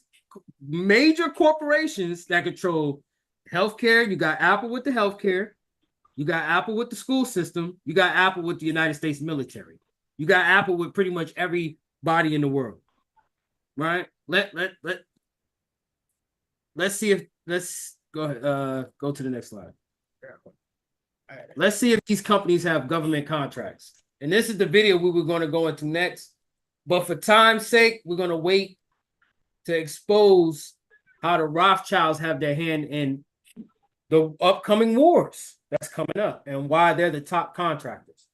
major corporations that control healthcare, you got Apple with the healthcare, you got Apple with the school system, you got Apple with the United States military, you got Apple with pretty much everybody in the world. Right? Let's see if let's go ahead, go to the next slide. Let's see if these companies have government contracts. And this is the video we were going to go into next. But for time's sake, we're going to wait to expose how the Rothschilds have their hand in the upcoming wars that's coming up and why they're the top contractors.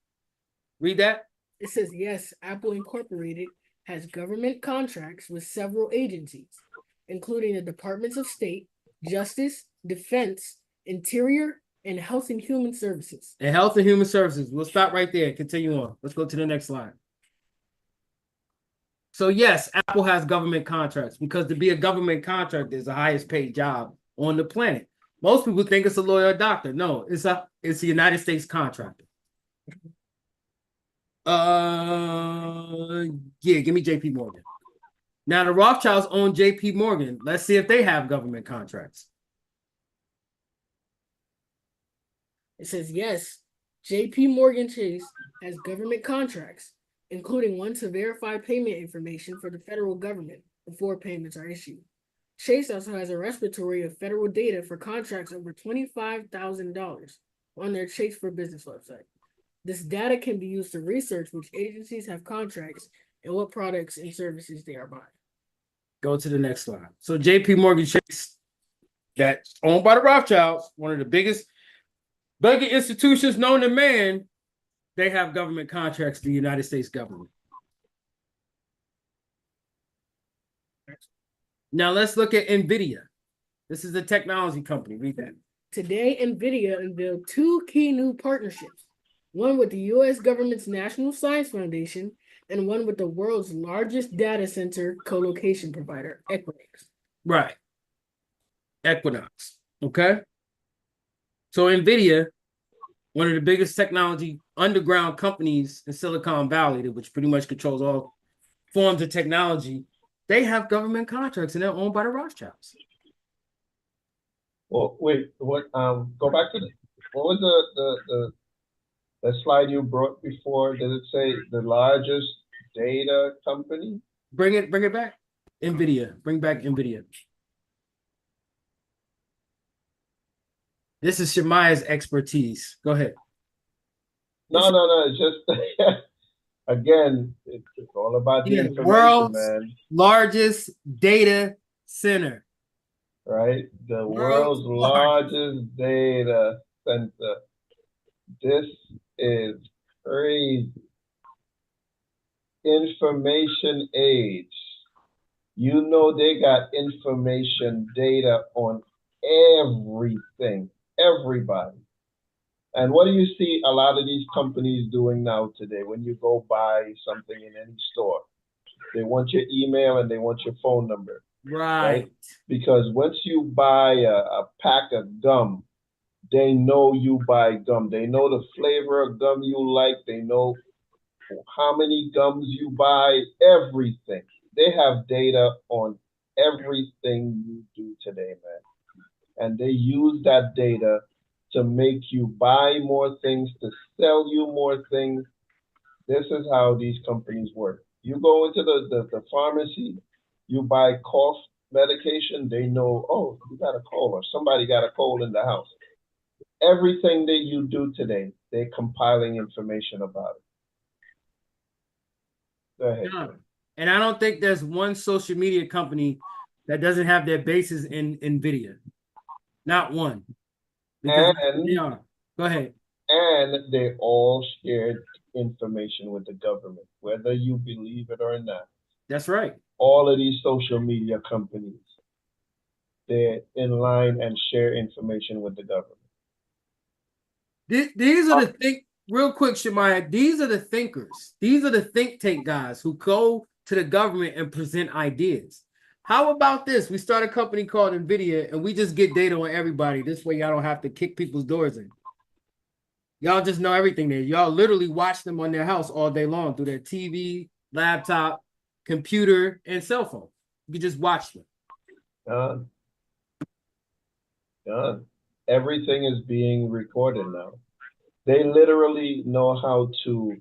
Read that. It says, yes, Apple Incorporated has government contracts with several agencies, including the Departments of State, Justice, Defense, Interior, and Health and Human Services. And Health and Human Services. We'll stop right there. Continue on. Let's go to the next slide. So yes, Apple has government contracts because to be a government contractor is the highest paid job on the planet. Most people think it's a lawyer or doctor. No, it's a United States contractor. Yeah, give me JP Morgan. Now the Rothschilds own JP Morgan. Let's see if they have government contracts. It says, yes, JP Morgan Chase has government contracts, including one to verify payment information for the federal government before payments are issued. Chase also has a repository of federal data for contracts over $25,000 on their Chase for Business website. This data can be used to research which agencies have contracts and what products and services they are buying. Go to the next slide. So JP Morgan Chase, that's owned by the Rothschilds, one of the biggest banking institutions known to man, they have government contracts to the United States government. Now let's look at NVIDIA. This is a technology company. Read that. Today, NVIDIA unveiled two key new partnerships, one with the U.S. government's National Science Foundation and one with the world's largest data center co-location provider, Equinix. Right. Equinox. Okay. So NVIDIA, one of the biggest technology underground companies in Silicon Valley, which pretty much controls all forms of technology, they have government contracts and they're owned by the Rothschilds. Well, wait, what? Go back to what was the slide you brought before? Did it say the largest data company? Bring it back. NVIDIA. Bring back NVIDIA. This is Shemaya's expertise. Go ahead. No. It's just again, it's all about the information, world's man. Largest data center. Right? The world's largest data center. This is crazy. Information age. You know they got information data on everything, everybody. And what do you see a lot of these companies doing now today when you go buy something in any store? They want your email and they want your phone number. Right. Because once you buy a pack of gum, they know you buy gum. They know the flavor of gum you like. They know how many gums you buy, everything. They have data on everything you do today, man. And they use that data to make you buy more things, to sell you more things. This is how these companies work. You go into the pharmacy, you buy cough medication, they know, oh, you got a cold or somebody got a cold in the house. Everything that you do today, they're compiling information about it. Go ahead. Yeah. And I don't think there's one social media company that doesn't have their bases in NVIDIA. Not one. Because they are. Go ahead. And they all shared information with the government, whether you believe it or not. That's right. All of these social media companies, they're in line and share information with the government. These are the real quick, Shemaya, these are the thinkers. These are the think tank guys who go to the government and present ideas. How about this? We start a company called NVIDIA and we just get data on everybody. This way y'all don't have to kick people's doors in. Y'all just know everything there. Y'all literally watch them on their house all day long through their TV, laptop, computer, and cell phone. You can just watch them. Done. Everything is being recorded now. They literally know how to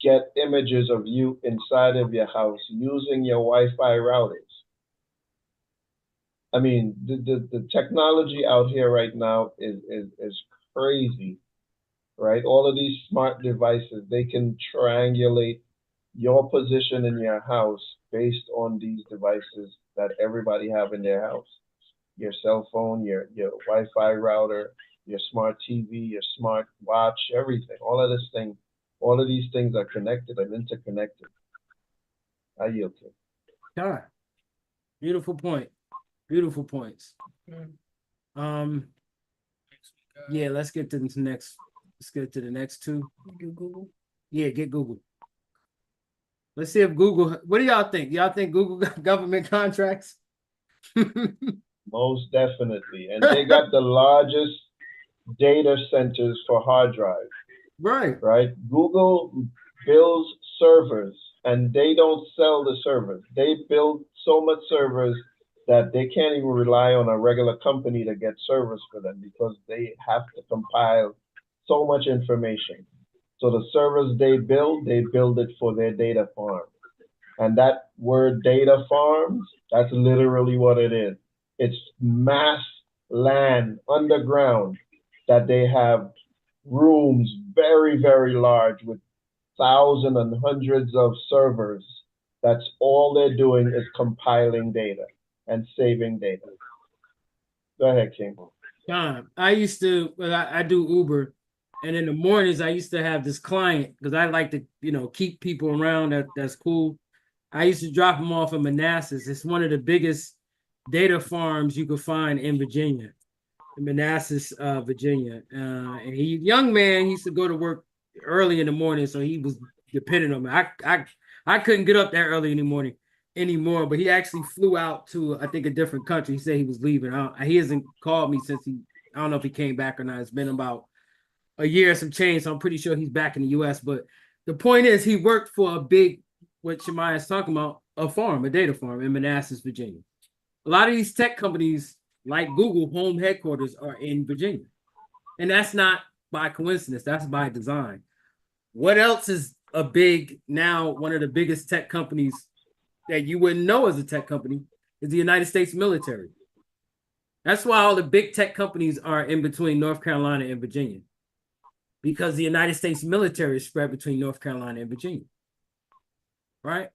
get images of you inside of your house using your Wi-Fi routers. I mean, the technology out here right now is crazy, right? All of these smart devices, they can triangulate your position in your house based on these devices that everybody have in their house. Your cell phone, your Wi-Fi router, your smart TV, your smart watch, everything. All of these things are connected and interconnected. I yield to. God. Beautiful point. Beautiful points. Yeah, let's get to the next. Let's get to the next two. Do Google? Yeah, get Google. Let's see if Google. What do y'all think? Y'all think Google got government contracts? Most definitely. And they got the largest data centers for hard drives. Right. Right. Google builds servers and they don't sell the servers. They build so much servers that they can't even rely on a regular company to get servers for them because they have to compile so much information. So the servers they build it for their data farm. And that word data farms, that's literally what it is. It's mass land underground that they have rooms very, very large with thousands and hundreds of servers. That's all they're doing is compiling data and saving data. Go ahead, King. John, I used to, well, I do Uber, and in the mornings I used to have this client because I like to, keep people around. That's cool. I used to drop him off in Manassas. It's one of the biggest data farms you could find in Virginia, in Manassas, Virginia. And he, young man, he used to go to work early in the morning, so he was dependent on me. I couldn't get up that early in the morning anymore, but he actually flew out to, I think, a different country. He said he was leaving. He hasn't called me since I don't know if he came back or not. It's been about a year and some change, so I'm pretty sure he's back in the U.S. But the point is, he worked for a big, what Shemaiah is talking about, a data farm in Manassas, Virginia. A lot of these tech companies, like Google, home headquarters are in Virginia. And that's not by coincidence, that's by design. What else is one of the biggest tech companies that you wouldn't know as a tech company is the United States military. That's why all the big tech companies are in between North Carolina and Virginia, because the United States military is spread between North Carolina and Virginia, right?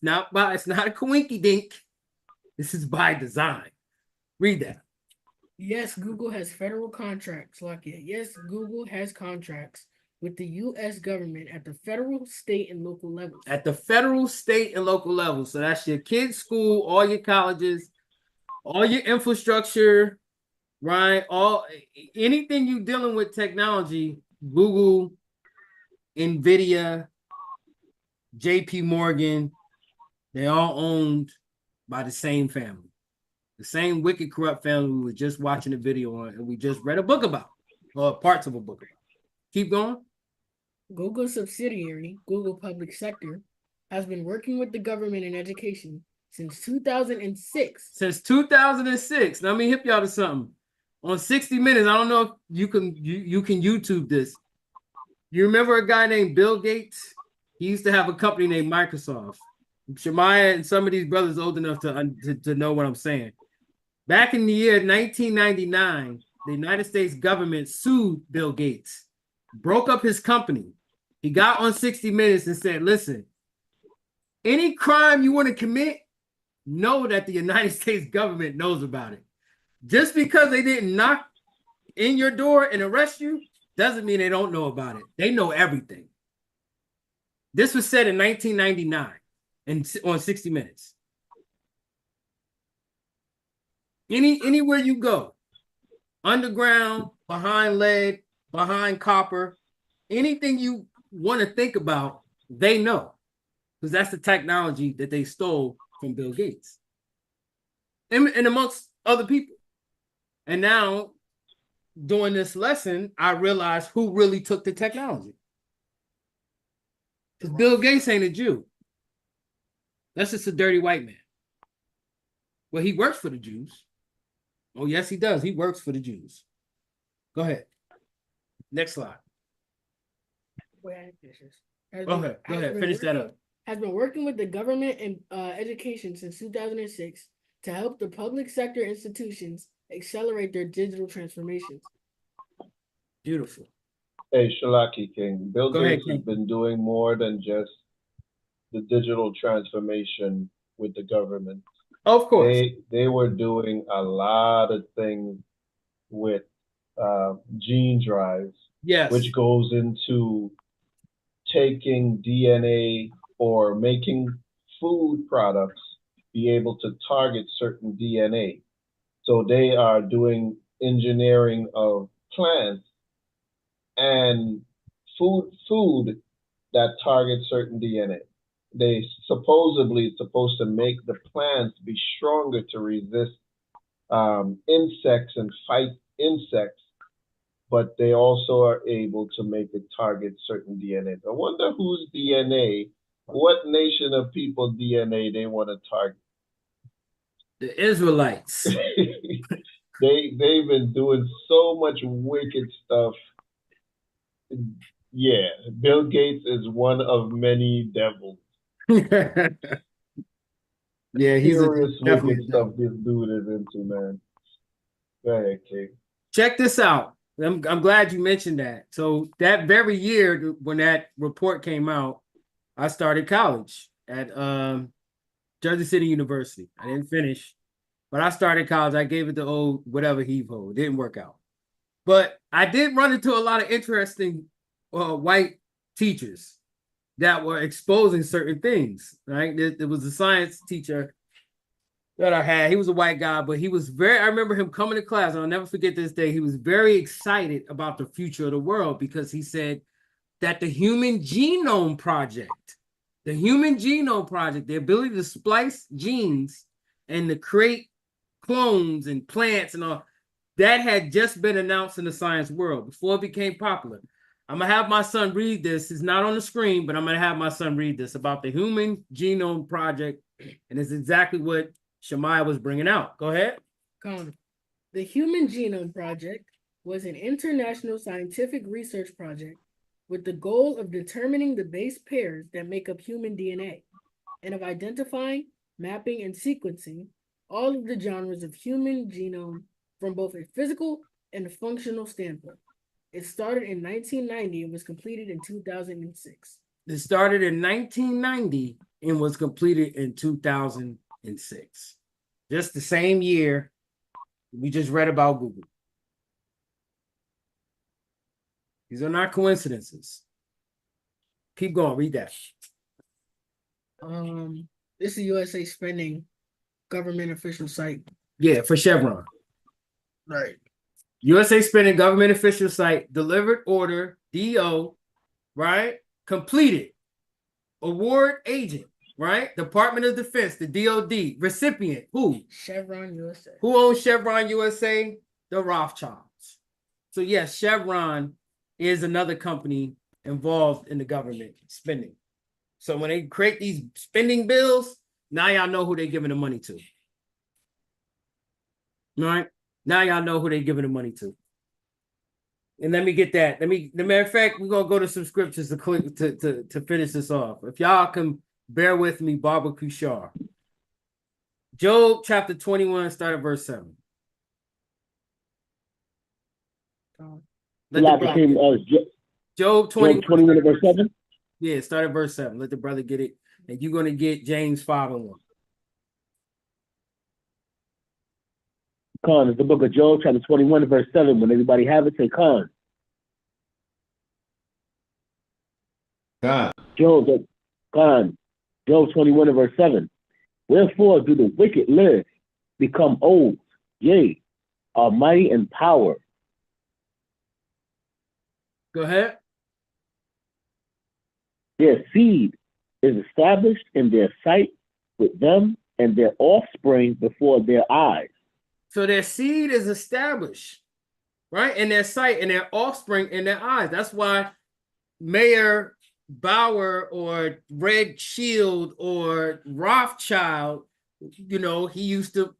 It's not a coinky dink. This is by design. Read that. Yes, Google has federal contracts, Yes, Google has contracts with the U.S. government at the federal, state, and local levels. At the federal, state, and local level. So that's your kids' school, all your colleges, all your infrastructure, right? Anything you dealing with technology, Google, NVIDIA, JP Morgan, they're all owned by the same family. The same wicked, corrupt family we were just watching a video on and we just read a book about, or parts of a book about. Keep going. Google subsidiary, Google Public Sector, has been working with the government in education since 2006. Since 2006. Now, let me hip y'all to something. On 60 Minutes, I don't know if you can YouTube this. You remember a guy named Bill Gates? He used to have a company named Microsoft. Shemaiah and some of these brothers old enough to know what I'm saying. Back in the year 1999, the United States government sued Bill Gates, broke up his company. He got on 60 Minutes and said, listen, any crime you want to commit, know that the United States government knows about it. Just because they didn't knock in your door and arrest you doesn't mean they don't know about it. They know everything. This was said in 1999 and on 60 Minutes. Anywhere you go, underground, behind lead, behind copper, anything you want to think about, they know, because that's the technology that they stole from Bill Gates and amongst other people. And now, during this lesson, I realized who really took the technology. Because Bill Gates ain't a Jew. That's just a dirty white man. Well, he works for the Jews. Oh, yes, he does. He works for the Jews. Go ahead. Next slide. Go ahead. Finish that up. Has been working with the government and education since 2006 to help the public sector institutions accelerate their digital transformations. Beautiful. Hey, Shalaki King. Bill Gates King. has been doing more than just the digital transformation with the government. Of course. They were doing a lot of things with gene drives, yes, which goes into taking DNA or making food products be able to target certain DNA. So they are doing engineering of plants and food that target certain DNA. They supposedly supposed to make the plants be stronger to resist insects and fight insects, but they also are able to make it target certain DNA. I wonder whose DNA, what nation of people DNA they want to target. The Israelites. They've been doing so much wicked stuff Yeah, Bill Gates is one of many devils. Yeah, he's Serious definitely wicked a stuff devil. this dude is into, man. Go ahead, King. Check this out. I'm glad you mentioned that. So that very year when that report came out, I started college at Jersey City University. I didn't finish, but I started college. I gave it the old whatever heave ho. It didn't work out. But I did run into a lot of interesting white teachers that were exposing certain things. Right? There was a science teacher that I had. He was a white guy, but he was I remember him coming to class, and I'll never forget this day. He was very excited about the future of the world because he said that the Human Genome Project, the ability to splice genes and to create clones and plants and all, that had just been announced in the science world before it became popular. I'm going to have my son read this. It's not on the screen, but I'm going to have my son read this about the Human Genome Project, and it's exactly what Shemaiah was bringing out. Go ahead. The Human Genome Project was an international scientific research project with the goal of determining the base pairs that make up human DNA and of identifying, mapping, and sequencing all of the genres of human genome from both a physical and a functional standpoint. It started in 1990 and was completed in 2006. It started in 1990 and was completed in 2006. Just the same year we just read about Google. These are not coincidences. Keep going. Read that. This is USA Spending government official site. Yeah, for Chevron. Right. USA Spending government official site, delivered order, DO, right? Completed. Award agent, right? Department of Defense, the DOD. Recipient, who? Chevron USA. Who owns Chevron USA? The Rothschilds. So yes, Chevron is another company involved in the government spending. So when they create these spending bills, now y'all know who they're giving the money to. All right? Now y'all know who they're giving the money to. And let me get that. The matter of fact, we're gonna go to some scriptures to finish this off. If y'all can bear with me, Barbecue Shaw. Job chapter 21, start at verse 7. Job 21 verse 7. Yeah, start at verse 7. Let the brother get it. And you're gonna get James 5:1. Khan, it's the book of Job, chapter 21, verse 7. When everybody have it, say Khan. Khan. Job 21, verse 7. Wherefore do the wicked live, become old, yea, are mighty in power? Go ahead. Their seed is established in their sight with them and their offspring before their eyes. So their seed is established, right? In their sight and their offspring in their eyes. That's why Mayor Bauer or Red Shield or Rothschild, he used to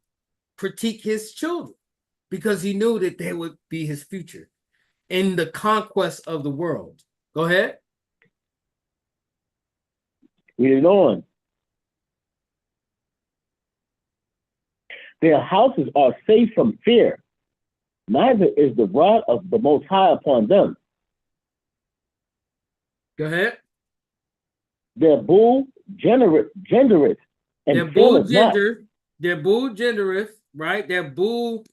critique his children because he knew that they would be his future in the conquest of the world. Go ahead. Read it on. Their houses are safe from fear, neither is the rod of the Most High upon them. Go ahead. Their bull gendereth and their bull faileth not. Their bull gendereth, right? Their bull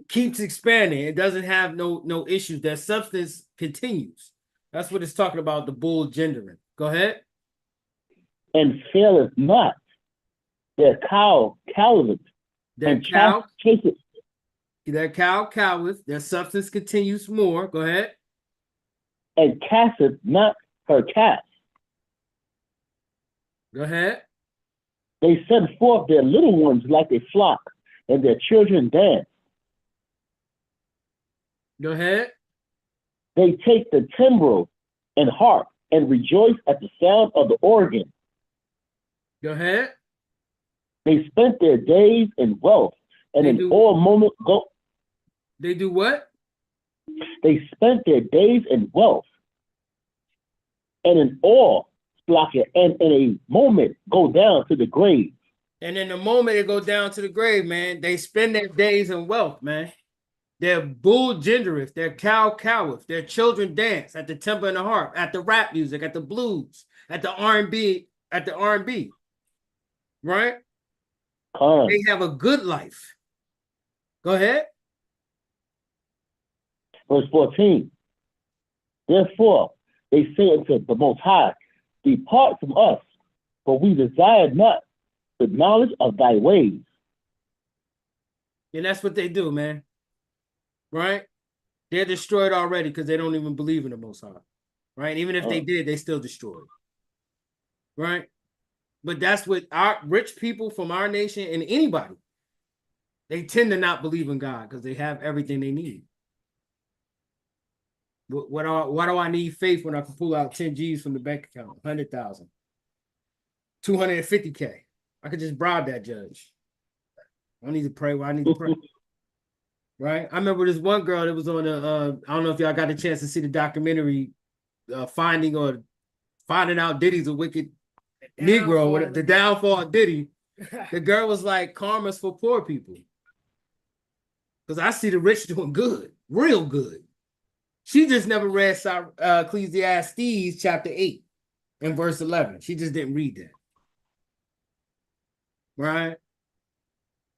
keeps expanding. It doesn't have no issues. Their substance continues. That's what it's talking about, the bull gendering. Go ahead. And faileth not. Their cow coweth. Their cow chaseth. Their cow coweth. Their substance continues more. Go ahead. And casteth not her calf. Go ahead. They send forth their little ones like a flock, and their children dance. Go ahead. They take the timbrel and harp and rejoice at the sound of the organ. Go ahead. They spent their days in wealth, and in all moments go. They do what? They spent their days in wealth and in awe, and in a moment go down to the grave. And in the moment they go down to the grave, man, they spend their days in wealth, man. They're bull gendereth, they're cow coweth, their children dance at the temple and the harp, at the rap music, at the blues, at the R&B, right? They have a good life. Go ahead. Verse 14. Therefore, they say unto the Most High, depart from us, for we desire not the knowledge of thy ways. And that's what they do, man. Right? They're destroyed already because they don't even believe in the Most High. Right? Even if they did, they still destroyed. Right? But that's what our rich people from our nation and anybody, they tend to not believe in God because they have everything they need. Why do I need faith when I can pull out 10 G's from the bank account, 100,000, 250K? I could just bribe that judge. I don't need to pray where I need to pray. Right? I remember this one girl that was on I don't know if y'all got a chance to see the documentary, Finding Out Diddy's a Wicked Negro, the downfall of Diddy. The girl was like, karma's for poor people. Because I see the rich doing good, real good. She just never read Ecclesiastes chapter 8 and verse 11. She just didn't read that. Right?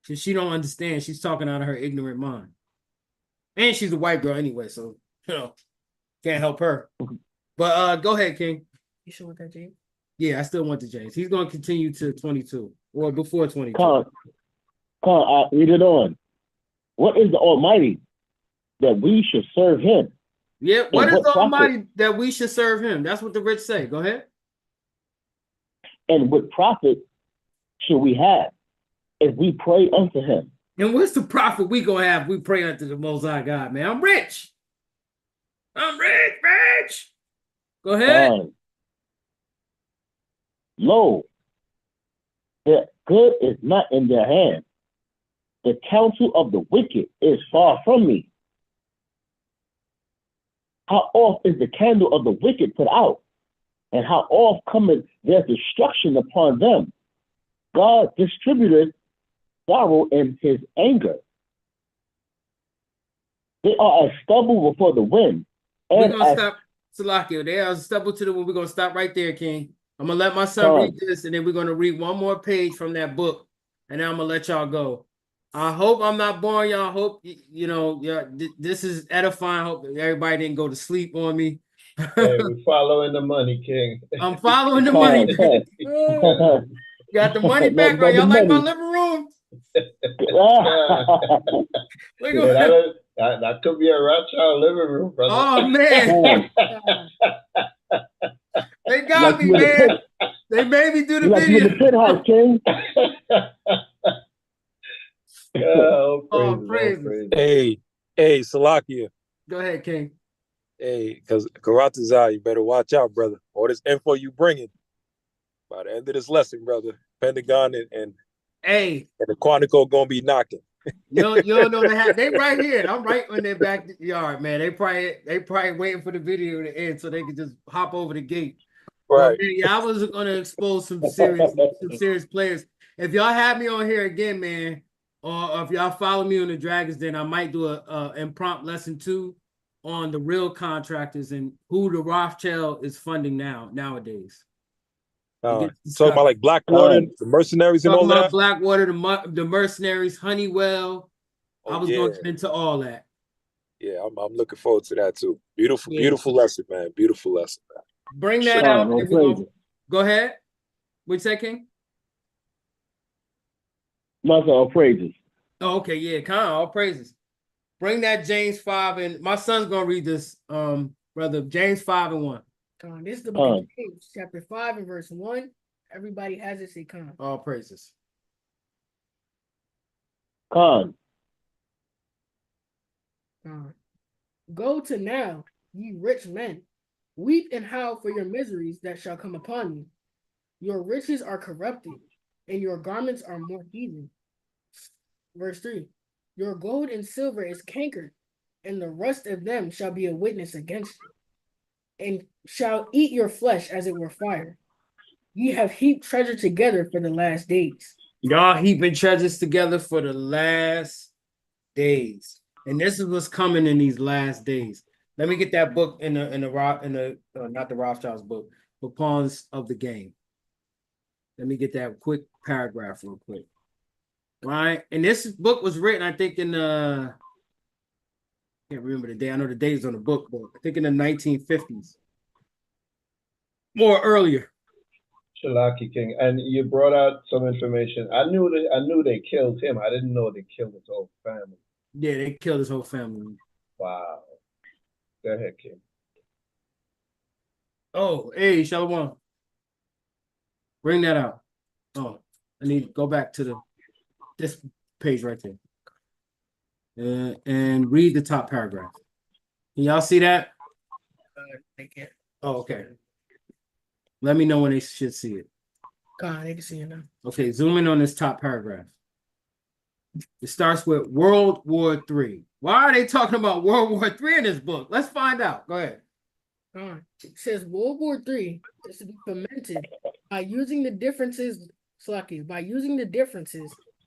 So she don't understand. She's talking out of her ignorant mind. And she's a white girl anyway, so, can't help her. But go ahead, King. You sure with that, James? Yeah, I still want the James. He's going to continue to 22 or before 22. Come on, read it on. What is the Almighty that we should serve him? Yeah, what is the Almighty that we should serve him? That's what the rich say. Go ahead. And what profit should we have if we pray unto him? And what's the profit we gonna have if we pray unto the Most High God, man? I'm rich. Rich. Go ahead. Lo, the good is not in their hand. The counsel of the wicked is far from me. How oft is the candle of the wicked put out? And how oft cometh their destruction upon them? God distributed sorrow in his anger. They are as stubble before the wind. We're going to stop, Salakia. They are stubble to the wind. We're going to stop right there, King. I'm going to let my son read this, and then we're going to read one more page from that book, and then I'm going to let y'all go. I hope I'm not boring y'all. I hope, this is edifying. Hope everybody didn't go to sleep on me. Hey, we're following the money, King. I'm following the money. Got the money back on. Y'all like my living room? That could be a Rothschild living room, brother. Oh, man. They got me, man. They made me do the video. The penthouse, King. Praise. Hey, Salakia. Go ahead, King. Hey, because Chaarawtaza, you better watch out, brother. All this info you bringing. By the end of this lesson, brother, Pentagon and the Quantico gonna be knocking. You don't know they right here. I'm right in their backyard, man. They probably waiting for the video to end so they can just hop over the gate. Right. But, man, I was gonna expose some serious players. If y'all have me on here again, man, or if y'all follow me on the Dragons, then I might do a impromptu lesson 2 on the real contractors and who the Rothschild is funding nowadays. Talking about like Blackwater, the mercenaries and all that. About Blackwater, the mercenaries, Honeywell. I was going into all that. Yeah, I'm looking forward to that too. Beautiful lesson, man. Beautiful lesson, man. Bring that out. Go ahead. What'd you say, King? All praises. Oh, okay, yeah, all praises. Bring that James 5 and my son's gonna read this, brother. James 5:1. This is the book of James, chapter 5 and verse 1. Everybody has it, say con. All praises. Con. Go to now, ye rich men, weep and howl for your miseries that shall come upon you. Your riches are corrupted, and your garments are more heathen. Verse 3. Your gold and silver is cankered, and the rest of them shall be a witness against you, and shall eat your flesh as it were fire. Ye have heaped treasure together for the last days. Y'all heaping treasures together for the last days. And this is what's coming in these last days. Let me get that book in the not the Rothschilds book, but Pawns of the Game. Let me get that quick paragraph real quick. All right. And this book was written, I think, in can't remember the day. I know the dates on the book, but I think in the 1950s. More earlier. Shalaki King, and you brought out some information. I knew they killed him. I didn't know they killed his whole family. Yeah, they killed his whole family. Wow. Go ahead, King. Oh, hey, Shalom. Bring that out. Oh, I need to go back to this page right there. And read the top paragraph. Can y'all see that? They can't. Oh, okay. Let me know when they should see it. God, they can see it now. Okay, zoom in on this top paragraph. It starts with World War III. Why are they talking about World War III in this book? Let's find out. Go ahead. It says World War III is to be fomented by using the differences,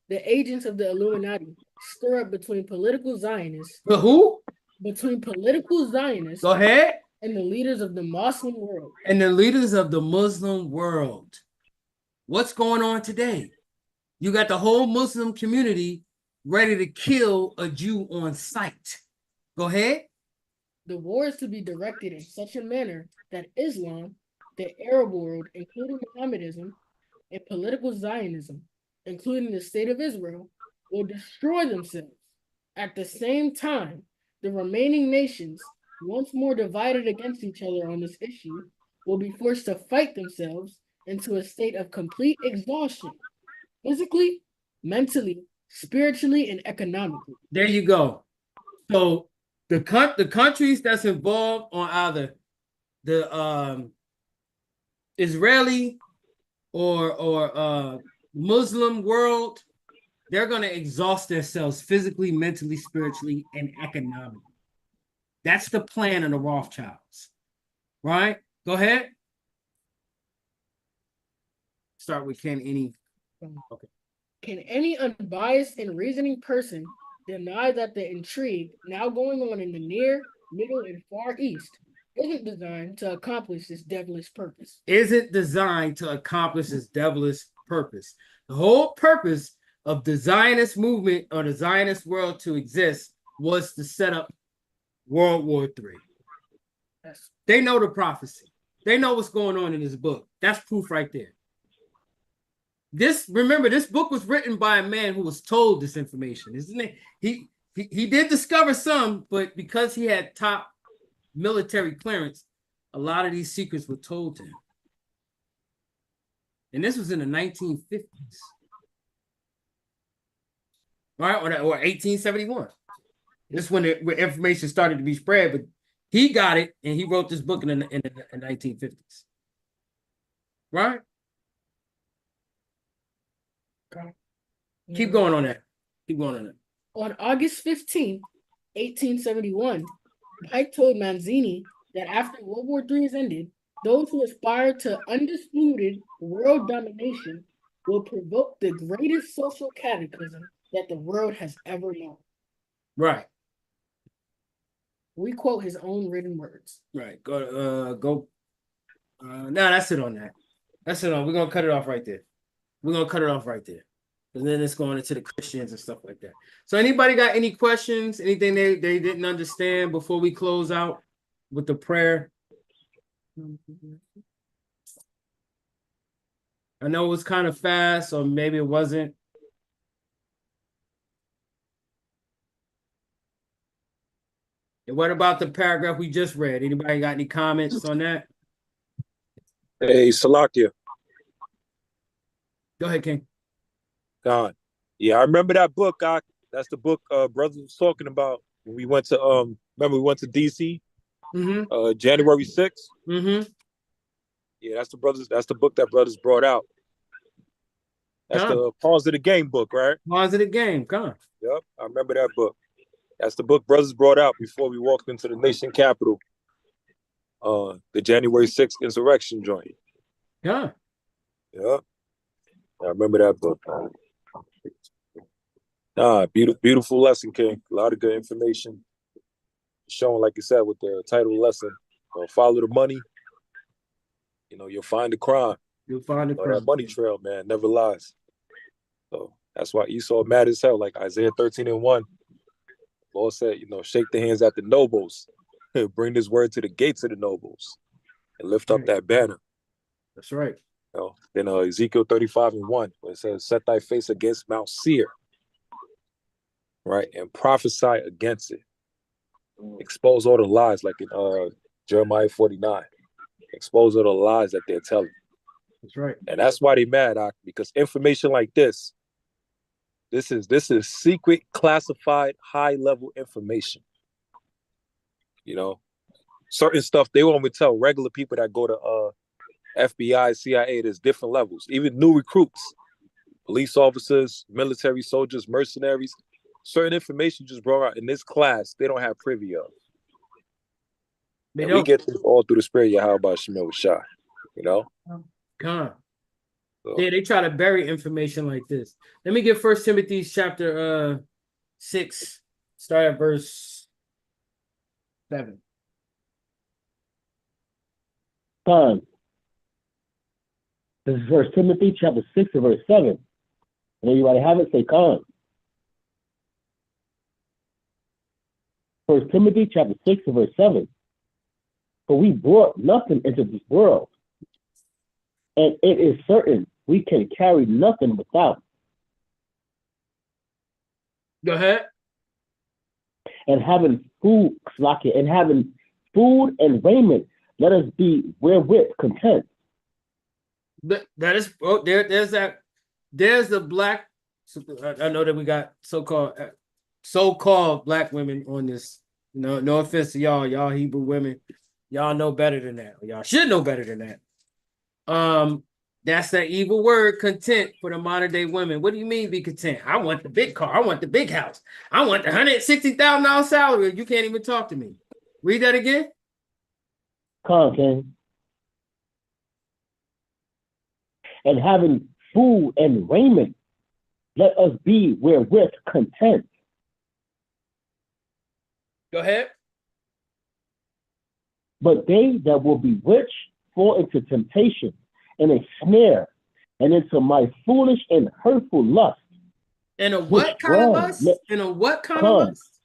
the agents of the Illuminati stir up between political Zionists. But who? Between political Zionists. Go ahead. And the leaders of the Muslim world. And the leaders of the Muslim world. What's going on today? You got the whole Muslim community ready to kill a Jew on sight. Go ahead. The war is to be directed in such a manner that Islam, the Arab world, including Mohammedanism, and political Zionism, including the state of Israel, will destroy themselves. At the same time, the remaining nations, once more divided against each other on this issue, will be forced to fight themselves into a state of complete exhaustion, physically, mentally, spiritually, and economically. There you go. So the countries that's involved on either the Israeli or Muslim world, they're going to exhaust themselves physically, mentally, spiritually, and economically. That's the plan of the Rothschilds, right? Go ahead. Start with okay. Can any unbiased and reasoning person deny that the intrigue now going on in the near, middle, and far east isn't designed to accomplish this devilish purpose? Isn't designed to accomplish this devilish purpose. The whole purpose of the Zionist movement or the Zionist world to exist was to set up World War III. Yes. They know the prophecy. They know what's going on in this book. That's proof right there. Remember, this book was written by a man who was told this information, isn't it? He did discover some, but because he had top military clearance, a lot of these secrets were told to him. And this was in the 1950s. Right? Or 1871. This is when the information started to be spread, but he got it and he wrote this book in the 1950s. Right? Keep going on that. Keep going on that. On August 15th, 1871, Pike told Manzini that after World War III is ended, those who aspire to undisputed world domination will provoke the greatest social cataclysm that the world has ever known. Right. We quote his own written words. Right. No, that's it on that. That's it on. We're gonna cut it off right there. And then it's going into the Christians and stuff like that. So anybody got any questions? Anything they didn't understand before we close out with the prayer? I know it was kind of fast, or maybe it wasn't. And what about the paragraph we just read? Anybody got any comments on that? Hey, Salakia. Go ahead, King. God. Yeah, I remember that book. That's the book brothers was talking about when we went to remember we went to DC January 6th. Mm-hmm. Yeah, that's the book that brothers brought out. That's the Pawns of the Game book, right? Pawns of the Game, come on. Yep, I remember that book. That's the book brothers brought out before we walked into the nation capital. The January 6th insurrection joint. Yeah. Yeah. I remember that book. Beautiful lesson, King. A lot of good information. Showing, like you said, with the title lesson, follow the money. You'll find the crime. You'll find the crime. That money trail, man, never lies. So that's why Esau mad as hell, like Isaiah 13:1. Lord said, shake the hands at the nobles, bring this word to the gates of the nobles, and lift up that banner. That's right. Then Ezekiel 35:1, where it says, set thy face against Mount Seir, right, and prophesy against it. Expose all the lies, like in Jeremiah 49. Expose all the lies that they're telling. That's right. And that's why they mad, because information like this is secret, classified, high-level information. Certain stuff they won't even tell regular people that go to FBI, CIA. There's different levels. Even new recruits, police officers, military soldiers, mercenaries. Certain information just brought out in this class they don't have privy of. We get this all through the spirit of Yahweh Shemel Shai. Con. Yeah, they try to bury information like this. Let me get 1 Timothy chapter 6, start at verse 7. Con. This is 1 Timothy chapter 6 and verse 7. And anybody have it, say con. 1 Timothy chapter 6 and verse 7. For we brought nothing into this world, and it is certain we can carry nothing without. Go ahead. And having food and raiment, let us be wherewith content. That is there's the black. I know that we got so-called black women on this. No offense to y'all Hebrew women. Y'all know better than that. Y'all should know better than that. That's that evil word, content, for the modern day women. What do you mean be content? I want the big car. I want the big house. I want the $160,000 salary. You can't even talk to me. Read that again. Content. And having food and raiment, let us be wherewith content. Go ahead. But they that will be rich fall into temptation and a snare, and into my foolish and hurtful lust. And a what kind of lust? And a what kind of lust?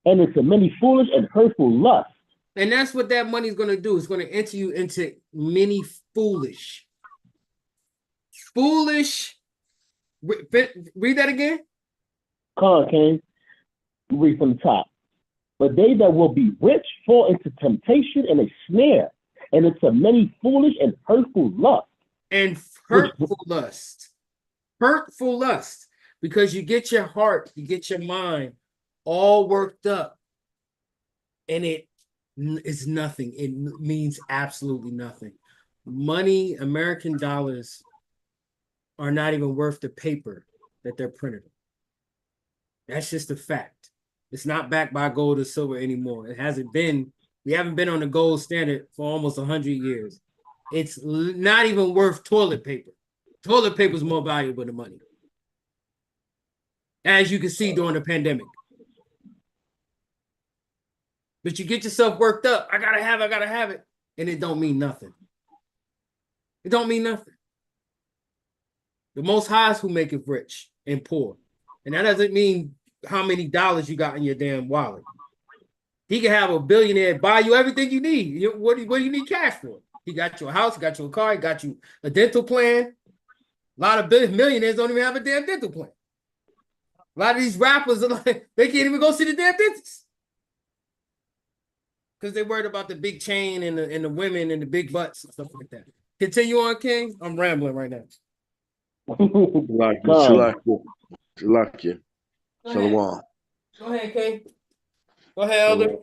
And into many foolish and hurtful lusts. And that's what that money is going to do. It's going to enter you into many foolish. Read that again. King. Read from the top. But they that will be rich fall into temptation and a snare, and into many foolish and hurtful lusts. And hurtful lust. Hurtful lust. Because you get your heart, you get your mind all worked up. And it is nothing. It means absolutely nothing. Money, American dollars, are not even worth the paper that they're printed on. That's just a fact. It's not backed by gold or silver anymore. It hasn't been. We haven't been on the gold standard for almost 100 years. It's not even worth toilet paper. Toilet paper is more valuable than money. As you can see during the pandemic. But you get yourself worked up. I gotta have it. And it don't mean nothing. It don't mean nothing. The Most High is who make it rich and poor. And that doesn't mean how many dollars you got in your damn wallet. He can have a billionaire buy you everything you need. What do you need cash for? He got you a house, got you a car, he got you a dental plan. A lot of millionaires don't even have a damn dental plan. A lot of these rappers are like, they can't even go see the damn dentist. Because they're worried about the big chain and the women and the big butts and stuff like that. Continue on, King. I'm rambling right now. Shalakia. Shalom. Go ahead, King. Go ahead, Elder.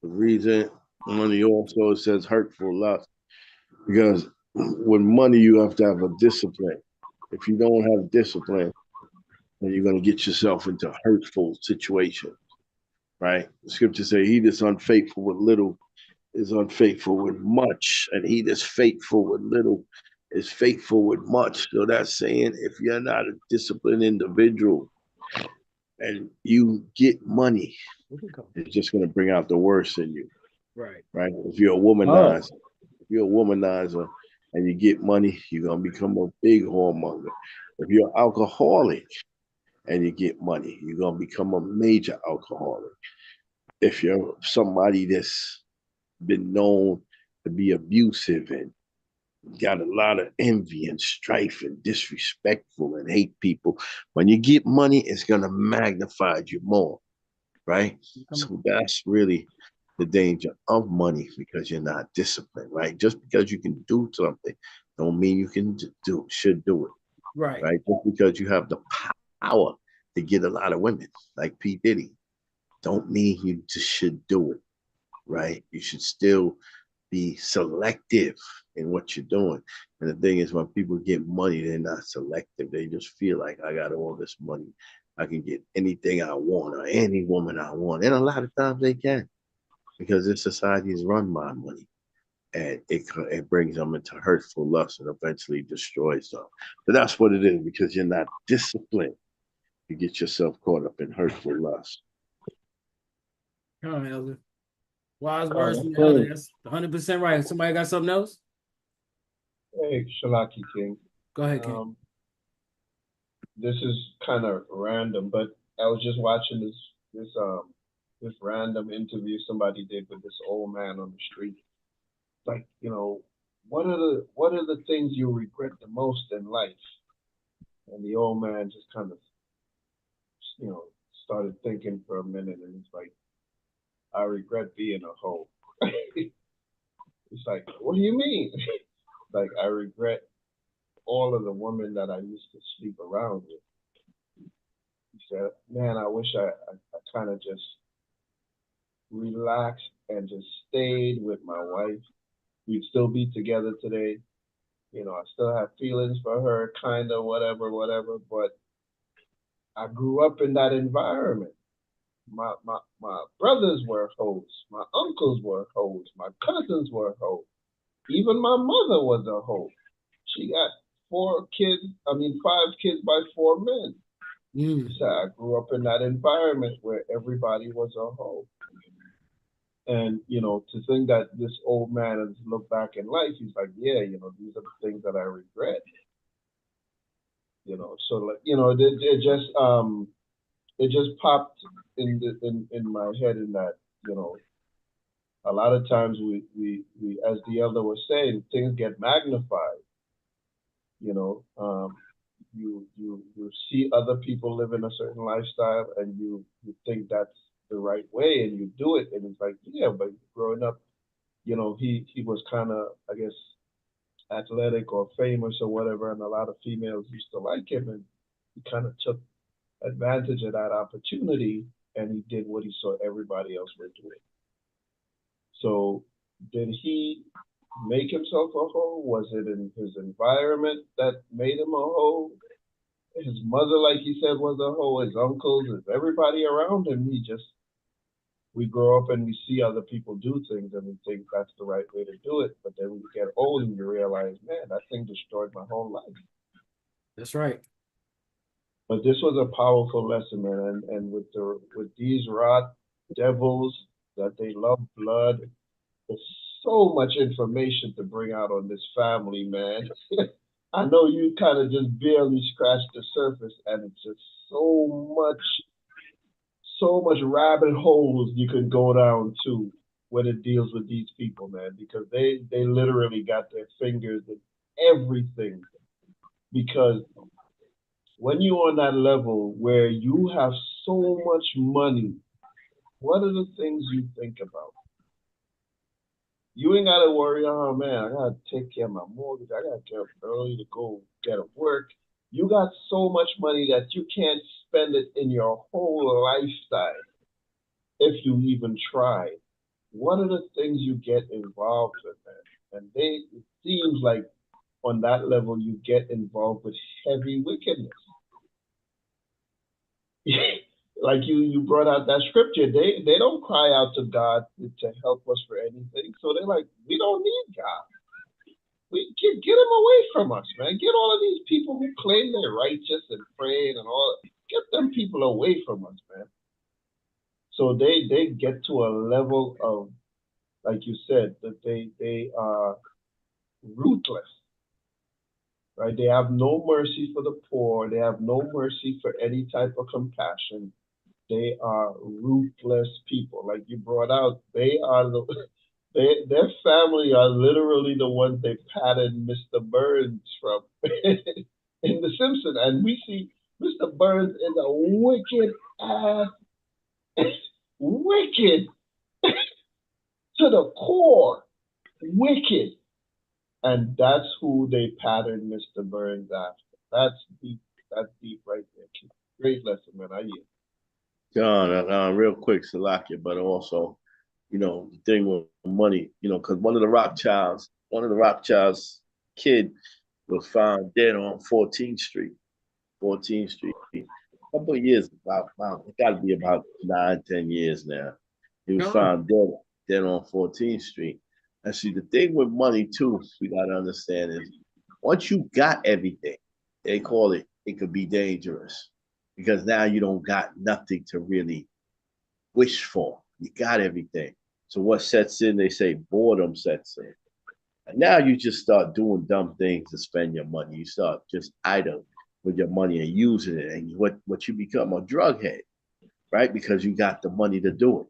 The reason money also says hurtful lust, because with money you have to have a discipline. If you don't have discipline, then you're going to get yourself into hurtful situations. right? The scripture say, he that's unfaithful with little is unfaithful with much, and he that's faithful with little is faithful with much. So that's saying if you're not a disciplined individual and you get money, it's just going to bring out the worst in you, Right. right? If you're a womanizer and you get money, you're going to become a big whoremonger. If you're an alcoholic and you get money, you're going to become a major alcoholic. If you're somebody that's been known to be abusive and got a lot of envy and strife and disrespectful and hate people, when you get money, it's going to magnify you more, right? So that's really the danger of money, because you're not disciplined, right? Just because you can do something don't mean you should do it, Right. right? Just because you have the power to get a lot of women like P. Diddy don't mean you just should do it, right? You should still be selective in what you're doing. And the thing is, when people get money, they're not selective. They just feel like, I got all this money, I can get anything I want or any woman I want. And a lot of times they can, because this society is run by money. And it brings them into hurtful lust and eventually destroys them. But that's what it is, because you're not disciplined. You get yourself caught up in hurtful lust. Come on, Elder. Wise words from the Elder. That's 100% right. Somebody got something else? Hey, Shalaki King. Go ahead, King. This is kind of random, but I was just watching this random interview somebody did with this old man on the street. Like, what are the things you regret the most in life? And the old man just kind of, started thinking for a minute, and he's like, I regret being a hoe. It's like, what do you mean? Like, I regret all of the women that I used to sleep around with. He said, man, I wish I kind of just relaxed and just stayed with my wife. We'd still be together today. I still have feelings for her, kind of, whatever, but I grew up in that environment. My brothers were hoes. My uncles were hoes. My cousins were hoes. Even my mother was a hoe. She got 5 kids by 4 men. So I grew up in that environment where everybody was a hoe. And, to think that this old man has looked back in life, he's like, yeah, these are the things that I regret. So like, it just popped in my head in that, a lot of times we as the elder was saying, things get magnified. You see other people living a certain lifestyle and you think that's the right way and you do it, and it's like, yeah, but growing up, he was kind of, I guess, athletic or famous or whatever, and a lot of females used to like him, and he kind of took advantage of that opportunity and he did what he saw everybody else were doing. So did he make himself a hoe? Was it in his environment that made him a hoe? His mother, like he said, was a hoe. His uncles, everybody around him. We grow up and we see other people do things and we think that's the right way to do it. But then when you get old and you realize, man, that thing destroyed my whole life. That's right. But this was a powerful lesson, man. And with these rot devils that they love blood, there's so much information to bring out on this family, man. I know you kind of just barely scratched the surface, and it's just so much rabbit holes you can go down to when it deals with these people, man, because they literally got their fingers in everything. Because when you're on that level where you have so much money, what are the things you think about? You ain't got to worry, oh man, I got to take care of my mortgage. I got to get up early to go get to work. You got so much money that you can't spend it in your whole lifestyle if you even try. What are the things you get involved with, man? And it seems like on that level, you get involved with heavy wickedness. like you brought out that scripture, they don't cry out to God to help us for anything. So they're like, we don't need God. We get him away from us, man. Get all of these people who claim they're righteous and praying and all. Get them people away from us, man. So they get to a level of, like you said, that they are ruthless, right? They have no mercy for the poor. They have no mercy for any type of compassion. They are ruthless people. Like you brought out, they are their family are literally the ones they patterned Mr. Burns from in The Simpsons. And we see Mr. Burns is a wicked ass, wicked to the core, wicked. And that's who they patterned Mr. Burns after. That's deep. That's deep right there. Great lesson, man. I hear. John, real quick, Salakia, but also, the thing with money, because one of the Rothschilds' kid was found dead on 14th Street. 14th Street. A couple of years, it got to be about 9-10 years now. He was found dead on 14th Street. And see, the thing with money, too, we got to understand is once you got everything, they call it could be dangerous because now you don't got nothing to really wish for. You got everything. So what sets in, they say boredom sets in. And now you just start doing dumb things to spend your money. You start just idle with your money and using it. And what you become a drug head, right? Because you got the money to do it.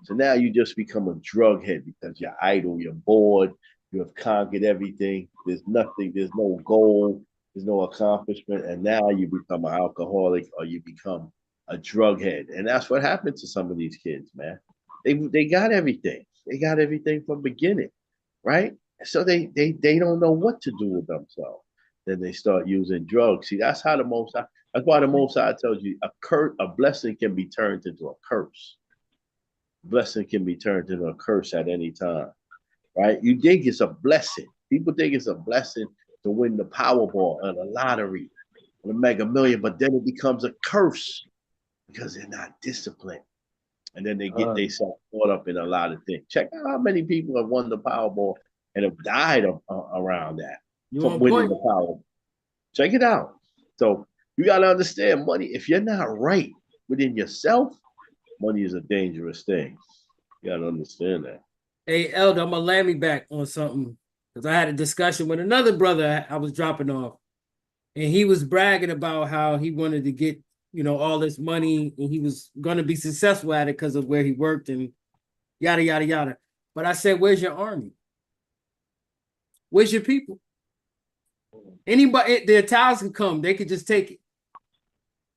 So now you just become a drug head because you're idle, you're bored, you have conquered everything. There's nothing, there's no goal, there's no accomplishment. And now you become an alcoholic or you become a drug head. And that's what happened to some of these kids, man. They got everything. They got everything from beginning, right? So they don't know what to do with themselves. Then they start using drugs. See, that's how that's why the Most High tells you a blessing can be turned into a curse. Blessing can be turned into a curse at any time, right? You think it's a blessing. People think it's a blessing to win the Powerball or the lottery or the Mega Million, but then it becomes a curse because they're not disciplined. And then they get themselves caught up in a lot of things. Check out how many people have won the Powerball and have died around that from winning the Powerball. Check it out. So you got to understand money. If you're not right within yourself, money is a dangerous thing. You got to understand that. Hey, Elder, I'm going to land me back on something because I had a discussion with another brother I was dropping off. And he was bragging about how he wanted to get, all this money and he was going to be successful at it because of where he worked and yada, yada, yada. But I said, where's your army? Where's your people? Anybody, the Italians can come. They could just take it.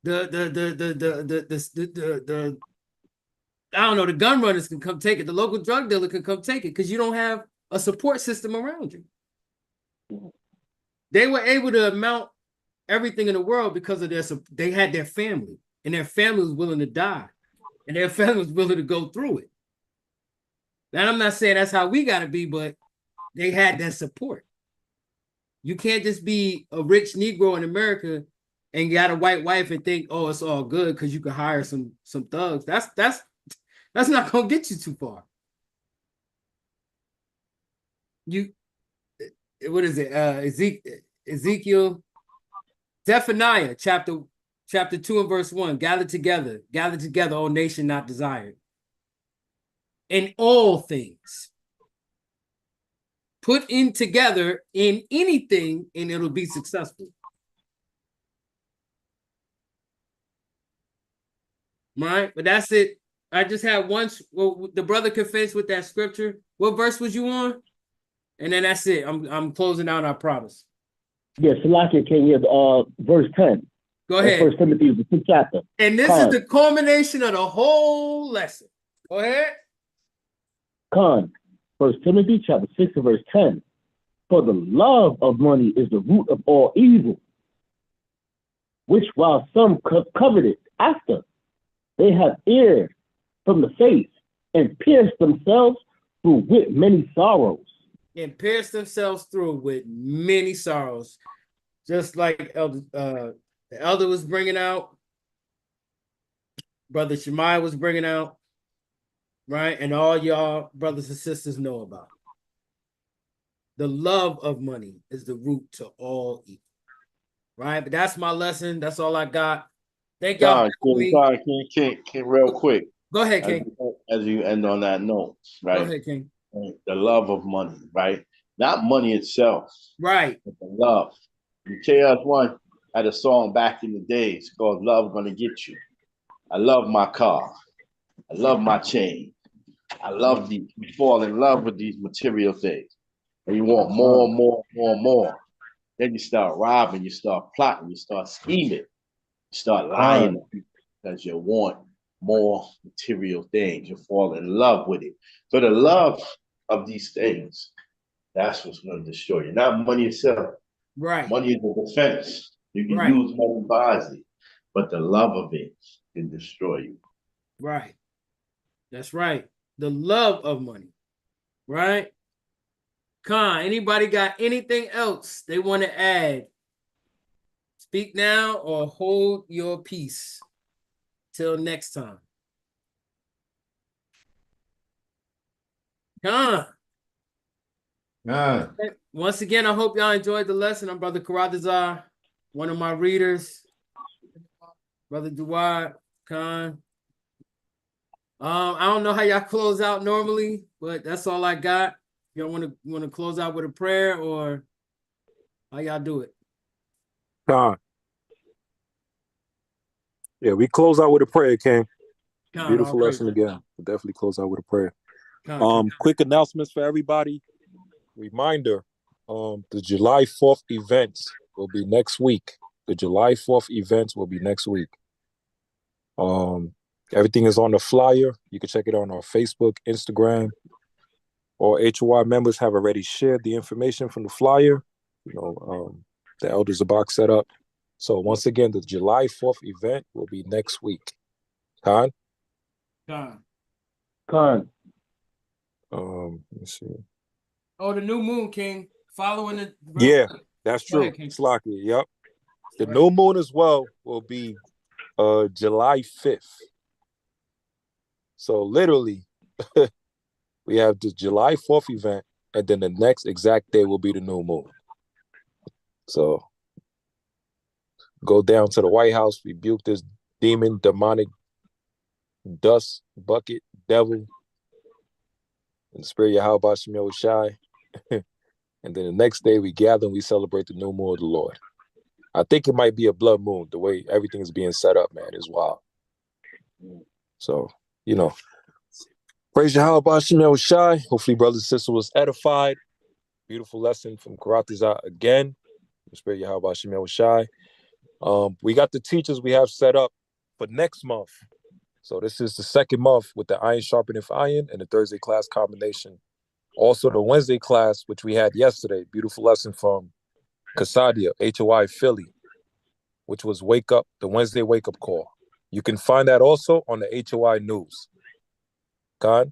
I don't know, the gun runners can come take it. The local drug dealer can come take it because you don't have a support system around you. They were able to amount everything in the world because of they had their family, and their family was willing to die, and their family was willing to go through it. Now, I'm not saying that's how we got to be, but they had that support. You can't just be a rich Negro in America and got a white wife and think, oh, it's all good because you can hire some thugs. That's not gonna get you too far. What is it? Ezekiel, Zephaniah, chapter 2 and verse 1. Gather together, O nation not desired. In all things, put in together in anything, and it'll be successful. Right, but that's it. I just had once. Well, the brother confessed with that scripture. What verse was you on? And then that's it. I'm closing out. I promise. Yes, Salakia came here, verse 10. Go ahead. 1 Timothy, the 6th chapter. And this is the culmination of the whole lesson. Go ahead. 1 Timothy chapter 6 and verse 10. For the love of money is the root of all evil, which while some coveted after, they have erred from the faith and pierced themselves through with many sorrows. And pierced themselves through with many sorrows. Just like the elder was bringing out. Brother Shemaiah was bringing out, right? And all y'all brothers and sisters know about. The love of money is the root to all evil, right? But that's my lesson. That's all I got. Thank y'all. King, real quick. Go ahead, King. As you end on that note, right? Go ahead, King. The love of money, right? Not money itself, right? But the love. KS1 had a song back in the days called "Love Gonna Get You." I love my car. I love my chain. I love these. We fall in love with these material things, and you want more, more, more, more. Then you start robbing. You start plotting. You start scheming. You start lying to people because you want more material things. You fall in love with it. So the love of these things, that's what's going to destroy you. Not money itself. Right. Money is a defense. You can use money wisely, but the love of it can destroy you. Right. That's right. The love of money. Right? Khan, anybody got anything else they want to add? Speak now or hold your peace till next time. Khan. Once again, I hope y'all enjoyed the lesson. I'm Brother Chaarawtaza, one of my readers. Brother Duwad, Khan. I don't know how y'all close out normally, but that's all I got. Y'all want to close out with a prayer, or how y'all do it? Khan. Yeah, we close out with a prayer, King. Beautiful lesson again. We'll definitely close out with a prayer. Quick announcements for everybody. Reminder, the July 4th events will be next week. The July 4th events will be next week. Everything is on the flyer. You can check it on our Facebook, Instagram. All HOI members have already shared the information from the flyer. The Elders Box set up. So once again, the July 4th event will be next week. Khan? Khan. Let me see. Oh, the new moon, King. Following the... Yeah, that's true. Slocky, yep. The new moon as well will be July 5th. So literally, we have the July 4th event, and then the next exact day will be the new moon. So go down to the White House, rebuke this demon, demonic, dust, bucket, devil, and the spirit of Yahweh Shemel Shai. And then the next day we gather and we celebrate the new moon of the Lord. I think it might be a blood moon. The way everything is being set up, man, is wild. So, praise Yahweh Shemel Shai. Hopefully, brothers and sisters was edified. Beautiful lesson from Chaarawtaza again. The spirit of Yahweh Shemel Shai. We got the teachers we have set up for next month. So this is the second month with the iron sharpening iron and the Thursday class combination. Also the Wednesday class, which we had yesterday, beautiful lesson from Casadia, HOI Philly, which was the Wednesday wake up call. You can find that also on the HOI News. Khan?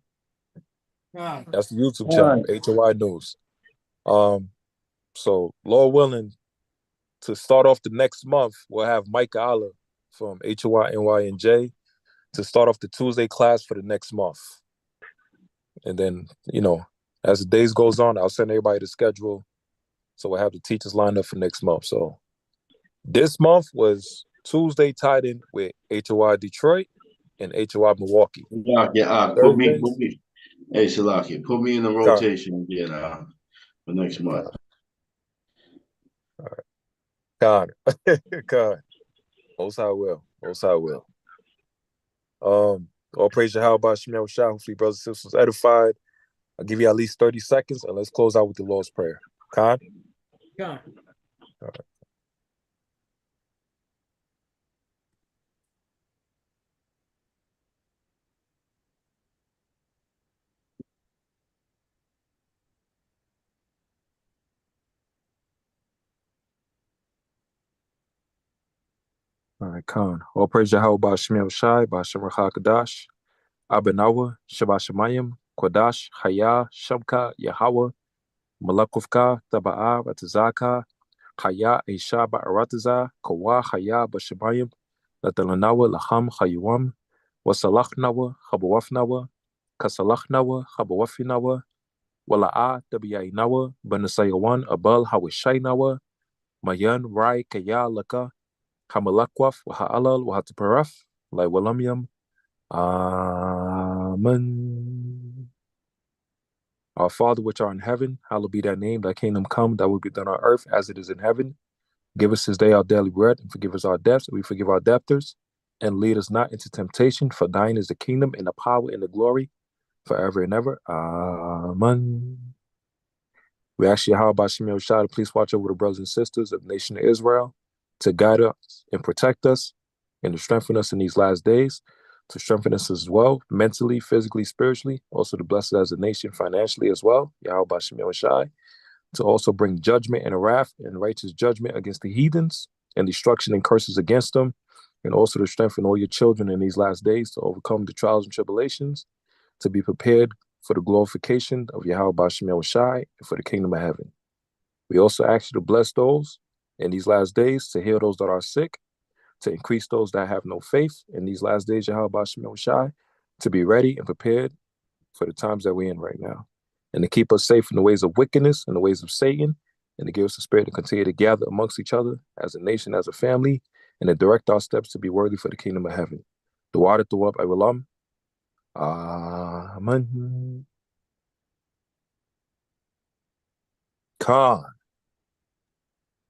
That's the YouTube channel, HOI News. So Lord willing, to start off the next month, we'll have Micah Allah from HOI NYNJ to start off the Tuesday class for the next month. And then, as the days goes on, I'll send everybody the schedule. So we'll have the teachers lined up for next month. So this month was Tuesday tied in with HOI Detroit and HOI Milwaukee. Put me. Hey, Shalaki, put me in the rotation again for next month. All right. God. Most High will. All praise Yahweh Shemel Shah. Hopefully, brothers and sisters edified. I'll give you at least 30 seconds and let's close out with the Lord's Prayer. Khan? Khan. All right. All right, Khan. All praise Yahweh Shemel Shai, Bashem Kadash, Abenawa, Shabbat Shemayim, Kodash, Haya, Shamka, Yahweh, Malakufka, Taba'a, Ratazaka, Haya, Isha, Ba'arataza, Kawa, Haya, Bashemayim, Latalanawa, Laham, Hayuam, Wasalachnawa, Habawafnawa, Kasalachnawa, Habawafinawa, Wala'a, Tabiyainawa, Banasayawan, Abal, Hawishainawa, Mayan, Rai, Kaya, Laka, Hamalakwaf, Waha'alal, Wahataparaf, Lai Walamyam. Amen. Our Father which art in heaven, hallowed be thy name, thy kingdom come, thy will be done on earth as it is in heaven. Give us this day our daily bread, and forgive us our debts, and we forgive our debtors. And lead us not into temptation, for thine is the kingdom, and the power, and the glory, forever and ever. Amen. We ask you, how about Shemel Shah, to please watch over the brothers and sisters of the nation of Israel, to guide us and protect us, and to strengthen us in these last days, to strengthen us as well, mentally, physically, spiritually, also to bless us as a nation financially as well, Yahweh Shemel Shai, to also bring judgment and a wrath and righteous judgment against the heathens, and destruction and curses against them, and also to strengthen all your children in these last days to overcome the trials and tribulations, to be prepared for the glorification of Yahweh Shemel Shai and for the kingdom of heaven. We also ask you to bless those in these last days, to heal those that are sick, to increase those that have no faith in these last days, Yahweh Shemel Shai, to be ready and prepared for the times that we're in right now, and to keep us safe from the ways of wickedness and the ways of Satan, and to give us a spirit to continue to gather amongst each other as a nation, as a family, and to direct our steps to be worthy for the kingdom of heaven. Dua Tuwab Awalam. Amen. Khan.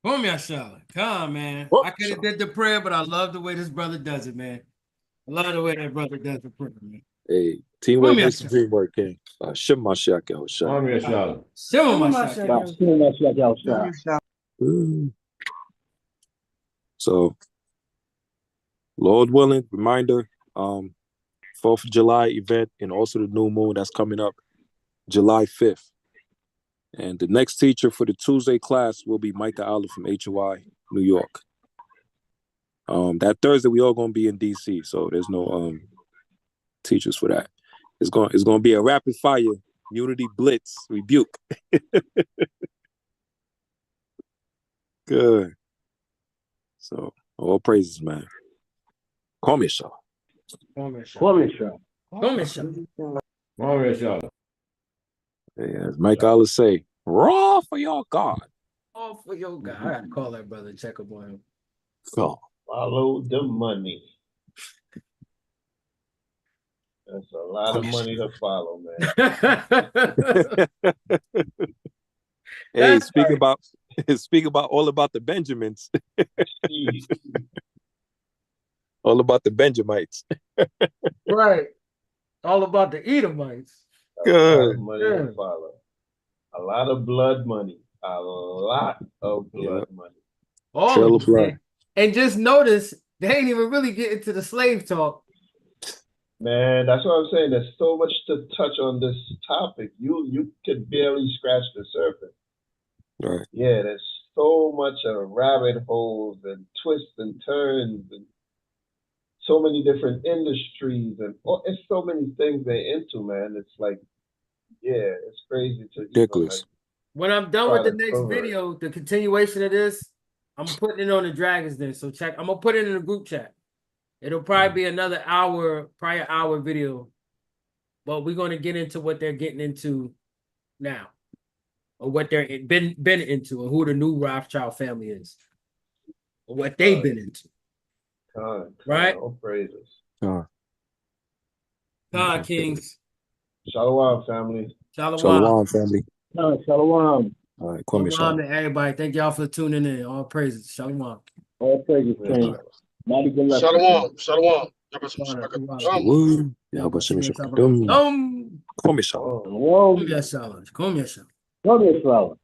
Boom, Yashala. Come, man. I could have did the prayer, but I love the way this brother does it, man. I love the way that brother does the prayer, man. Hey, teamwork Boom, makes the Yashala. dream work, King. Shem Mashiach Yahushua. So, Lord willing, reminder, 4th of July event, and also the new moon that's coming up July 5th. And the next teacher for the Tuesday class will be Micah Olive from HOI, New York. That Thursday, we all going to be in DC, so there's no teachers for that. It's going to be a rapid fire unity blitz rebuke. Good. So, all praises, man. Call me, Shaw. Yeah, as Mike Olive say, raw for your God. Oh, for your God. I gotta call that brother, check up on him. So, follow the money. That's a lot of money to follow, man. Hey, speak about all about the Benjamins. All about the Benjamites. Right. All about the Edomites. A lot Good. of money to follow. A lot of blood money. A lot of blood money. All of it. And just notice, they ain't even really getting to the slave talk. Man, that's what I'm saying. There's so much to touch on this topic. You could barely scratch the surface. Right. Yeah, there's so much of rabbit holes and twists and turns and so many different industries and it's so many things they're into, man. It's like, yeah, it's crazy to ridiculous. When I'm done with the next video, the continuation of this, I'm putting it on the Dragons Den. So check. I'm gonna put it in the group chat. It'll probably be another hour, probably an hour video. But we're gonna get into what they're getting into now, or what they're been into, and who the new Rothschild family is, or what they've been into. Right? All praises. Kings. Shalom, family. Shalom, family. Shalom. All right, call me Shalom to everybody. Thank y'all for tuning in. All praises. Shalom. All praises, King. Mighty good luck. Shalom. Shalom. Woo. Yahweh Shem Shem Kadum. Call me Shalom. Shalom. Come here, Shalom. Come here, Shalom. Come here, Shalom.